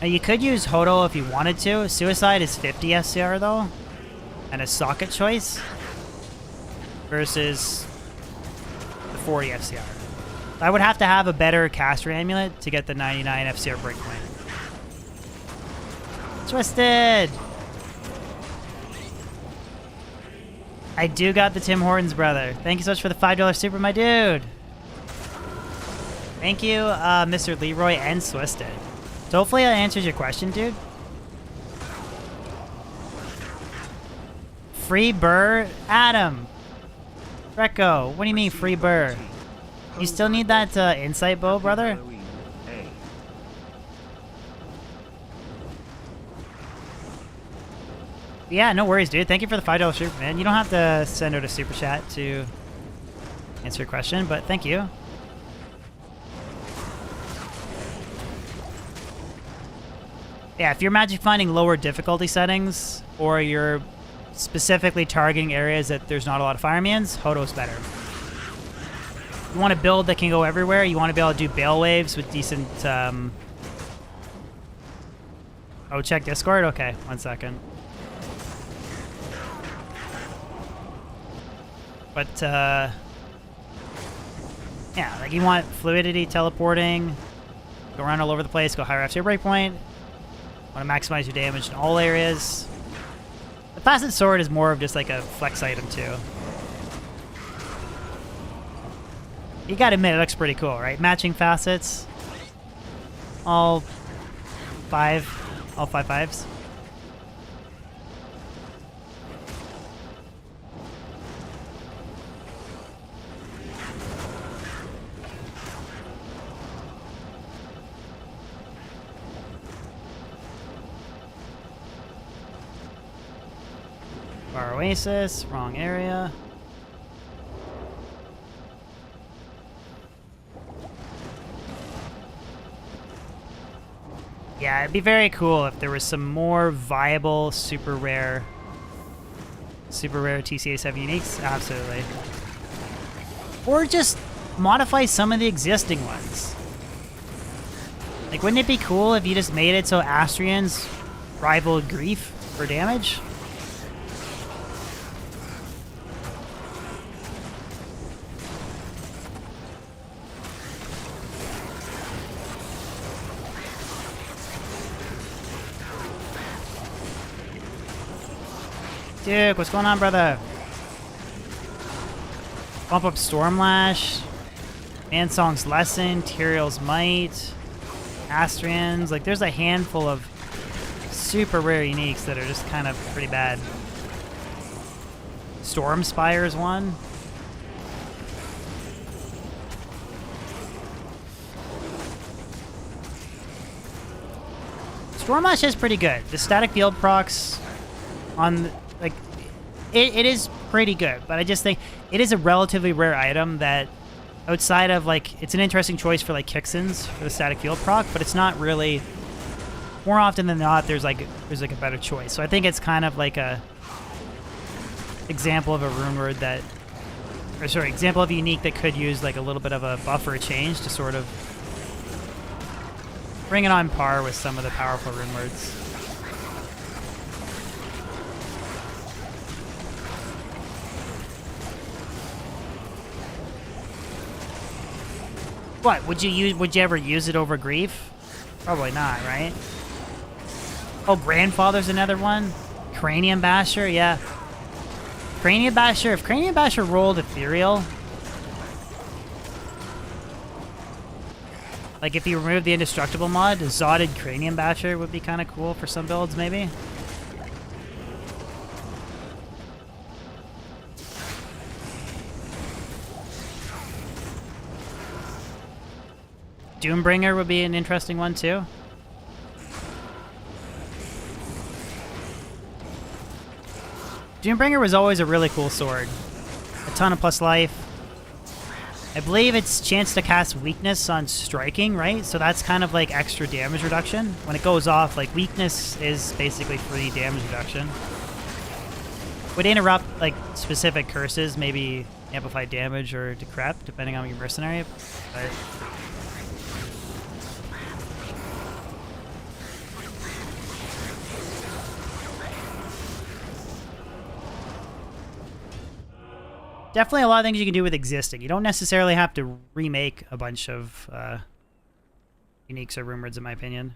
Now you could use Hodo if you wanted to. Suicide is 50 SCR though, and a socket choice versus the 40 FCR. I would have to have a better caster amulet to get the 99 FCR breakpoint. Twisted! I do got the Tim Hortons, brother. Thank you so much for the $5 super, my dude. Thank you, Mr. Leroy and Twisted. So hopefully that answers your question, dude. Free Burr Adam. Recco, what do you mean free burr? You still need that insight bow, brother? Halloween, eh? Yeah, no worries, dude. Thank you for the $5 super, man. You don't have to send out a super chat to answer your question, but thank you. Yeah, if you're magic finding lower difficulty settings, or you're specifically targeting areas that there's not a lot of fire minions, Hodo's better. You want a build that can go everywhere. You want to be able to do Bale Waves with decent... Oh, check Discord? Okay, 1 second. But, yeah, like you want fluidity, teleporting, go around all over the place, go higher after your breakpoint. Want to maximize your damage in all areas. The Facet Sword is more of just like a flex item, too. You gotta admit, it looks pretty cool, right? Matching facets. All five fives. Bar Oasis, wrong area. Yeah, it'd be very cool if there was some more viable super rare TCA 7 uniques. Absolutely. Or just modify some of the existing ones. Like, wouldn't it be cool if you just made it so Astrians rivaled Grief for damage? Duke, what's going on, brother? Bump up Stormlash, Mansong's Lesson, Tyrael's Might, Astrians. Like, there's a handful of super rare uniques that are just kind of pretty bad. Storm Spire's one. Stormlash is pretty good. The static field procs on... Like, it is pretty good, but I just think it is a relatively rare item that outside of, like, it's an interesting choice for, like, Kixins for the static field proc, but it's not really, more often than not, there's like a better choice. So I think it's kind of like a example of a rune word that, or sorry, example of a unique that could use, like, a little bit of a buff or a change to sort of bring it on par with some of the powerful rune words. What, would you ever use it over Grief? Probably not, right? Oh, Grandfather's another one? Cranium Basher, yeah. Cranium Basher, if Cranium Basher rolled Ethereal, like if you remove the Indestructible mod, Zotted Cranium Basher would be kind of cool for some builds, maybe. Doombringer would be an interesting one, too. Doombringer was always a really cool sword. A ton of plus life. I believe it's chance to cast weakness on striking, right? So that's kind of like extra damage reduction. When it goes off, like, weakness is basically free damage reduction. Would interrupt, like, specific curses, maybe amplify damage or decrep, depending on your mercenary. But definitely a lot of things you can do with existing. You don't necessarily have to remake a bunch of uniques or rune words, in my opinion.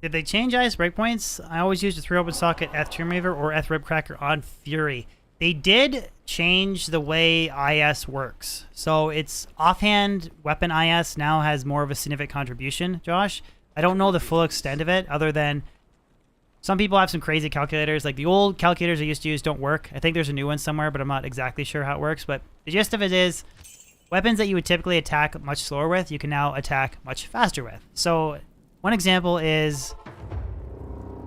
Did they change ice breakpoints? I always used a 3 open socket Eth Tomb Reaver or Eth Ribcracker on Fury. They did change the way IS works. So it's offhand weapon IS now has more of a significant contribution, Josh. I don't know the full extent of it other than some people have some crazy calculators. Like the old calculators I used to use don't work. I think there's a new one somewhere, but I'm not exactly sure how it works. But the gist of it is weapons that you would typically attack much slower with, you can now attack much faster with. So one example is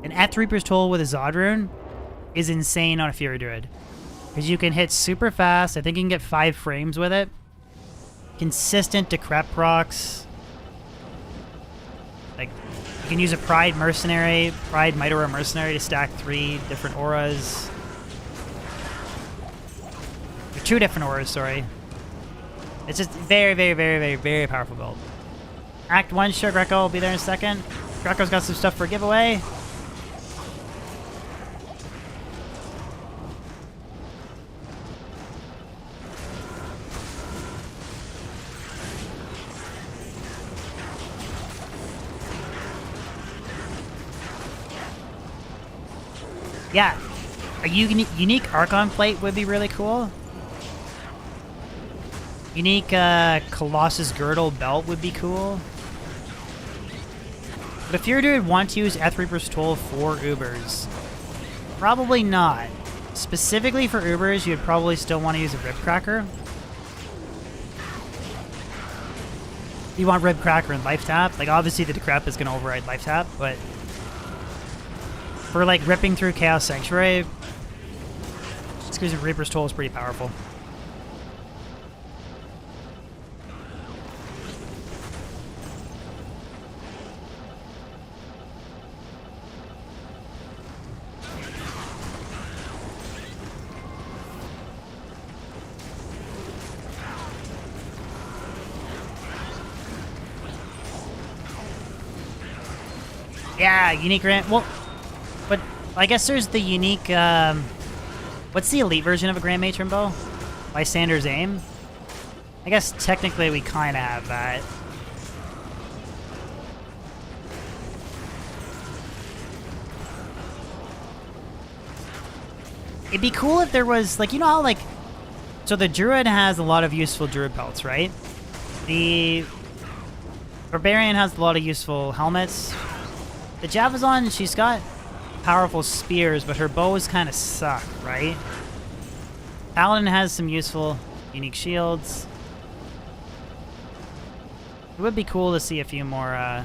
an Eth Reaper's Toll with a Zod rune is insane on a Fury Druid. Because you can hit super fast. I think you can get 5 frames with it. Consistent decrep procs. Like, you can use a Pride Mercenary, Pride Might Aura Mercenary to stack 3 different auras. Or 2 different auras, sorry. It's just very, very, very, very, very powerful build. Act 1, sure, Greco will be there in a second. Greco's got some stuff for a giveaway. Yeah, a unique Archon plate would be really cool. Unique Colossus Girdle belt would be cool. But if you're to want to use Eth Reaper's Toll for Ubers, probably not. Specifically for Ubers, you'd probably still want to use a Ribcracker. You want Ribcracker and Life Tap. Like, obviously the Decrep is going to override Life Tap, but for, like, ripping through Chaos Sanctuary, Excuse me, Reaper's Toll is pretty powerful. Yeah, unique Grand... Well, but I guess there's the unique... what's the elite version of a Grand Matron bow? Lysander's Aim? I guess technically we kind of have that. It'd be cool if there was, like, you know how, like... So the Druid has a lot of useful Druid pelts, right? The Barbarian has a lot of useful helmets. The Javazon, she's got powerful spears, but her bows kind of suck, right? Paladin has some useful, unique shields. It would be cool to see a few more,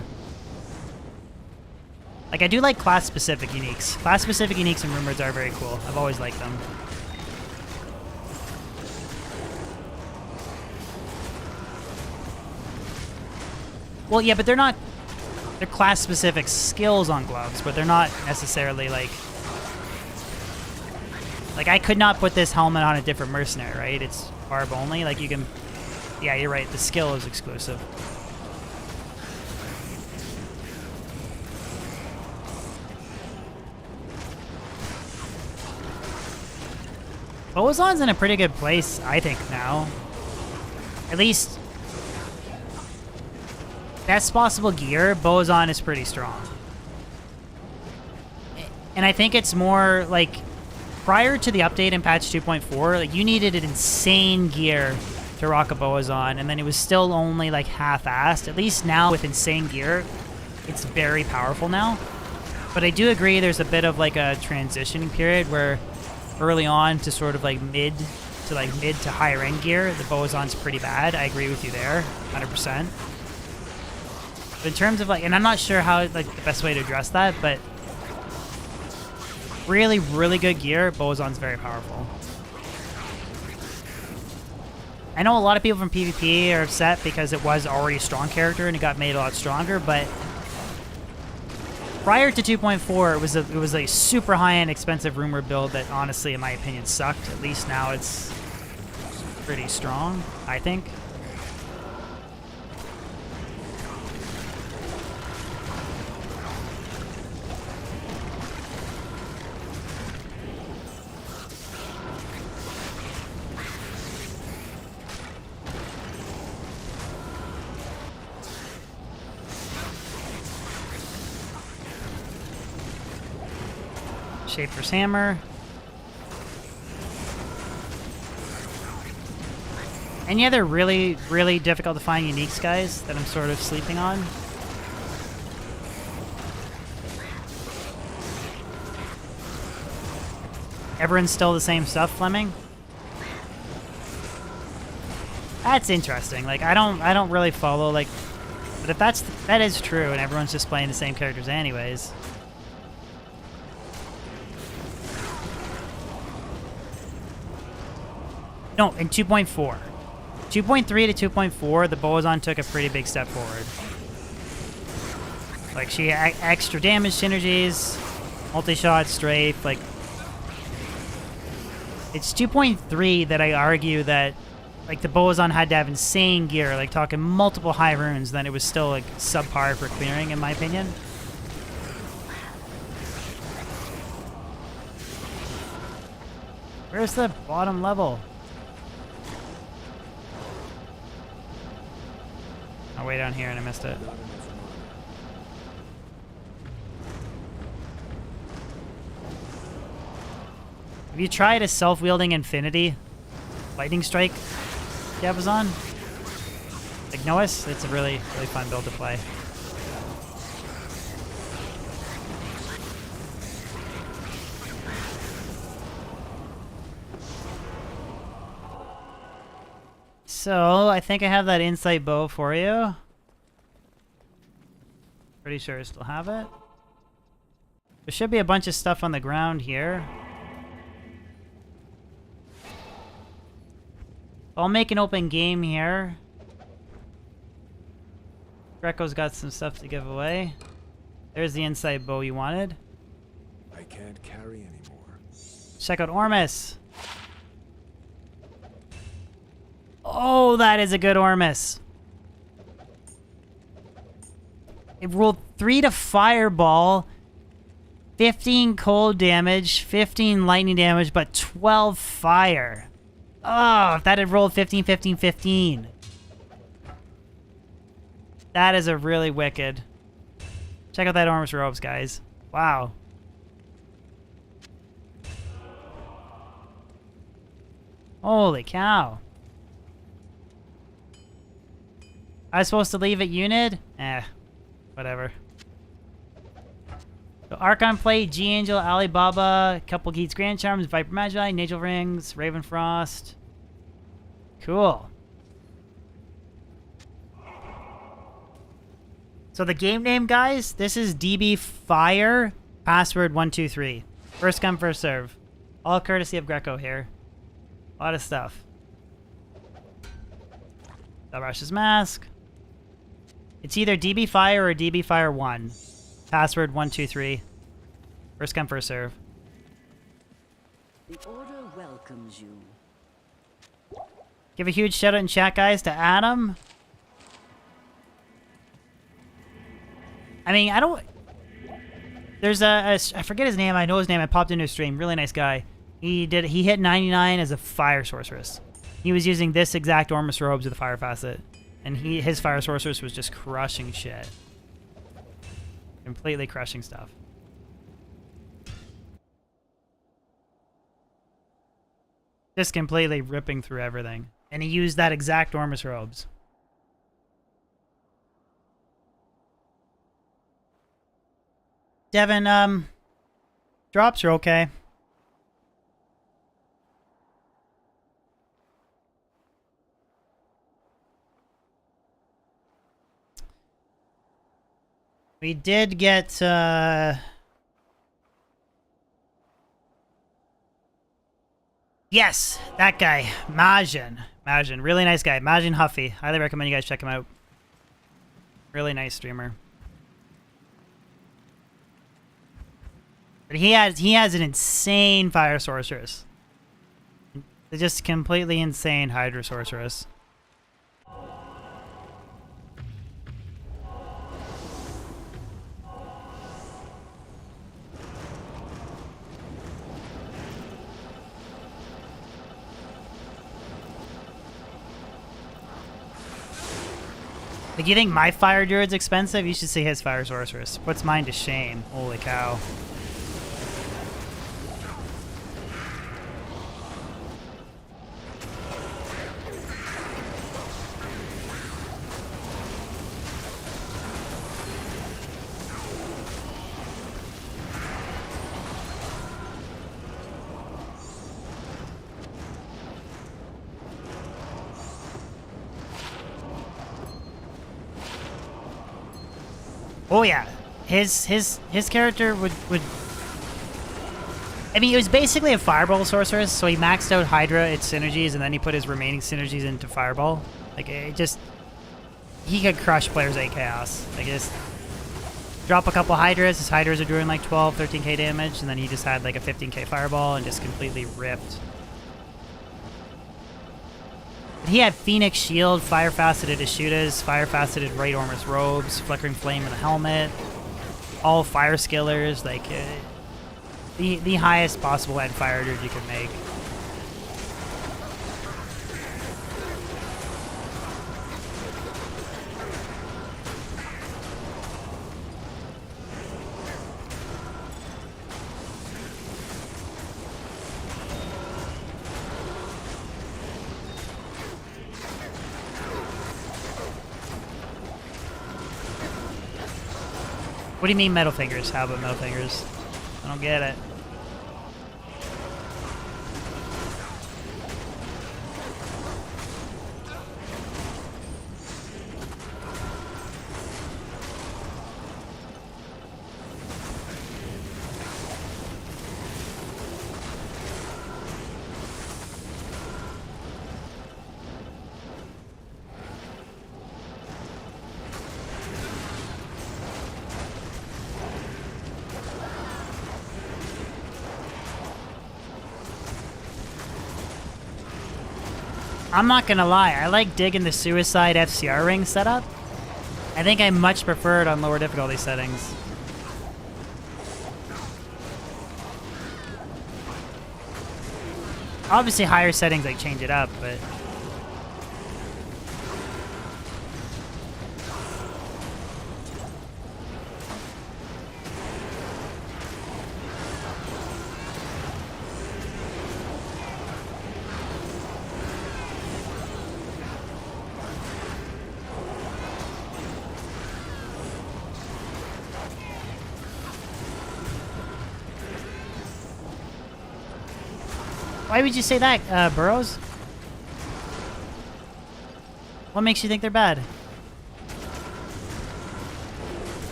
like, I do like class-specific uniques. Class-specific uniques and rumors are very cool. I've always liked them. Well, yeah, but they're not... They're class-specific skills on gloves, but they're not necessarily, like... Like, I could not put this helmet on a different mercenary, right? It's barb only. Like, you can... Yeah, you're right. The skill is exclusive. Boazon's in a pretty good place, I think, now. At least... Best possible gear, Boazon is pretty strong. And I think it's more, like... Prior to the update in patch 2.4, like, you needed an insane gear to rock a Boazon, and then it was still only, like, half-assed. At least now, with insane gear, it's very powerful now. But I do agree there's a bit of, like, a transitioning period where early on to sort of, like, mid to higher end gear, the Boazon's pretty bad. I agree with you there, 100%. But in terms of, like, and I'm not sure how, like, the best way to address that, but really, really good gear, Boazon's very powerful. I know a lot of people from PvP are upset because it was already a strong character and it got made a lot stronger, but prior to 2.4, it was a super high-end, expensive rumor build that honestly, in my opinion, sucked. At least now it's pretty strong, I think. Schaefer's Hammer. Any other really, really difficult to find uniques, guys, that I'm sort of sleeping on? Everyone's still the same stuff, Fleming? That's interesting. Like, I don't really follow, like, but if that is true and everyone's just playing the same characters anyways. No, in 2.4. 2.3 to 2.4, the Boazon took a pretty big step forward. Like, she had extra damage synergies, multi-shot, strafe, like... It's 2.3 that I argue that, like, the Boazon had to have insane gear, like, talking multiple high runes, then it was still, like, subpar for clearing, in my opinion. Where's the bottom level? Oh, way down here and I missed it. Have you tried a self-wielding Infinity Lightning Strike Diapason? Like Noah's? It's a really, really fun build to play. So, I think I have that insight bow for you. Pretty sure I still have it. There should be a bunch of stuff on the ground here. I'll make an open game here. Greco's got some stuff to give away. There's the insight bow you wanted. I can't carry anymore. Check out Ormus. Oh, that is a good Ormus. It rolled 3 to Fireball, 15 cold damage, 15 lightning damage, but 12 fire. Oh, if that had rolled 15, 15, 15. That is a really wicked. Check out that Ormus Robes, guys. Wow. Holy cow. I was supposed to leave at Unid? Eh, whatever. So Archon Plate, G-Angel, Alibaba, couple Geats Grand Charms, Viper Magi, Nagel Rings, Ravenfrost. Cool. So the game name, guys, this is DB Fire, password 123. First come, first serve. All courtesy of Greco here. A lot of stuff. Rush's Mask. It's either DB Fire or DB Fire 1. Password 123. First come, first serve. The order welcomes you. Give a huge shout out in chat, guys, to Adam. I mean, I don't... There's I forget his name. I know his name. I popped into his stream. Really nice guy. He hit 99 as a Fire Sorceress. He was using this exact Ormus Robes with a Fire Facet. And his Fire Sorceress was just crushing shit. Completely crushing stuff. Just completely ripping through everything. And he used that exact Ormus Robes. Devin, drops are okay. We did get, yes, that guy, Majin. Majin, really nice guy. Majin Huffy. Highly recommend you guys check him out. Really nice streamer. But he has an insane Fire Sorceress. They're just completely insane Hydra Sorceress. Like, you think my Fire Druid's expensive? You should see his Fire Sorceress. Puts mine to shame. Holy cow. Oh yeah, his character would. I mean, it was basically a Fireball sorceress, so he maxed out Hydra, its synergies, and then he put his remaining synergies into Fireball. Like, it just... He could crush players at Chaos. Like, just drop a couple Hydras. His Hydras are doing like 12, 13k damage, and then he just had like a 15k Fireball and just completely ripped. But he had Phoenix Shield, Fire Faceted Ashutas, Fire Faceted Right Armor's Robes, Flickering Flame in the helmet, all Fire Skillers, like... The highest possible end fire dude you can make. What do you mean metal fingers? How about metal fingers? I don't get it. I'm not gonna lie, I like digging the Suicide FCR ring setup. I think I much prefer it on lower difficulty settings. Obviously higher settings like change it up, but... Why would you say that, Burrows? What makes you think they're bad?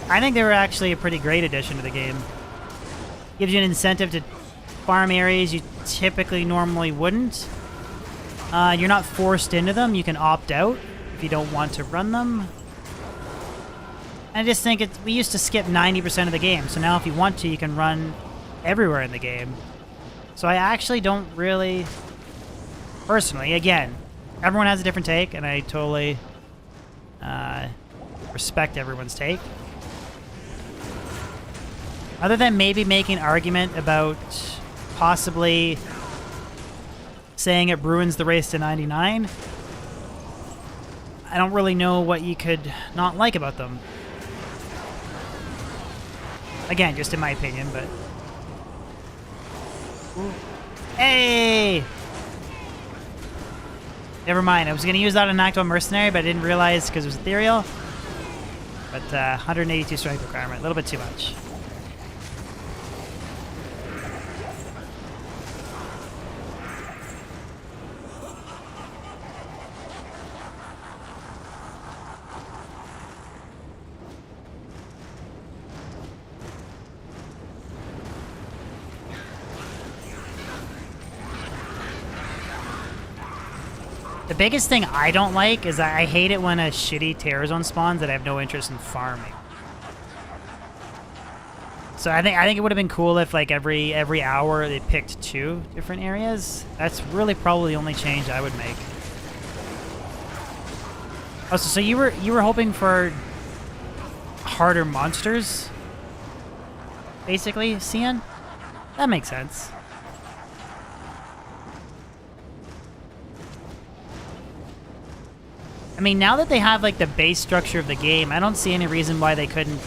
I think they were actually a pretty great addition to the game. Gives you an incentive to farm areas you typically normally wouldn't. You're not forced into them. You can opt out if you don't want to run them. I just think we used to skip 90% of the game, so now if you want to, you can run everywhere in the game. So I actually don't really, personally, again, everyone has a different take, and I totally respect everyone's take. Other than maybe making an argument about possibly saying it ruins the race to 99, I don't really know what you could not like about them. Again, just in my opinion, but... Hey! Never mind. I was going to use that on Acto Mercenary, but I didn't realize because it was ethereal. But 182 strength requirement. A little bit too much. The biggest thing I don't like is I hate it when a shitty Terror Zone spawns that I have no interest in farming. So I think it would have been cool if like every hour they picked 2 different areas. That's really probably the only change I would make. Oh, so you were hoping for harder monsters, basically, Cian? That makes sense. I mean, now that they have, like, the base structure of the game, I don't see any reason why they couldn't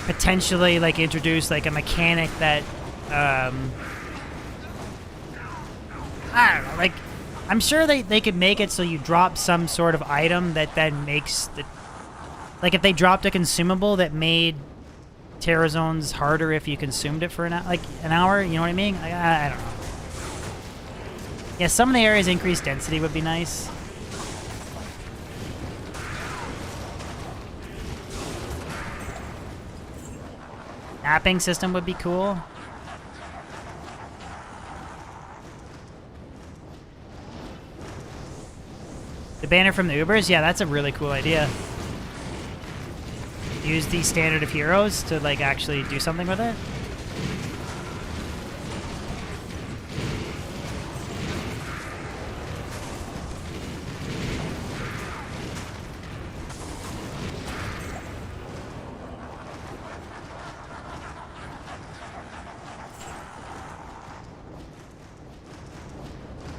potentially, like, introduce, like, a mechanic that, I don't know, like, I'm sure they could make it so you drop some sort of item that then makes the... Like, if they dropped a consumable that made Terror Zones harder if you consumed it for an hour, you know what I mean? I don't know. Yeah, some of the areas increased density would be nice. Mapping system would be cool. The banner from the Ubers? Yeah, that's a really cool idea. Use the standard of heroes to, like, actually do something with it.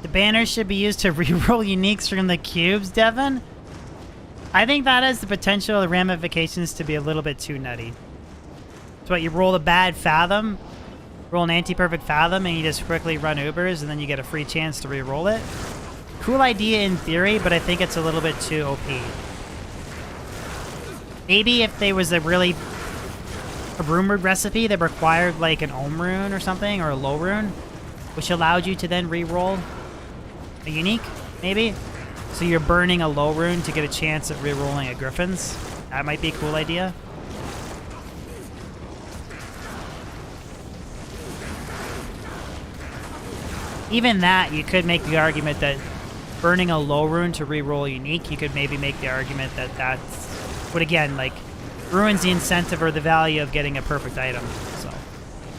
The banners should be used to reroll uniques from the cubes, Devin. I think that has the potential ramifications to be a little bit too nutty. So what, you roll a bad Fathom, roll an anti-perfect Fathom, and you just quickly run Ubers, and then you get a free chance to re-roll it? Cool idea in theory, but I think it's a little bit too OP. Maybe if there was a rumored recipe that required like an Ohm rune or something, or a low rune, which allowed you to then re-roll a unique, maybe? So you're burning a low rune to get a chance at re-rolling a Griffin's. That might be a cool idea. Even that, you could make the argument that burning a low rune to re-roll a unique, you could maybe make the argument that that's... But again, like, ruins the incentive or the value of getting a perfect item. So,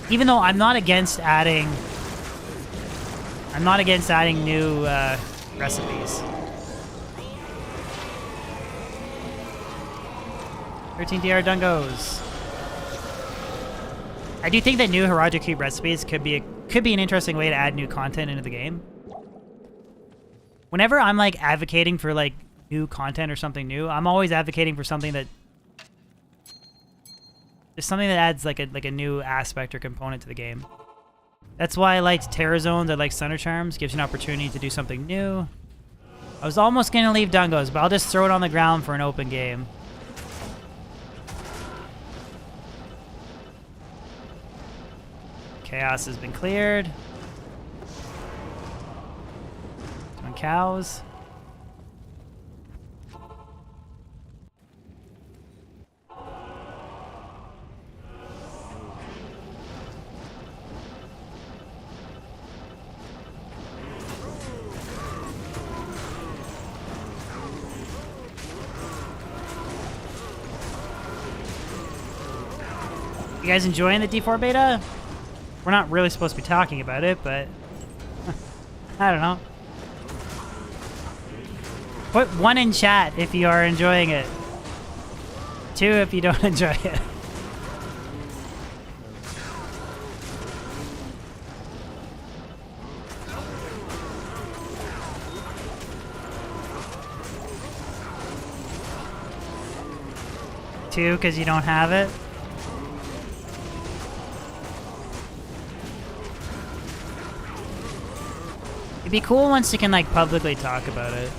even though I'm not against adding new recipes. 13 DR Dungos. I do think that new Harajo Cube recipes could be an interesting way to add new content into the game. Whenever I'm like advocating for like new content or something new, I'm always advocating for something that adds like a new aspect or component to the game. That's why I liked Terror Zones. I like Thunder Charms. Gives you an opportunity to do something new. I was almost gonna leave Dungos, but I'll just throw it on the ground for an open game. Chaos has been cleared. Doing cows. You guys enjoying the D4 beta? We're not really supposed to be talking about it, but I don't know. Put 1 in chat if you are enjoying it. 2 if you don't enjoy it. Two because you don't have it. It'd be cool once you can like publicly talk about it.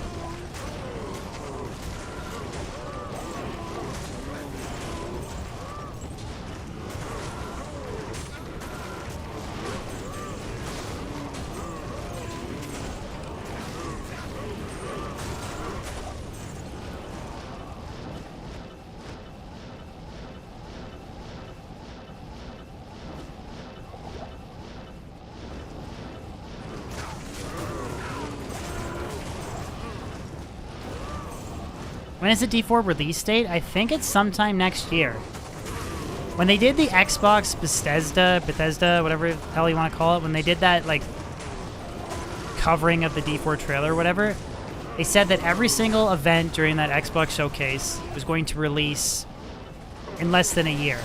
When is the D4 release date? I think it's sometime next year. When they did the Xbox Bethesda, whatever the hell you want to call it, when they did that, like, covering of the D4 trailer or whatever, they said that every single event during that Xbox showcase was going to release in less than a year.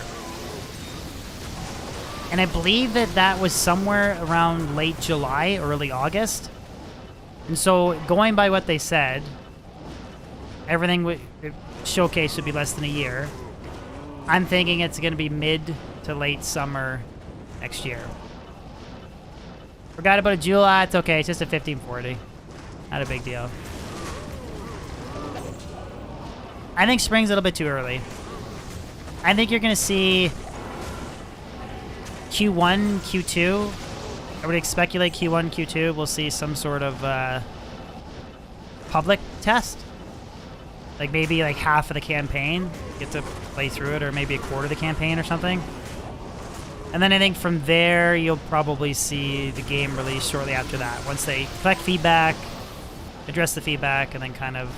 And I believe that that was somewhere around late July, early August. And so, going by what they said, everything showcase should be less than a year. I'm thinking it's going to be mid to late summer next year. Forgot about a Jewel. It's okay. It's just a 1540. Not a big deal. I think spring's a little bit too early. I think you're going to see Q1, Q2. I would speculate Q1, Q2. We'll see some sort of public test. Like maybe like half of the campaign, get to play through it, or maybe a quarter of the campaign or something. And then I think from there, you'll probably see the game released shortly after that. Once they collect feedback, address the feedback, and then kind of...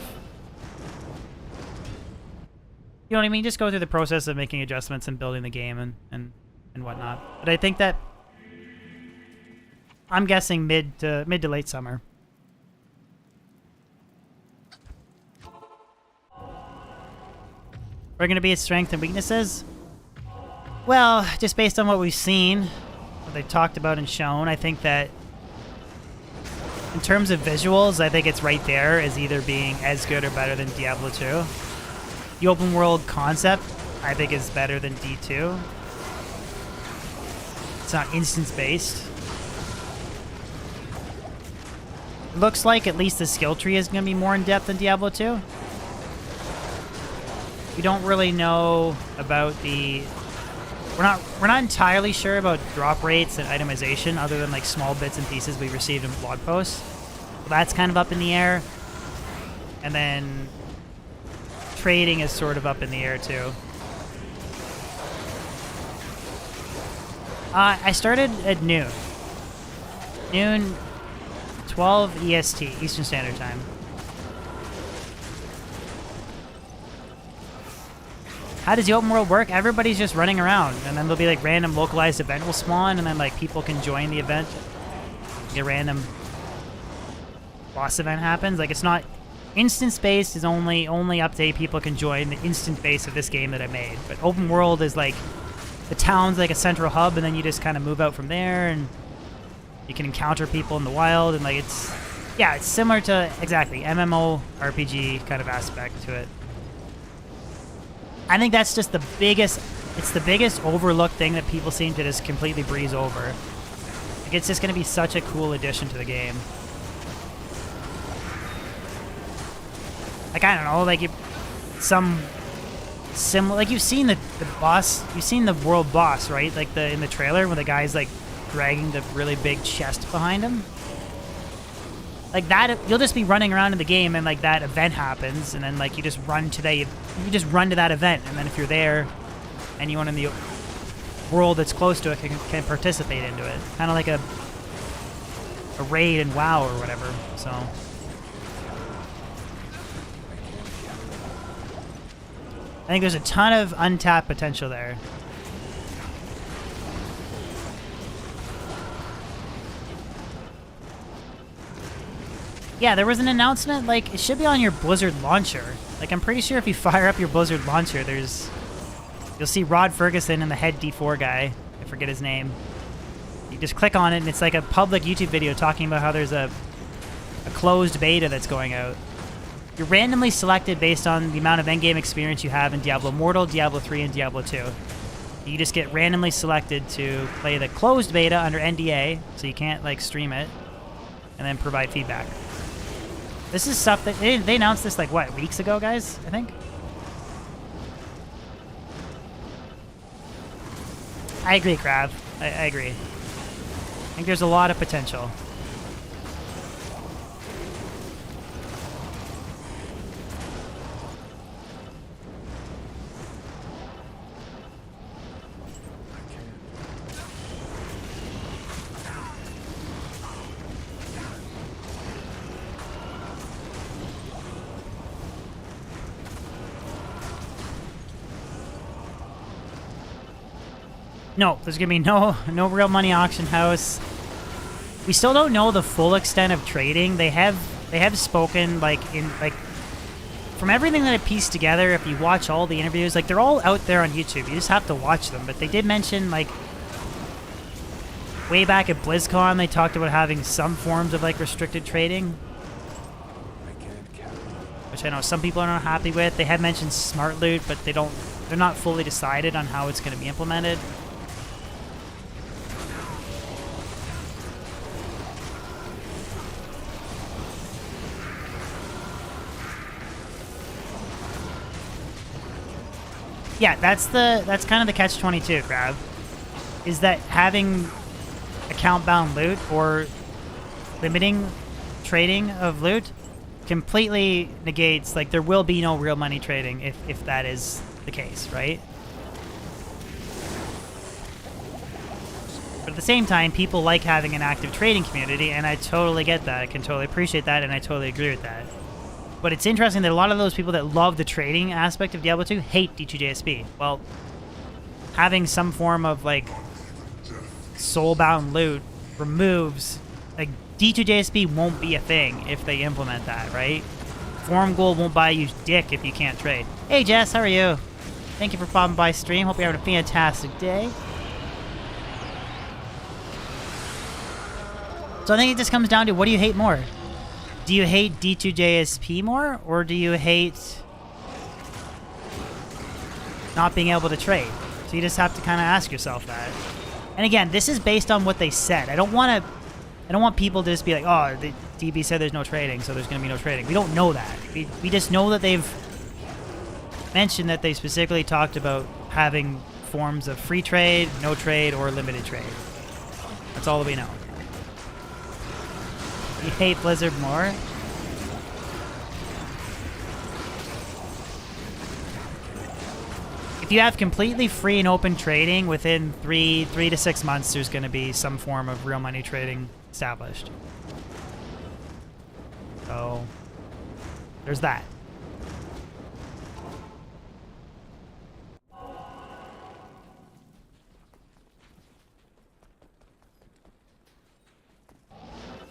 You know what I mean? Just go through the process of making adjustments and building the game and whatnot. But I think that... I'm guessing mid to late summer. We're going to be its strengths and weaknesses? Well, just based on what we've seen, what they've talked about and shown, I think that in terms of visuals, I think it's right there as either being as good or better than Diablo 2. The open world concept, I think, is better than D2. It's not instance-based. Looks like at least the skill tree is going to be more in-depth than Diablo 2. We don't really know about the... We're not entirely sure about drop rates and itemization other than like small bits and pieces we received in blog posts. So that's kind of up in the air. And then trading is sort of up in the air too. I started at noon. Noon, 12 EST, Eastern Standard Time. How does the open world work? Everybody's just running around, and then there'll be like random localized event will spawn, and then like people can join the event. A random boss event happens. Like it's not instance based. Is only update people can join the instant base of this game that I made. But open world is like the town's like a central hub, and then you just kind of move out from there, and you can encounter people in the wild, and like it's similar to exactly MMO RPG kind of aspect to it. I think that's just the biggest, it's the biggest overlooked thing that people seem to just completely breeze over. Like it's just going to be such a cool addition to the game. Like, I don't know, like like you've seen the boss, you've seen the world boss, right? Like in the trailer where the guy's like dragging the really big chest behind him. Like that, you'll just be running around in the game, and like that event happens, and then like you just run to that event, and then if you're there, anyone in the world that's close to it can participate into it, kind of like a raid in WoW or whatever. So I think there's a ton of untapped potential there. Yeah, there was an announcement, like, it should be on your Blizzard launcher. Like, I'm pretty sure if you fire up your Blizzard launcher, you'll see Rod Ferguson and the head D4 guy. I forget his name. You just click on it, and it's like a public YouTube video talking about how there's a closed beta that's going out. You're randomly selected based on the amount of endgame experience you have in Diablo Immortal, Diablo 3, and Diablo 2. You just get randomly selected to play the closed beta under NDA, so you can't, like, stream it, and then provide feedback. This is stuff that... They announced this, like, what, weeks ago, guys? I think? I agree, Krav. I agree. I think there's a lot of potential. No, there's gonna be no real money auction house. We still don't know the full extent of trading. They have spoken from everything that I pieced together. If you watch all the interviews, like they're all out there on YouTube. You just have to watch them. But they did mention like way back at BlizzCon, they talked about having some forms of like restricted trading, which I know some people are not happy with. They have mentioned smart loot, but they're not fully decided on how it's going to be implemented. Yeah, that's kind of the catch-22, Crab. Is that having account-bound loot or limiting trading of loot completely negates, like, there will be no real money trading if that is the case, right? at the same time, people like having an active trading community, and I totally get that. I can totally appreciate that, and I totally agree with that. But it's interesting that a lot of those people that love the trading aspect of Diablo 2 hate D2JSP. Well, having some form of, like, soulbound loot removes... Like, D2JSP won't be a thing if they implement that, right? Forum Gold won't buy you dick if you can't trade. Hey, Jess, how are you? Thank you for popping by stream. Hope you're having a fantastic day. So I think it just comes down to, what do you hate more? Do you hate D2JSP more, or do you hate not being able to trade? So you just have to kind of ask yourself that. And again, this is based on what they said. I don't want people to just be like, oh, the DB said there's no trading, so there's going to be no trading. We don't know that. We just know that they've mentioned that they specifically talked about having forms of free trade, no trade, or limited trade. That's all that we know. You hate Blizzard more? If you have completely free and open trading, within three to 6 months, there's going to be some form of real money trading established. So, there's that.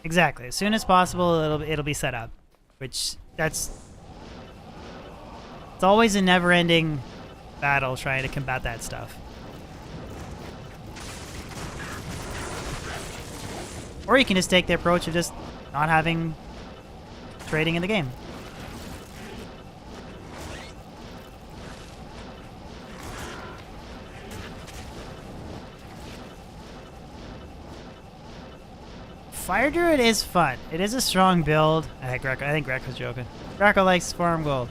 Exactly. As soon as possible, it'll be set up. Which, it's always a never-ending battle trying to combat that stuff. Or you can just take the approach of just not having trading in the game. Fire Druid is fun. It is a strong build. I think Greco's joking. Greco likes Farm Gold.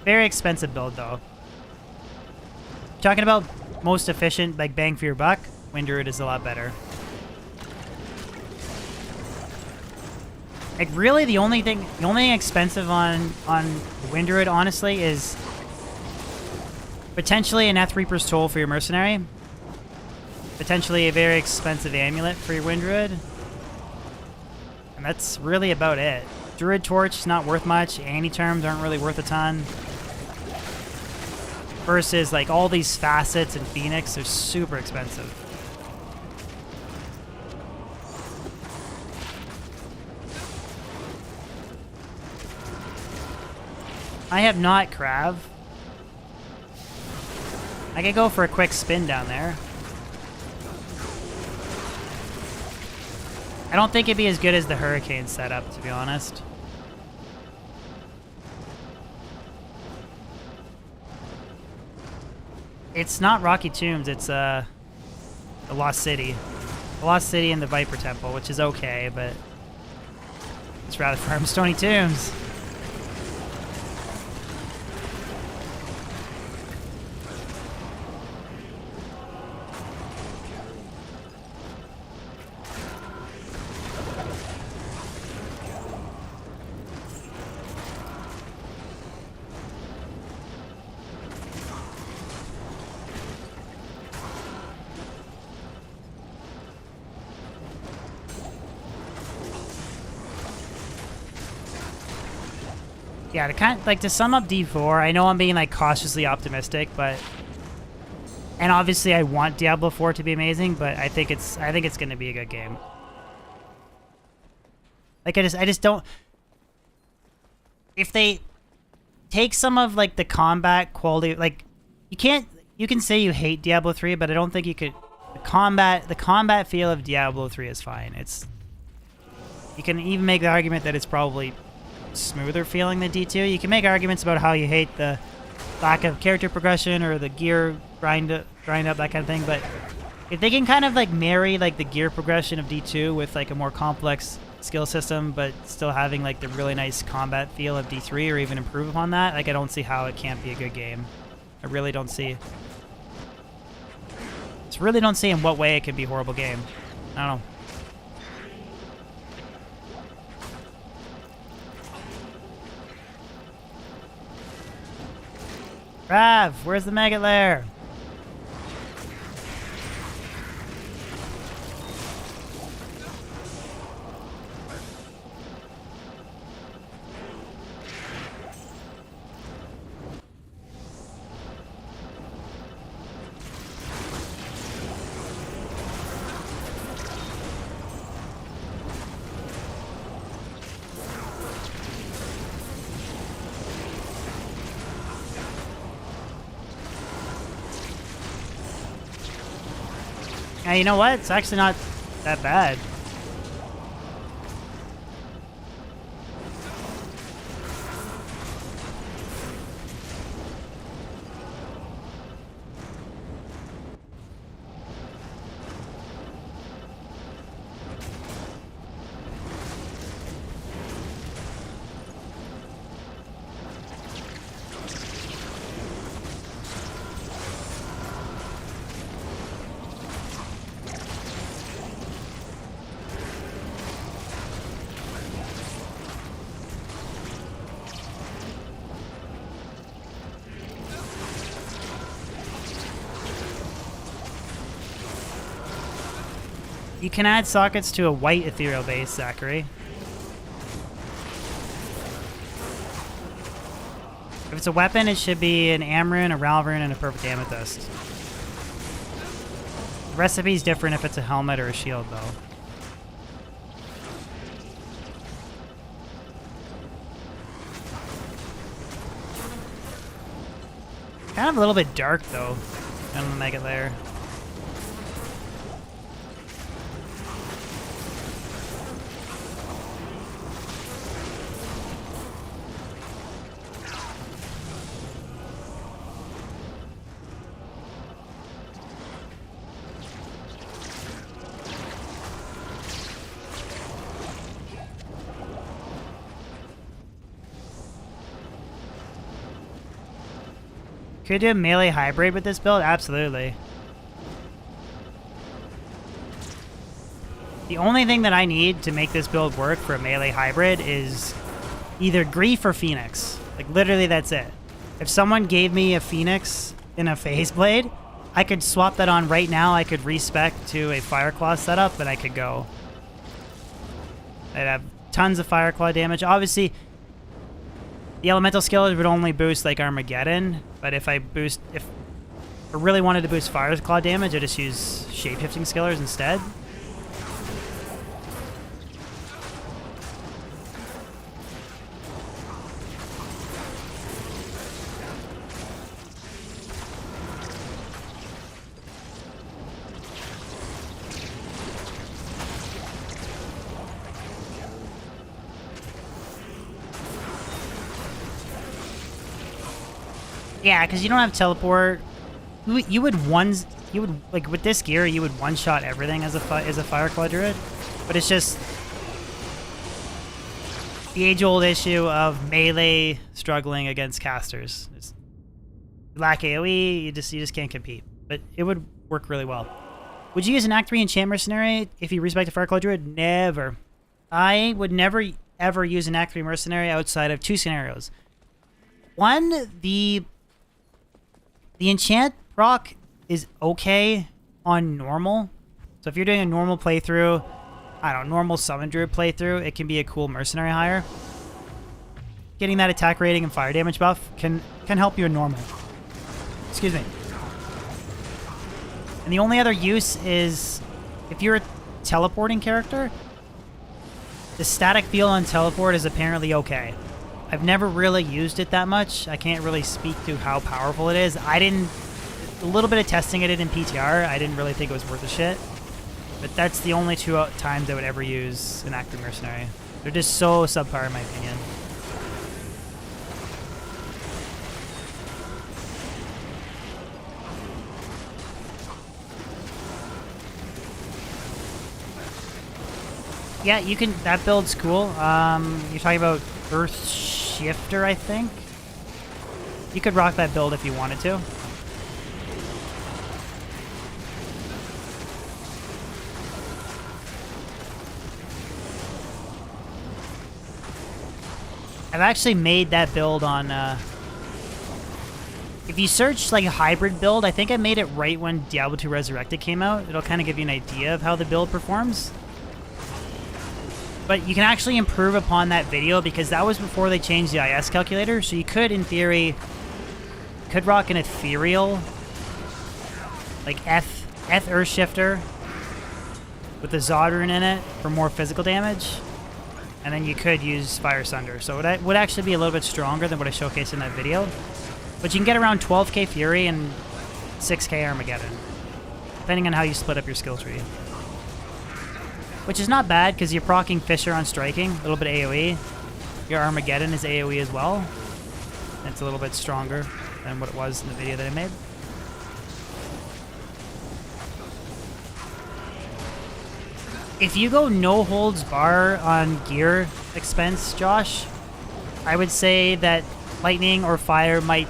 Very expensive build, though. Talking about most efficient, like, bang for your buck, Wind Druid is a lot better. Like, really, the only thing expensive on Wind Druid, honestly, is potentially an Eth Reaper's Toll for your Mercenary. Potentially a very expensive amulet for your Wind Druid. And that's really about it. Druid Torch is not worth much. Anti-terms aren't really worth a ton. Versus, like, all these facets and Phoenix are super expensive. I have not Krav. I could go for a quick spin down there. I don't think it'd be as good as the Hurricane setup, to be honest. It's not Rocky Tombs, it's the Lost City. The Lost City and the Viper Temple, which is okay, but it's rather farm Stony Tombs. Yeah, to sum up D4, I know I'm being, like, cautiously optimistic, but, and obviously I want Diablo 4 to be amazing, but I think it's going to be a good game. Like, I just don't, if they take some of, like, the combat quality, like, you can say you hate Diablo 3, but I don't think you could. The combat feel of Diablo 3 is fine. You can even make the argument that it's probably smoother feeling than D2. You can make arguments about how you hate the lack of character progression or the gear grind up, that kind of thing, but if they can kind of, like, marry, like, the gear progression of D2 with, like, a more complex skill system, but still having, like, the really nice combat feel of D3, or even improve upon that, like, I don't see how it can't be a good game. I really don't see. Just really don't see in what way it can be a horrible game. I don't know. Rav, where's the maggot lair? Hey, you know what? It's actually not that bad. You can add sockets to a white ethereal base, Zachary. If it's a weapon, it should be an Amrune, a Ralrune, and a Perfect Amethyst. The recipe's different if it's a helmet or a shield, though. Kind of a little bit dark, though, on the Mega Layer. Could you do a melee hybrid with this build? Absolutely. The only thing that I need to make this build work for a melee hybrid is either Grief or Phoenix. Like, literally, that's it. If someone gave me a Phoenix in a Phase Blade, I could swap that on right now. I could respec to a Fireclaw setup, and I could go. I'd have tons of Fireclaw damage. Obviously, the elemental skills would only boost like Armageddon, but if I really wanted to boost Fireclaw damage, I just use shapeshifting skillers instead. Yeah, because you don't have teleport. You would like with this gear, you would one-shot everything as a Fireclaw Druid, but it's just the age-old issue of melee struggling against casters. You lack AOE, you just can't compete. But it would work really well. Would you use an Act 3 Enchant Mercenary if you respec a Fireclaw Druid? Never. I would never ever use an Act 3 Mercenary outside of two scenarios. One, the enchant proc is okay on normal. So if you're doing a normal playthrough, I don't know, normal summon druid playthrough, it can be a cool mercenary hire. Getting that attack rating and fire damage buff can help you in normal. Excuse me. And the only other use is if you're a teleporting character, the static feel on teleport is apparently okay. I've never really used it that much. I can't really speak to how powerful it is. A little bit of testing it in PTR, I didn't really think it was worth a shit. But that's the only two times I would ever use an active mercenary. They're just so subpar in my opinion. Yeah, you can. That build's cool. You're talking about Earth Shifter, I think. You could rock that build if you wanted to. I've actually made that build on. If you search like a hybrid build, I think I made it right when Diablo 2 Resurrected came out. It'll kind of give you an idea of how the build performs. But you can actually improve upon that video because that was before they changed the IS calculator. So you could, in theory, rock an ethereal, like Eth Earth Shifter with the Zod rune in it for more physical damage. And then you could use Fire Sunder. So it would actually be a little bit stronger than what I showcased in that video. But you can get around 12k Fury and 6k Armageddon. depending on how you split up your skill tree. Which is not bad, because you're proccing Fisher on striking, a little bit of AoE. Your Armageddon is AoE as well. It's a little bit stronger than what it was in the video that I made. If you go no holds bar on gear expense, Josh, I would say that lightning or fire might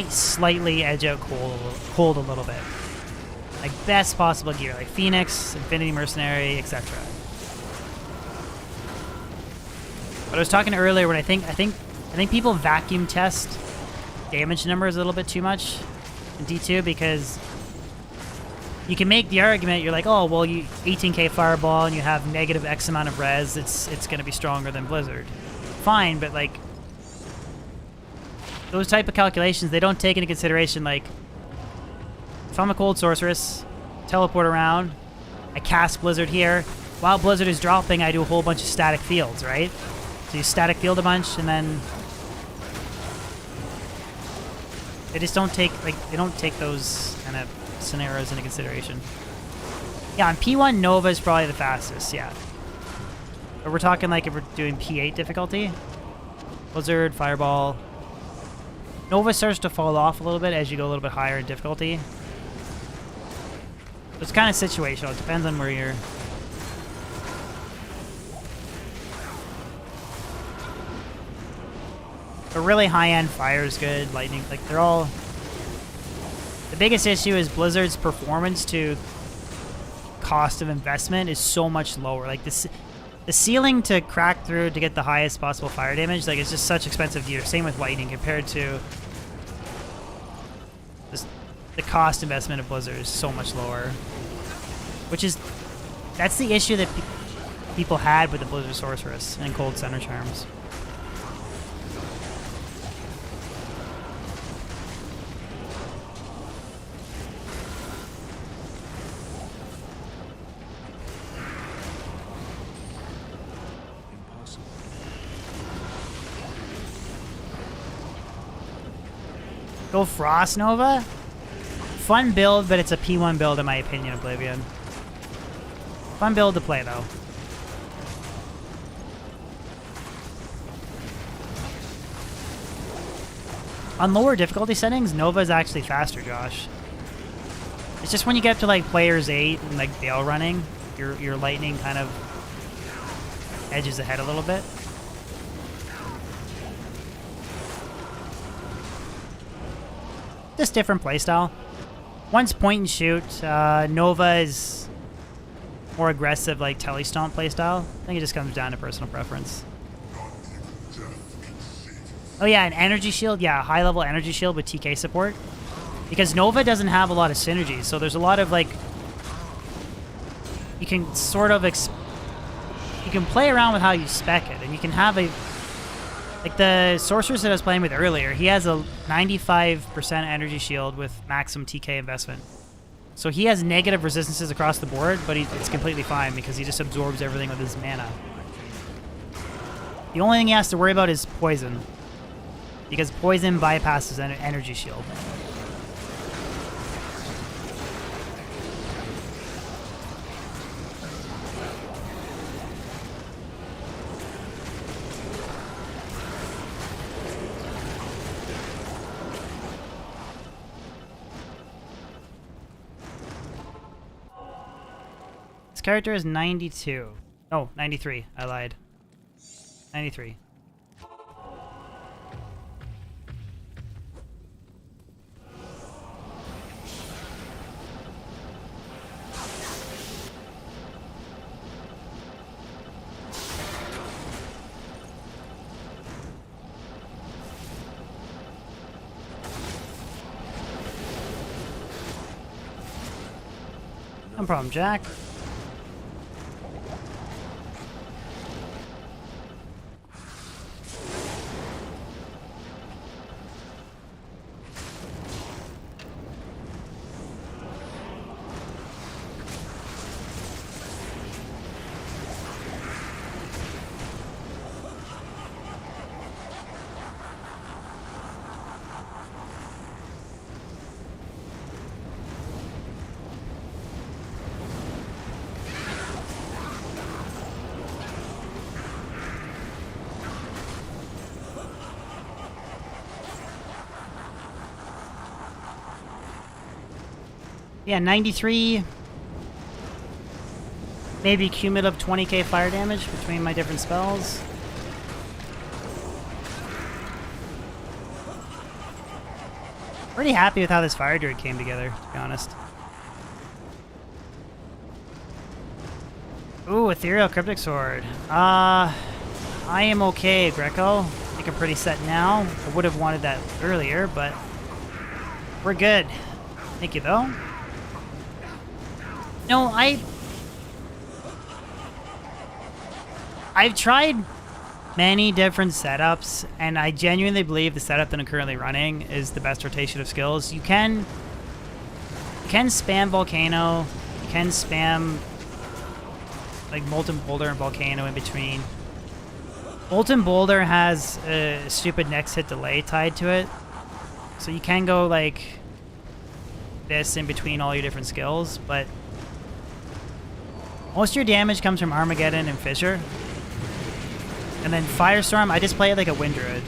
slightly edge out cold a little bit. Like best possible gear, like Phoenix, Infinity Mercenary, etc. But I was talking earlier when I think people vacuum test damage numbers a little bit too much in D2 because you can make the argument, you're like, oh, well, you 18k fireball and you have negative X amount of res, it's going to be stronger than Blizzard. Fine, but like those type of calculations, they don't take into consideration, like, if I'm a cold sorceress, teleport around, I cast Blizzard here, while Blizzard is dropping, I do a whole bunch of static fields, right? So you static field a bunch, and then they just don't take, like, they don't take those kind of scenarios into consideration. Yeah, on P1, Nova is probably the fastest, yeah. But we're talking like if we're doing P8 difficulty, Blizzard, Fireball. Nova starts to fall off a little bit as you go a little bit higher in difficulty. It's kind of situational. It depends on where you're. But really high-end fire is good. Lightning, like they're all. The biggest issue is Blizzard's performance to cost of investment is so much lower. Like this, the ceiling to crack through to get the highest possible fire damage, like it's just such expensive gear. Same with lightning compared to just the cost investment of Blizzard is so much lower. Which is, that's the issue that people had with the Blizzard Sorceress and Cold Center Charms. Impossible. Go Frost Nova? Fun build, but it's a P1 build in my opinion, Oblivion. Fun build to play, though. On lower difficulty settings, Nova is actually faster, Josh. It's just when you get to like players 8 and like Bale running, your lightning kind of edges ahead a little bit. Just different playstyle. One's point and shoot. Nova is more aggressive, like Telestomp playstyle. I think it just comes down to personal preference. Oh yeah, an energy shield. Yeah, high level energy shield with TK support. Because Nova doesn't have a lot of synergy, so there's a lot of like... You can sort of... You can play around with how you spec it, and you can have a... Like the Sorceress that I was playing with earlier, he has a 95% energy shield with maximum TK investment. So he has negative resistances across the board, but it's completely fine because he just absorbs everything with his mana. The only thing he has to worry about is poison. Because poison bypasses an energy shield. This character is 92. Oh, 93. I lied. 93. No problem, Jack. Yeah, 93. Maybe cumulative 20k fire damage between my different spells. Pretty happy with how this fire druid came together, to be honest. Ooh, ethereal cryptic sword. I am okay, Greco. I think I'm pretty set now. I would have wanted that earlier, but we're good. Thank you, though. No, I've tried many different setups, and I genuinely believe the setup that I'm currently running is the best rotation of skills. You can spam Volcano, you can spam like Molten Boulder and Volcano in between. Molten Boulder has a stupid next hit delay tied to it, so you can go like this in between all your different skills, but most of your damage comes from Armageddon and Fissure. And then Firestorm, I just play it like a Wind Druid.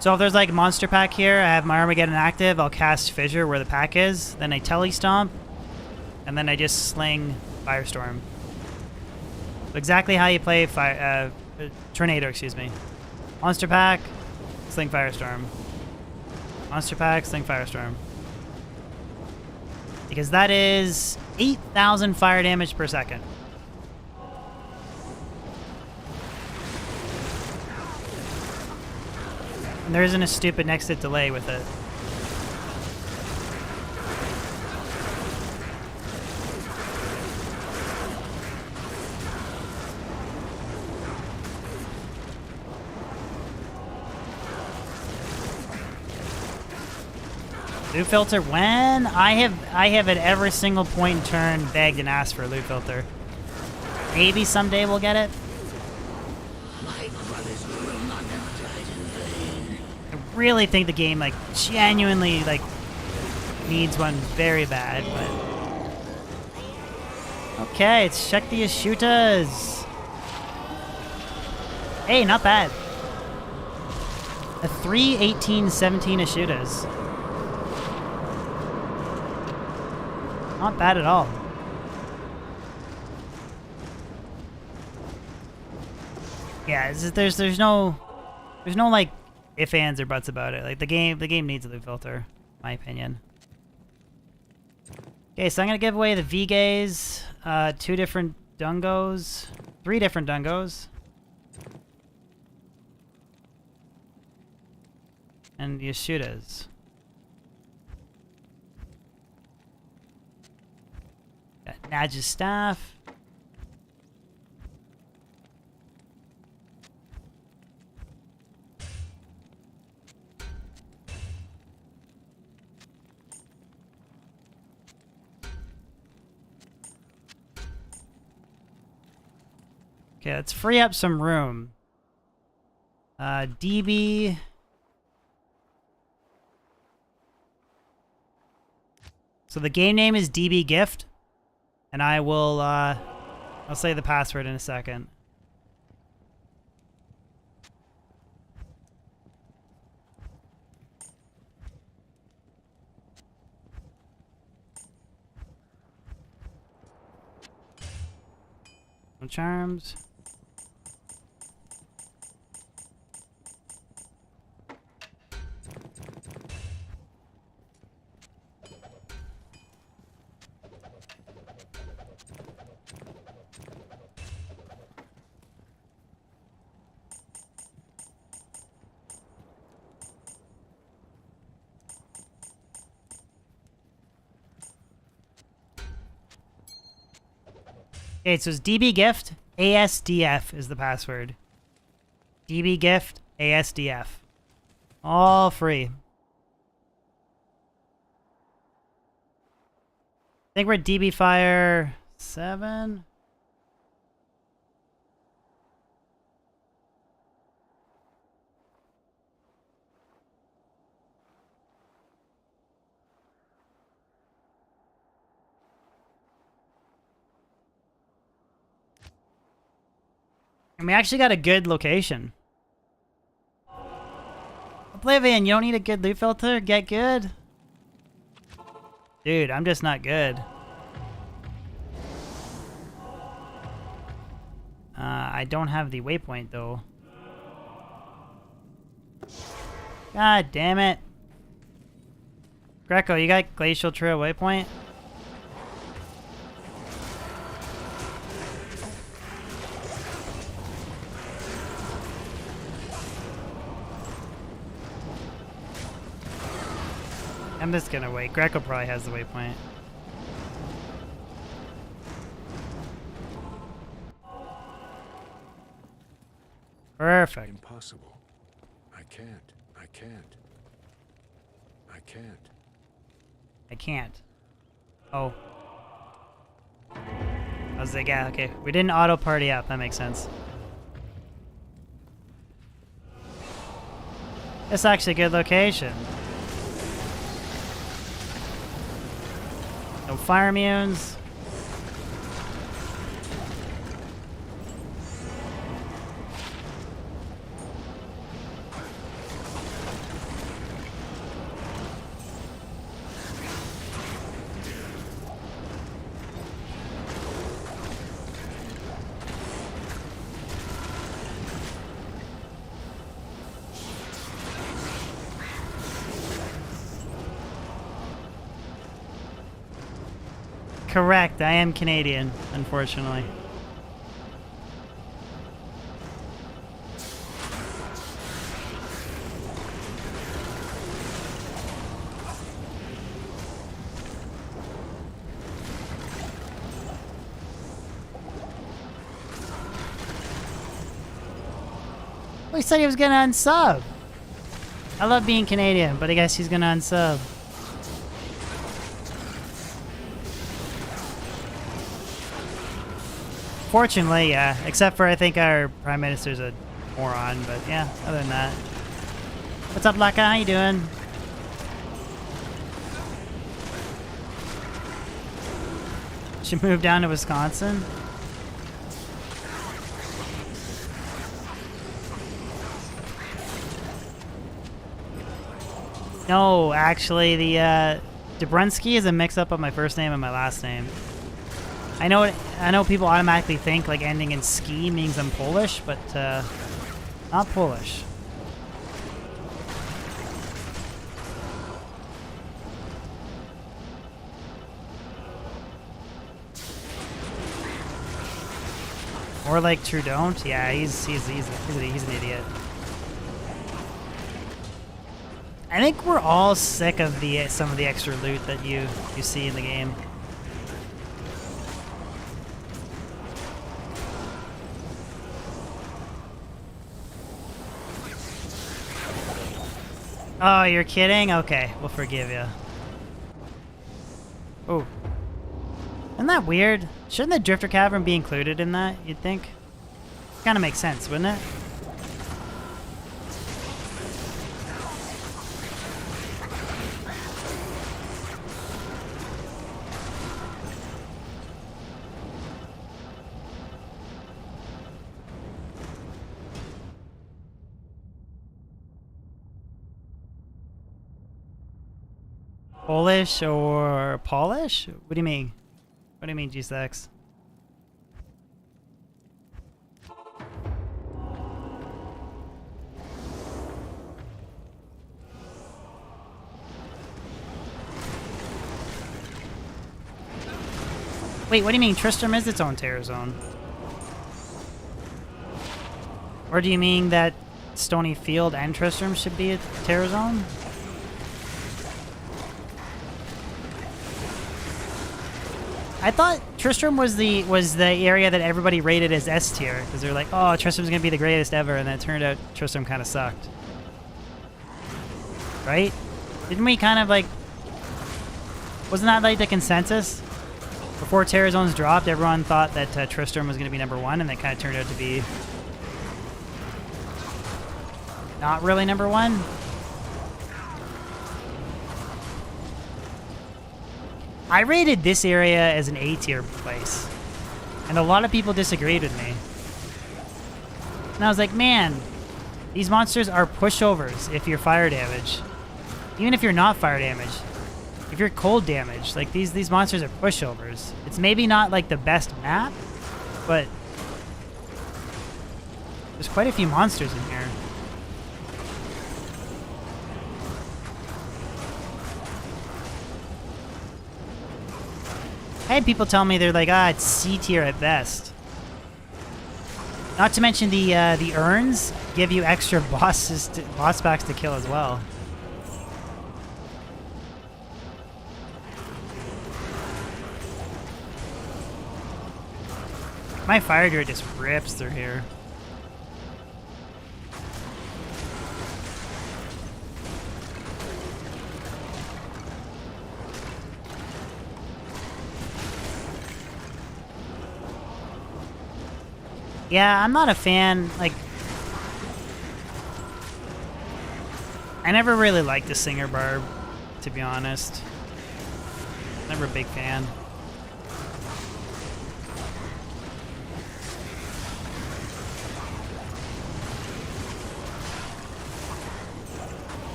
So if there's like monster pack here, I have my Armageddon active, I'll cast Fissure where the pack is, then I Telestomp, and then I just sling Firestorm. So exactly how you play Tornado, excuse me. Monster pack, sling Firestorm. Monster pack, sling Firestorm. Because that is 8,000 fire damage per second. And there isn't a stupid next hit delay with it. Loot filter when? I have at every single point in turn begged and asked for a loot filter. Maybe someday we'll get it. My brothers will not have died in vain. I really think the game like genuinely like needs one very bad, but okay, let's check the Ashutas. Hey, not bad. A 3-18-17 Ashutas. Not bad at all. Yeah, there's no like ifs, ands, or buts about it. Like the game needs a loot filter, in my opinion. Okay, so I'm gonna give away the V-Gaze, 2 different Dungos, 3 different Dungos, and the Ashutas. Nadge's staff. Okay, let's free up some room. DB. So the game name is DB Gift. And I will, I'll say the password in a second. No charms. Okay, so it's DB Gift, ASDF is the password. DB Gift, ASDF. All free. I think we're at DB Fire 7. And we actually got a good location. Oblivion, you don't need a good loot filter? Get good? Dude, I'm just not good. I don't have the waypoint, though. God damn it. Greco, you got Glacial Trail waypoint? I'm just gonna wait. Greco probably has the waypoint. Perfect. Impossible. I can't. I can't. I can't. I can't. Oh. I was like, yeah, okay. We didn't auto party up. That makes sense. It's actually a good location. No fire immunes. Correct, I am Canadian, unfortunately. Well, he said he was gonna unsub. I love being Canadian, but I guess he's gonna unsub. Fortunately, yeah. Except for I think our Prime Minister's a moron, but yeah, other than that. What's up, Laka? How you doing? Should move down to Wisconsin. No, actually, the Dobrunsky is a mix-up of my first name and my last name. I know people automatically think like ending in ski means I'm Polish, but not Polish. Or like Trudeau. Yeah, he's an idiot. I think we're all sick of some of the extra loot that you see in the game. Oh, you're kidding? Okay, we'll forgive you. Oh. Isn't that weird? Shouldn't the Drifter Cavern be included in that, you'd think? Kind of makes sense, wouldn't it? Polish or Polish? What do you mean? What do you mean, G6? Wait, what do you mean? Tristram is its own terror zone? Or do you mean that Stony Field and Tristram should be a terror zone? I thought Tristram was the area that everybody rated as S tier because they're like, oh, Tristram's gonna be the greatest ever, and then it turned out Tristram kind of sucked. Right? Didn't we kind of like? Wasn't that like the consensus? Before Terror Zones dropped, everyone thought that Tristram was gonna be #1, and it kind of turned out to be not really #1. I rated this area as an A tier place, and a lot of people disagreed with me. And I was like, man, these monsters are pushovers if you're fire damage. Even if you're not fire damage. If you're cold damage, like these monsters are pushovers. It's maybe not like the best map, but there's quite a few monsters in here. I had people tell me they're like, it's C tier at best. Not to mention the urns give you extra boss packs to kill as well. My fire druid just rips through here. Yeah, I'm not a fan, like... I never really liked the Singer Barb, to be honest. Never a big fan.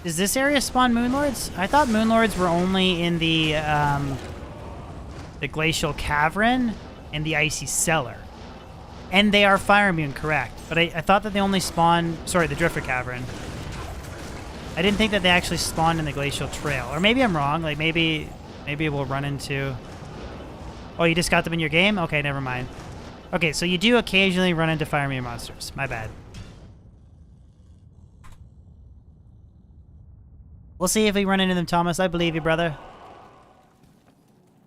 Does this area spawn Moonlords? I thought Moonlords were only in the Glacial Cavern and the Icy Cellar. And they are fire immune, correct. But I thought that they only spawn... Sorry, the Drifter Cavern. I didn't think that they actually spawned in the Glacial Trail. Or maybe I'm wrong. Like, maybe we'll run into... Oh, you just got them in your game? Okay, never mind. Okay, so you do occasionally run into fire immune monsters. My bad. We'll see if we run into them, Thomas. I believe you, brother.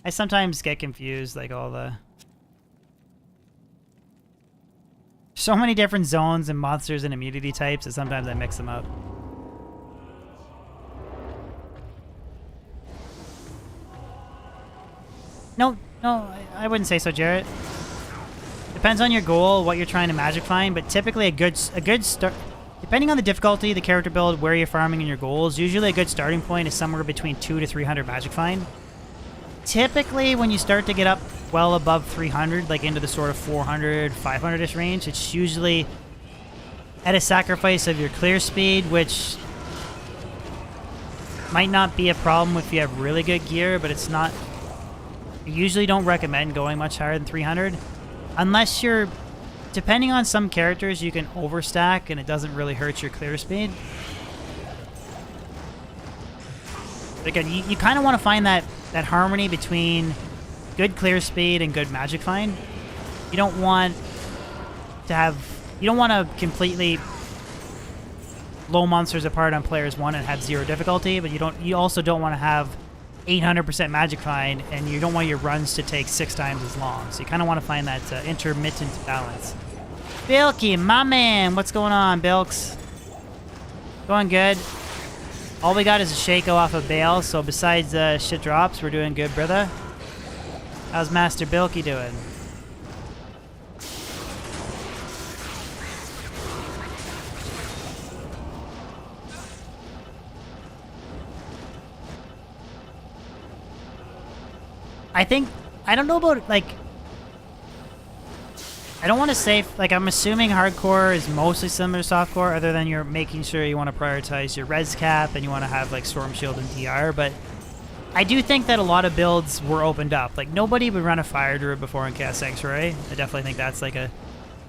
I sometimes get confused, like all the... So many different zones and monsters and immunity types that sometimes I mix them up. No, I wouldn't say so, Jarrett. Depends on your goal, what you're trying to magic find, but typically a good start... Depending on the difficulty, the character build, where you're farming, and your goals, usually a good starting point is somewhere between 200 to 300 magic find. Typically, when you start to get up well above 300, like into the sort of 400, 500-ish range, it's usually at a sacrifice of your clear speed, which might not be a problem if you have really good gear, but it's not... I usually don't recommend going much higher than 300, unless you're... Depending on some characters, you can overstack and it doesn't really hurt your clear speed. But again, you kind of want to find that harmony between good clear speed and good magic find. You don't want to completely blow monsters apart on players 1 and have 0 difficulty, but you also don't want to have 800% magic find, and you don't want your runs to take 6 times as long. So you kind of want to find that intermittent balance. Bilky, my man, what's going on, Bilks? Going good. All we got is a Shaco off of Bale, so besides shit drops, we're doing good, brother. How's Master Bilky doing? I don't know about, like... I don't want to say, like, I'm assuming hardcore is mostly similar to softcore, other than you're making sure you want to prioritize your res cap and you want to have, like, Storm Shield and DR, but I do think that a lot of builds were opened up. Like, nobody would run a Fire Druid before in Chaos Sanctuary. I definitely think that's, like, a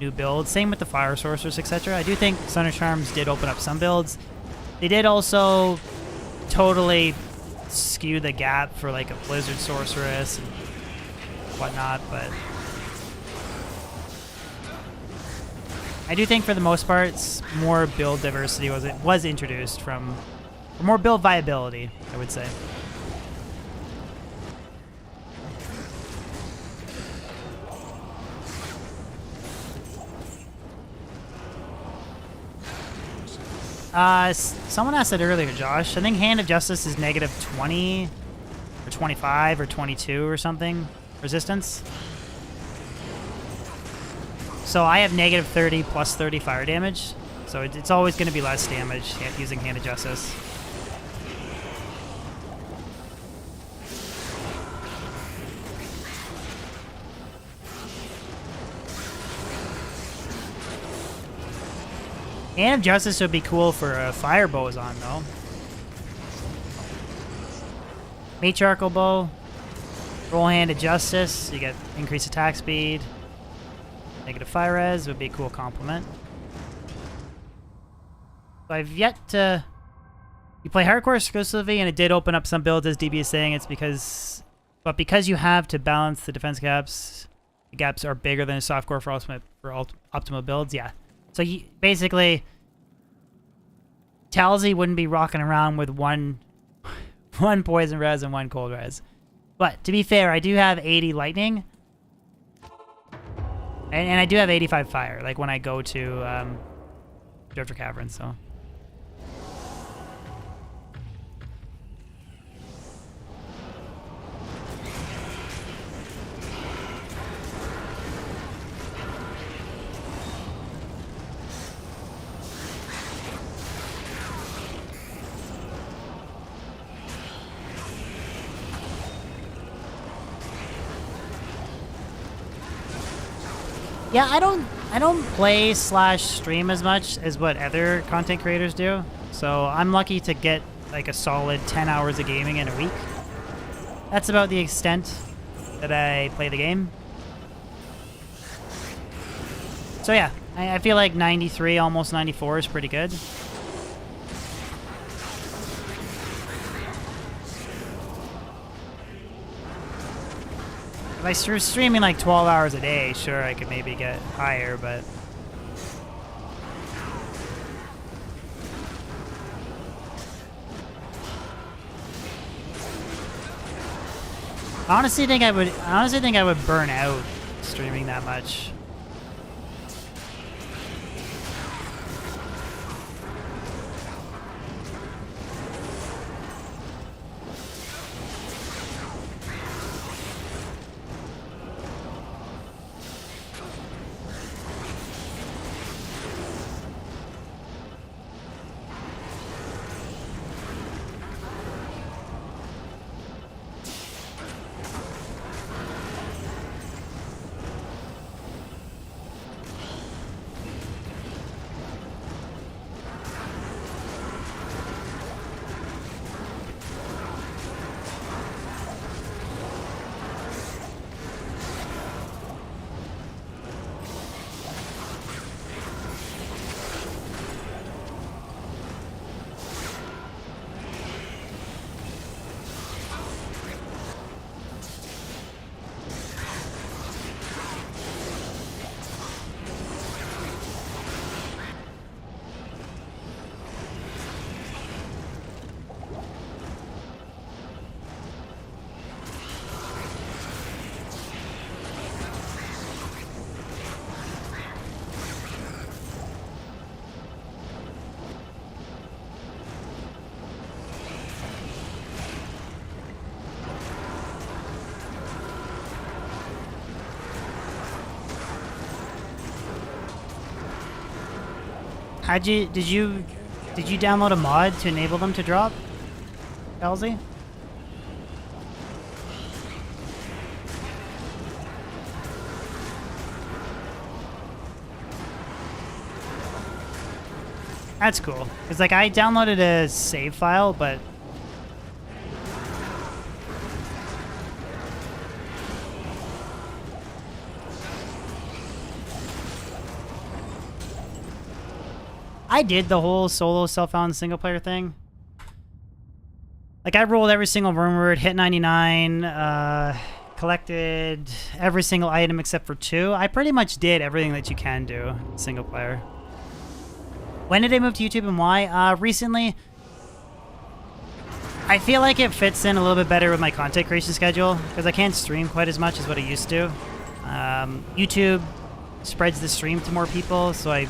new build. Same with the Fire Sorceress, etc. I do think Thunder Charms did open up some builds. They did also totally skew the gap for, like, a Blizzard Sorceress and whatnot, but I do think for the most part more build diversity was introduced for more build viability, I would say. Someone asked that earlier, Josh. I think Hand of Justice is negative 20 or 25 or 22 or something resistance. So I have negative 30 plus 30 fire damage. So it's always going to be less damage using Hand of Justice. Hand of Justice would be cool for a fire bows on, though. Matriarchal bow. Roll Hand of Justice. You get increased attack speed. Negative fire res would be a cool complement. So I've yet to... You play hardcore exclusively, and it did open up some builds, as DB is saying. It's because... But because you have to balance the defense gaps, the gaps are bigger than a softcore for optimal builds, yeah. So you, basically, Talzy wouldn't be rocking around with one poison res and one cold res. But to be fair, I do have 80 lightning, and I do have 85 fire. Like when I go to Drifter Cavern, so. Yeah, I don't play / stream as much as what other content creators do. So I'm lucky to get like a solid 10 hours of gaming in a week. That's about the extent that I play the game. So yeah, I feel like 93, almost 94 is pretty good. If I was streaming like 12 hours a day, sure, I could maybe get higher, but... I honestly think I would burn out streaming that much. Did you download a mod to enable them to drop, Elsie? That's cool. Cause like I downloaded a save file, but I did the whole solo self-found single player thing. Like I rolled every single rumor, hit 99, collected every single item except for 2. I pretty much did everything that you can do single player. When did I move to YouTube and why? Recently. I feel like it fits in a little bit better with my content creation schedule because I can't stream quite as much as what I used to. YouTube spreads the stream to more people, so I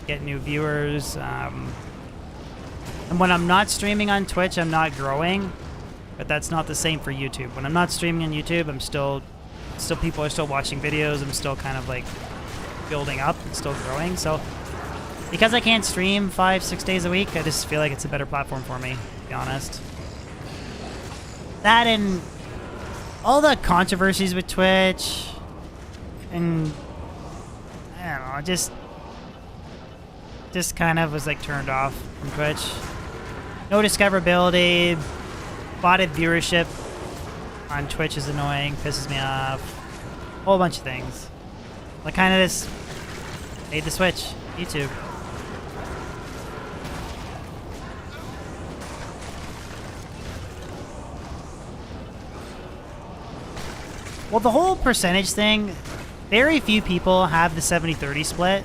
get new viewers. And when I'm not streaming on Twitch, I'm not growing, but that's not the same for YouTube. When I'm not streaming on YouTube, I'm still people are still watching videos. I'm still kind of like building up and still growing. So because I can't stream 5-6 days a week, I just feel like it's a better platform for me, to be honest. That and all the controversies with Twitch and I don't know, just just kind of was like turned off from Twitch. No discoverability, botted viewership on Twitch is annoying, pisses me off. Whole bunch of things. Like kind of just made the switch. YouTube. Well, the whole percentage thing, very few people have the 70-30 split.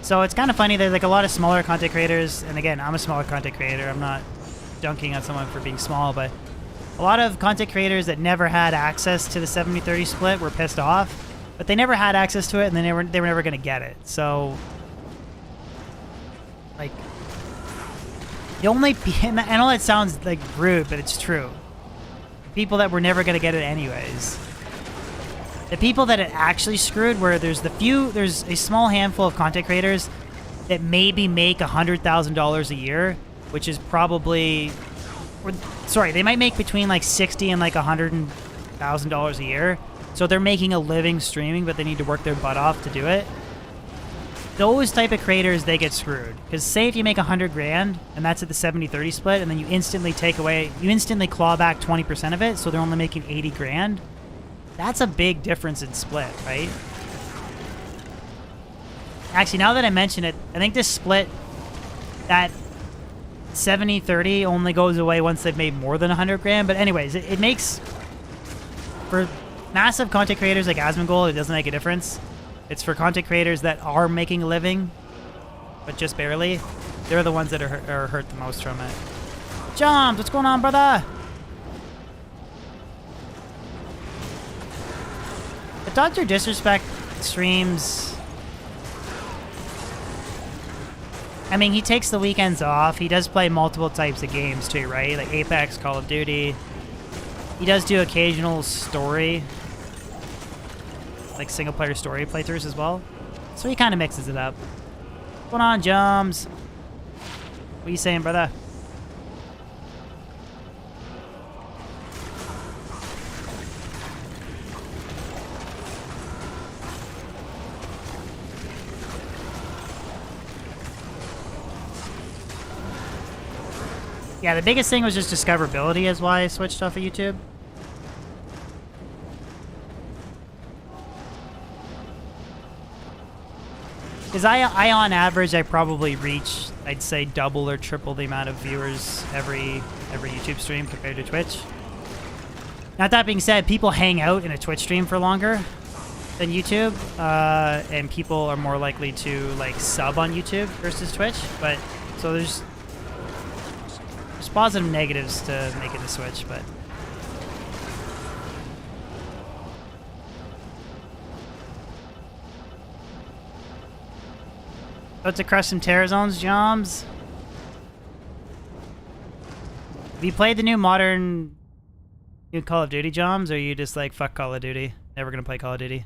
So it's kind of funny that like a lot of smaller content creators, and again, I'm a smaller content creator. I'm not dunking on someone for being small, but a lot of content creators that never had access to the 70-30 split were pissed off, but they never had access to it, and they were never going to get it. So, like, the only and I know it sounds like rude, but it's true. People that were never going to get it anyways. The people that it actually screwed were there's a small handful of content creators that maybe make $100,000 a year, which is probably, sorry, they might make between like $60,000 and like $100,000 a year. So they're making a living streaming, but they need to work their butt off to do it. Those type of creators, they get screwed. Because say if you make 100 grand and that's at the 70-30 split, and then you instantly claw back 20% of it, so they're only making 80 grand. That's a big difference in split, right? Actually, now that I mention it, I think this split, that 70-30 only goes away once they've made more than 100 grand. But anyways, it makes, for massive content creators like Asmongold, it doesn't make a difference. It's for content creators that are making a living, but just barely. They're the ones that are hurt the most from it. Joms, what's going on, brother? The Dr. Disrespect streams, I mean, he takes the weekends off. He does play multiple types of games too, right? Like Apex, Call of Duty. He does do occasional story, like single player story playthroughs as well. So he kind of mixes it up. What's going on, Jums? What are you saying, brother? Yeah, the biggest thing was just discoverability is why I switched off of YouTube. Because I on average, I probably reach, I'd say, double or triple the amount of viewers every YouTube stream compared to Twitch. Now, that being said, people hang out in a Twitch stream for longer than YouTube, and people are more likely to like sub on YouTube versus Twitch. But so there's positive and negatives to making the switch, but about to crush some Terror Zones, Joms. Have you played the new modern Call of Duty, Joms, or are you just like, fuck Call of Duty? Never gonna play Call of Duty?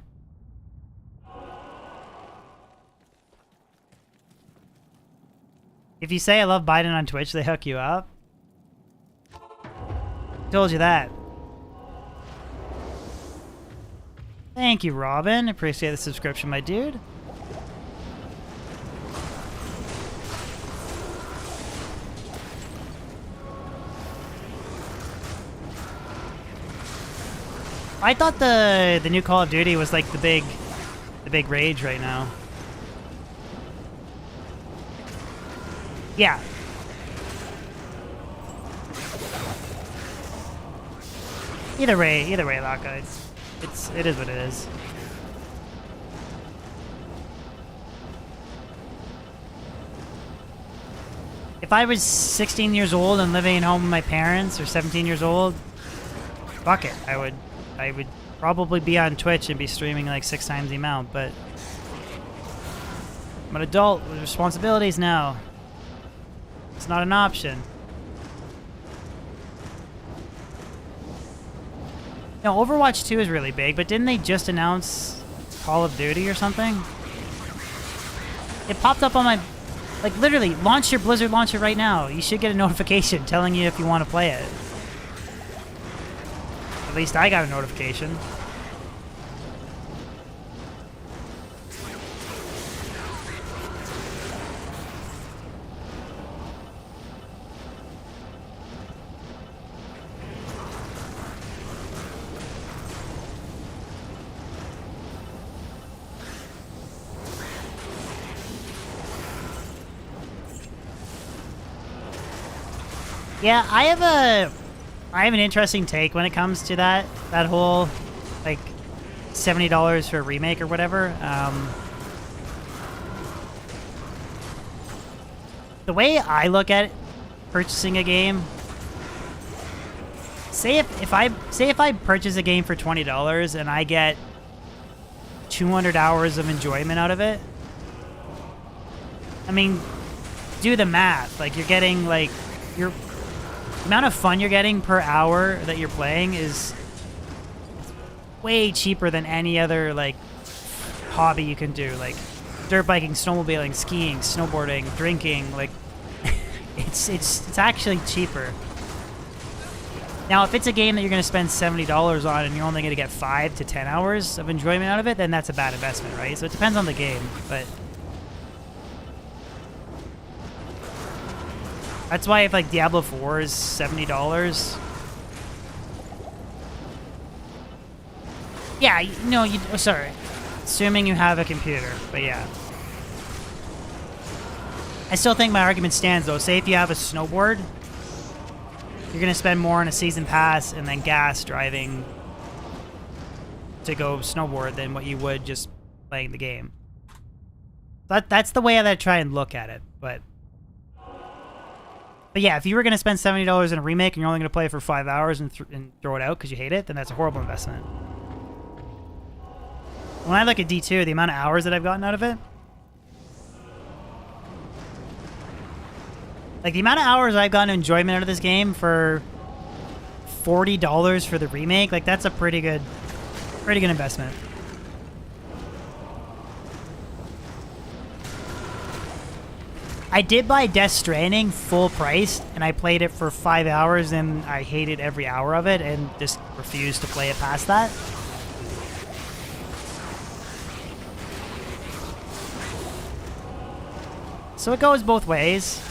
If you say I love Biden on Twitch, they hook you up. Told you that. Thank you, Robin. Appreciate the subscription, my dude. I thought the new Call of Duty was like the big rage right now. Yeah. Either way, Laka, it is what it is. If I was 16 years old and living at home with my parents, or 17 years old, fuck it, I would probably be on Twitch and be streaming like 6 times the amount, but I'm an adult with responsibilities now. It's not an option. No, Overwatch 2 is really big, but didn't they just announce Call of Duty or something? It popped up on my... Like, literally, launch your Blizzard launcher right now. You should get a notification telling you if you want to play it. At least I got a notification. Yeah, I have an interesting take when it comes to that whole like $70 for a remake or whatever. The way I look at purchasing a game, say if I purchase a game for $20 and I get 200 hours of enjoyment out of it, I mean, do the math. Like, you're getting like the amount of fun you're getting per hour that you're playing is way cheaper than any other like hobby you can do, like dirt biking, snowmobiling, skiing, snowboarding, drinking. Like it's actually cheaper. Now, if it's a game that you're going to spend $70 on and you're only going to get 5 to 10 hours of enjoyment out of it, then that's a bad investment, right? So it depends on the game, but that's why if like Diablo 4 is $70. Yeah, no, sorry. Assuming you have a computer, but yeah. I still think my argument stands though. Say if you have a snowboard, you're going to spend more on a season pass and then gas driving to go snowboard than what you would just playing the game. That's the way that I try and look at it, but yeah, if you were going to spend $70 in a remake and you're only going to play it for 5 hours and throw it out because you hate it, then that's a horrible investment. When I look at D2, the amount of hours that I've gotten out of it, like the amount of hours I've gotten enjoyment out of this game for $40 for the remake, like that's a pretty good investment. I did buy Death Stranding full price, and I played it for 5 hours, and I hated every hour of it, and just refused to play it past that. So it goes both ways.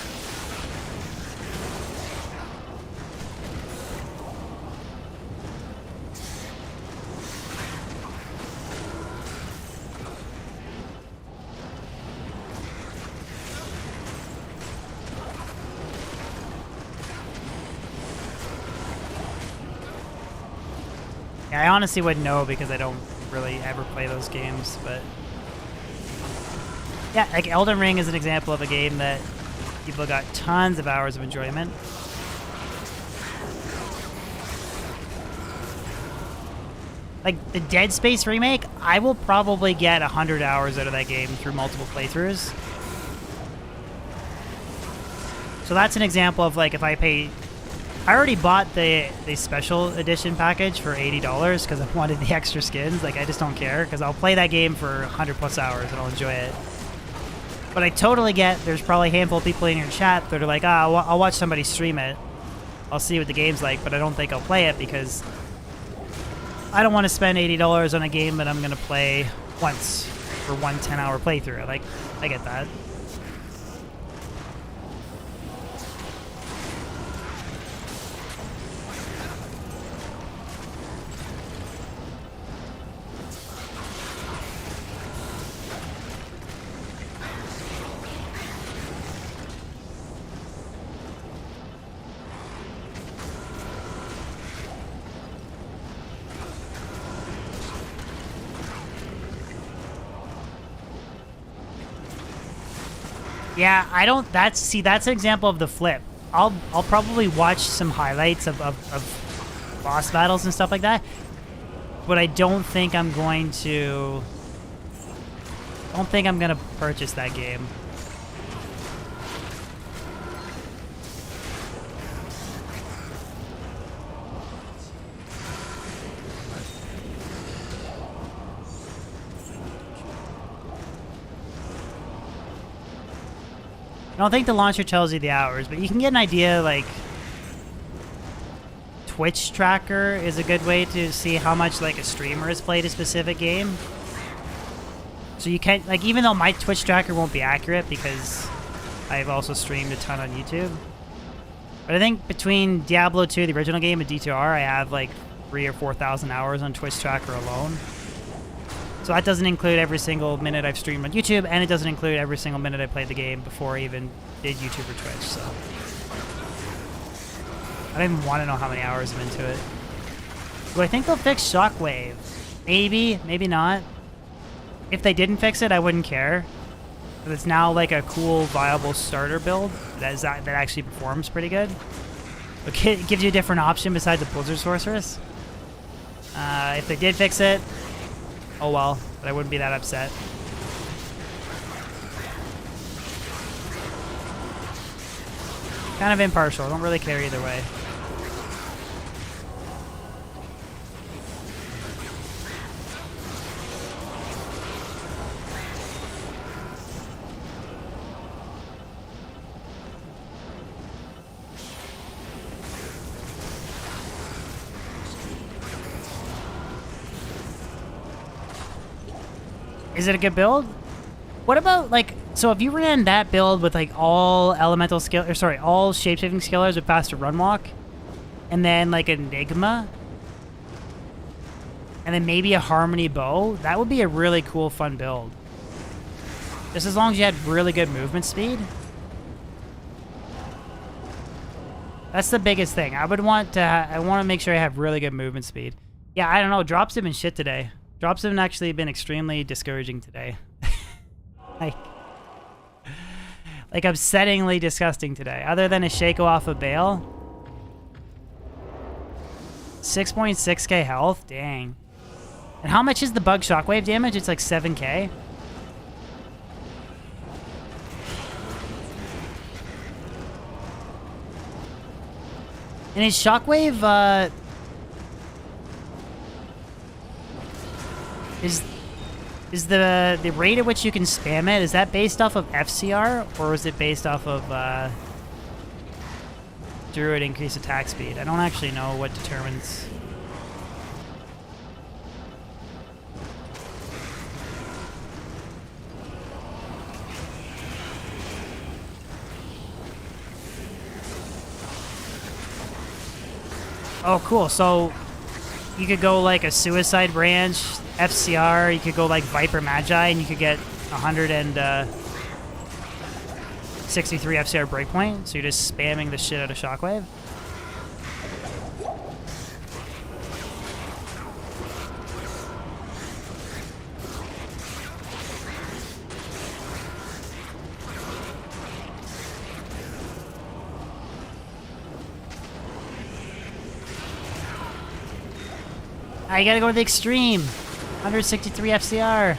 Yeah, I honestly wouldn't know because I don't really ever play those games, but yeah, like Elden Ring is an example of a game that people got tons of hours of enjoyment. Like the Dead Space remake, I will probably get 100 hours out of that game through multiple playthroughs. So that's an example of like if I pay... I already bought the special edition package for $80 because I wanted the extra skins. Like, I just don't care because I'll play that game for 100 plus hours and I'll enjoy it. But I totally get there's probably a handful of people in your chat that are like, I'll watch somebody stream it. I'll see what the game's like, but I don't think I'll play it because I don't want to spend $80 on a game that I'm going to play once for one 10-hour playthrough. Like, I get that. Yeah, I don't. That's an example of the flip. I'll probably watch some highlights of boss battles and stuff like that, but I don't think I'm going to. I don't think I'm gonna purchase that game. I don't think the launcher tells you the hours, but you can get an idea, like, Twitch tracker is a good way to see how much, like, a streamer has played a specific game. So you can't, like, even though my Twitch tracker won't be accurate because I've also streamed a ton on YouTube. But I think between Diablo 2, the original game, and D2R, I have, like, 3,000 or 4,000 hours on Twitch tracker alone. So that doesn't include every single minute I've streamed on YouTube, and it doesn't include every single minute I played the game before I even did YouTube or Twitch, so. I don't even want to know how many hours I'm into it. Do I think they'll fix Shockwave? Maybe, maybe not. If they didn't fix it, I wouldn't care. But it's now like a cool, viable starter build that actually performs pretty good. It gives you a different option besides the Blizzard Sorceress. If they did fix it, oh well, but I wouldn't be that upset. Kind of impartial, I don't really care either way. Is it a good build? What about, like, so if you ran that build with, like, all elemental skill, or sorry, all shapeshifting skillers with faster run walk, and then, like, Enigma, and then maybe a Harmony Bow, that would be a really cool, fun build. Just as long as you had really good movement speed. That's the biggest thing. I want to make sure I have really good movement speed. Yeah, I don't know, drops have been shit today. Drops have actually been extremely discouraging today. like upsettingly disgusting today. Other than a Shaco off of Bale. 6.6k health? Dang. And how much is the bug shockwave damage? It's like 7k. And is shockwave, Is the rate at which you can spam it, is that based off of FCR, or is it based off of Druid increased attack speed? I don't actually know what determines. Oh, cool. So you could go like a Suicide Branch, FCR, you could go like Viper Magi, and you could get 163 FCR breakpoint, so you're just spamming the shit out of Shockwave. Ah, you gotta go to the extreme. 163 FCR.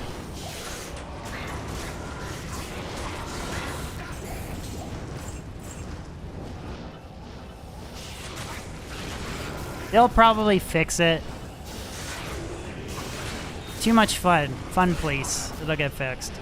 They'll probably fix it. Too much fun. Fun, please. It'll get fixed.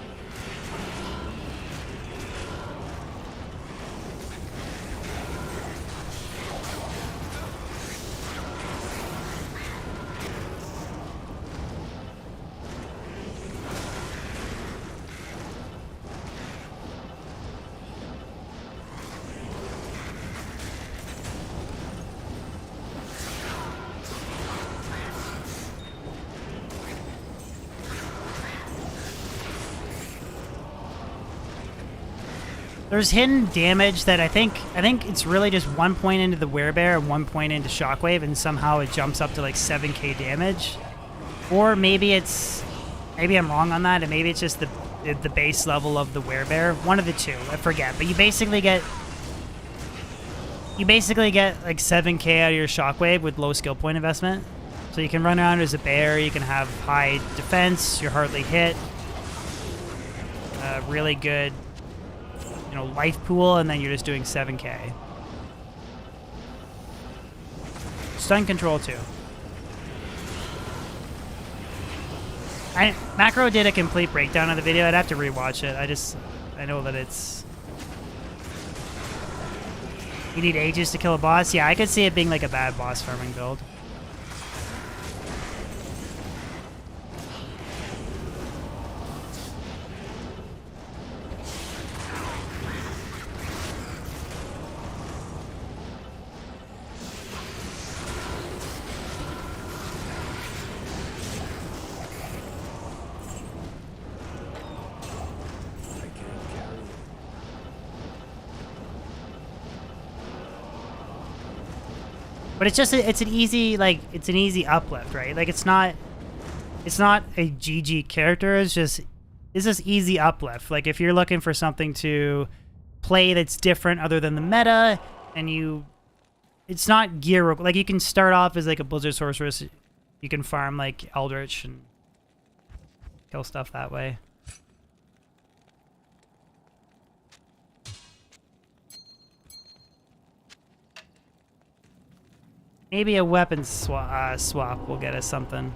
There's hidden damage that I think it's really just 1 point into the Werebear and 1 point into Shockwave, and somehow it jumps up to like 7k damage. Or maybe I'm wrong on that, and maybe it's just the base level of the Werebear. One of the two, I forget. But you basically get like 7k out of your Shockwave with low skill point investment. So you can run around as a bear, you can have high defense, you're hardly hit, really good, you know, life pool, and then you're just doing 7k. Stun control too. Macro did a complete breakdown of the video. I'd have to rewatch it. I know that it's... You need ages to kill a boss. Yeah, I could see it being like a bad boss farming build. But it's just it's an easy uplift, right? Like it's not a GG character. It's just easy uplift. Like if you're looking for something to play that's different other than the meta, and it's not gear, like you can start off as like a Blizzard sorceress. You can farm like Eldritch and kill stuff that way. Maybe a weapon swap will get us something.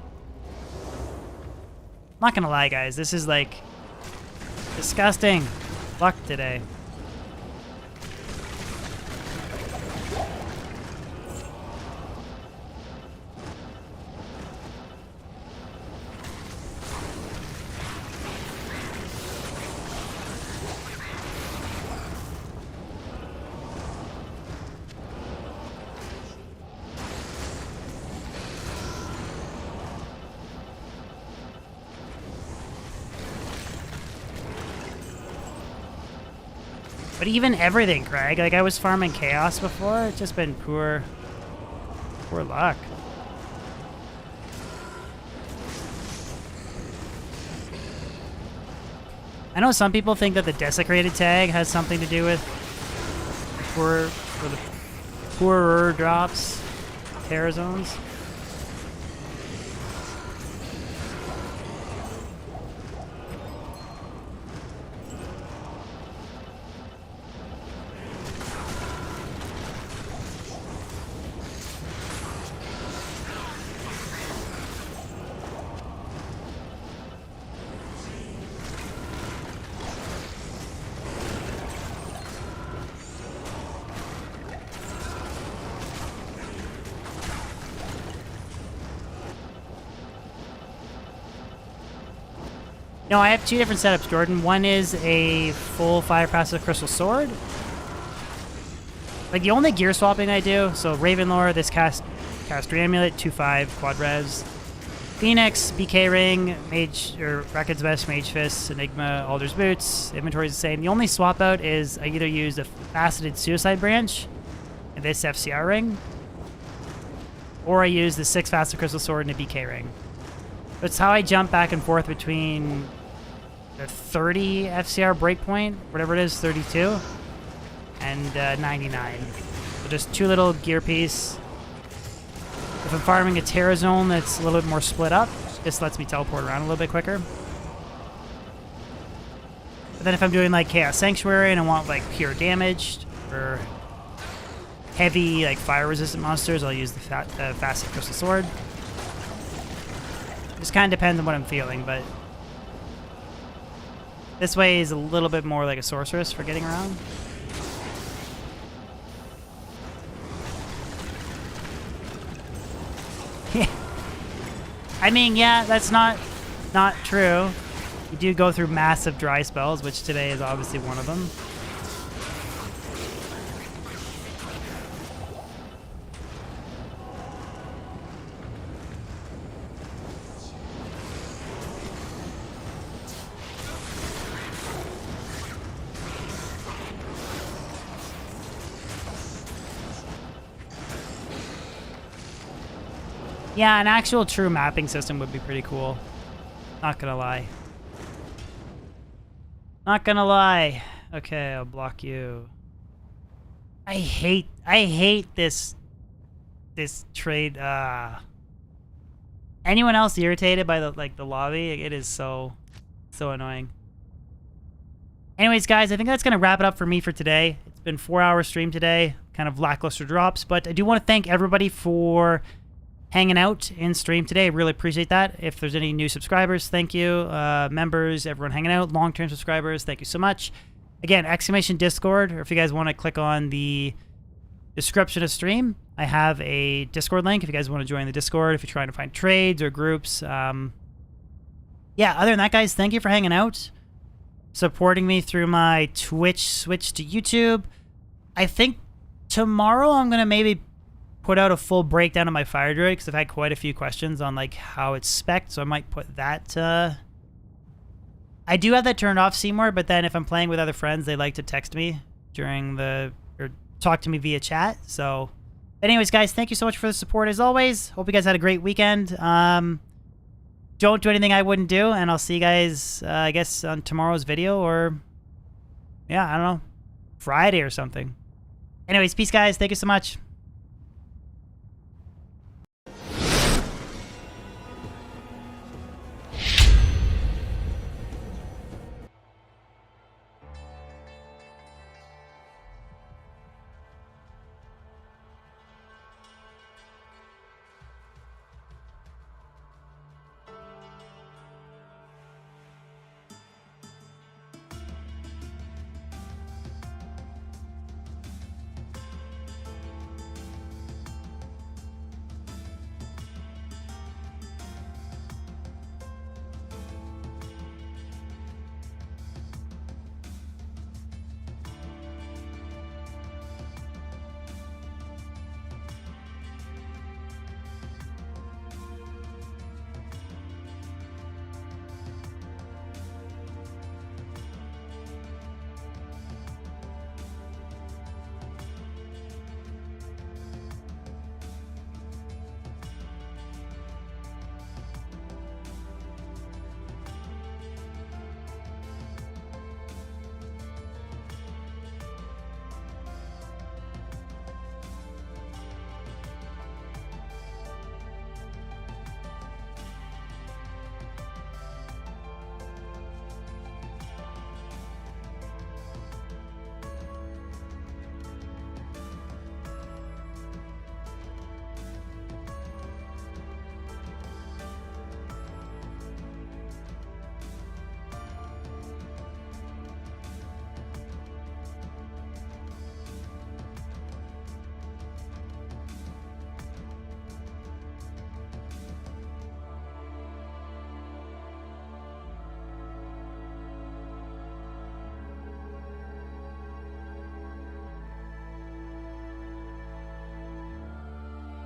I'm not gonna lie, guys. This is like disgusting luck today. But even everything, Craig. Like I was farming chaos before. It's just been poor luck. I know some people think that the desecrated tag has something to do with the poorer drops, terror zones. No, I have two different setups, Jordan. One is a full Fire Passive Crystal Sword. Like the only gear swapping I do, so Ravenlore, this Caster Amulet, 2/5 quad res. Phoenix, BK Ring, Mage or Reckon's Best, Mage Fist, Enigma, Alder's Boots. Inventory is the same. The only swap out is I either use the Faceted Suicide Branch and this FCR ring, or I use the 6 Faceted Crystal Sword and a BK Ring. That's how I jump back and forth between the 30 FCR breakpoint, whatever it is, 32, and 99. So just two little gear piece. If I'm farming a Terra Zone that's a little bit more split up, this lets me teleport around a little bit quicker. But then if I'm doing like Chaos Sanctuary and I want like pure damage or heavy like fire resistant monsters, I'll use the Faceted Crystal Sword. Just kind of depends on what I'm feeling, but this way is a little bit more like a sorceress for getting around. I mean, yeah, that's not true. You do go through massive dry spells, which today is obviously one of them. Yeah, an actual true mapping system would be pretty cool. Not gonna lie. Not gonna lie. Okay, I'll block you. I hate this trade. Anyone else irritated by the lobby? It is so annoying. Anyways, guys, I think that's gonna wrap it up for me for today. It's been 4-hour stream today, kind of lackluster drops, but I do want to thank everybody for hanging out in stream today. I really appreciate that. If there's any new subscribers, thank you. Members, everyone hanging out, long-term subscribers, thank you so much. Again, !Discord, or if you guys want to click on the description of stream, I have a Discord link if you guys want to join the Discord, if you're trying to find trades or groups. Yeah, other than that, guys, thank you for hanging out, supporting me through my Twitch switch to YouTube. I think tomorrow I'm going to maybe put out a full breakdown of my Fire Druid, because I've had quite a few questions on like how it's spec'd, so I might put that I do have that turned off, Seymour, but then if I'm playing with other friends, they like to text me during or talk to me via chat, so Anyways, guys, thank you so much for the support as always. Hope you guys had a great weekend. Don't do anything I wouldn't do, and I'll see you guys, I guess, on tomorrow's video, or, yeah, I don't know, Friday or something. Anyways, peace, guys. Thank you so much.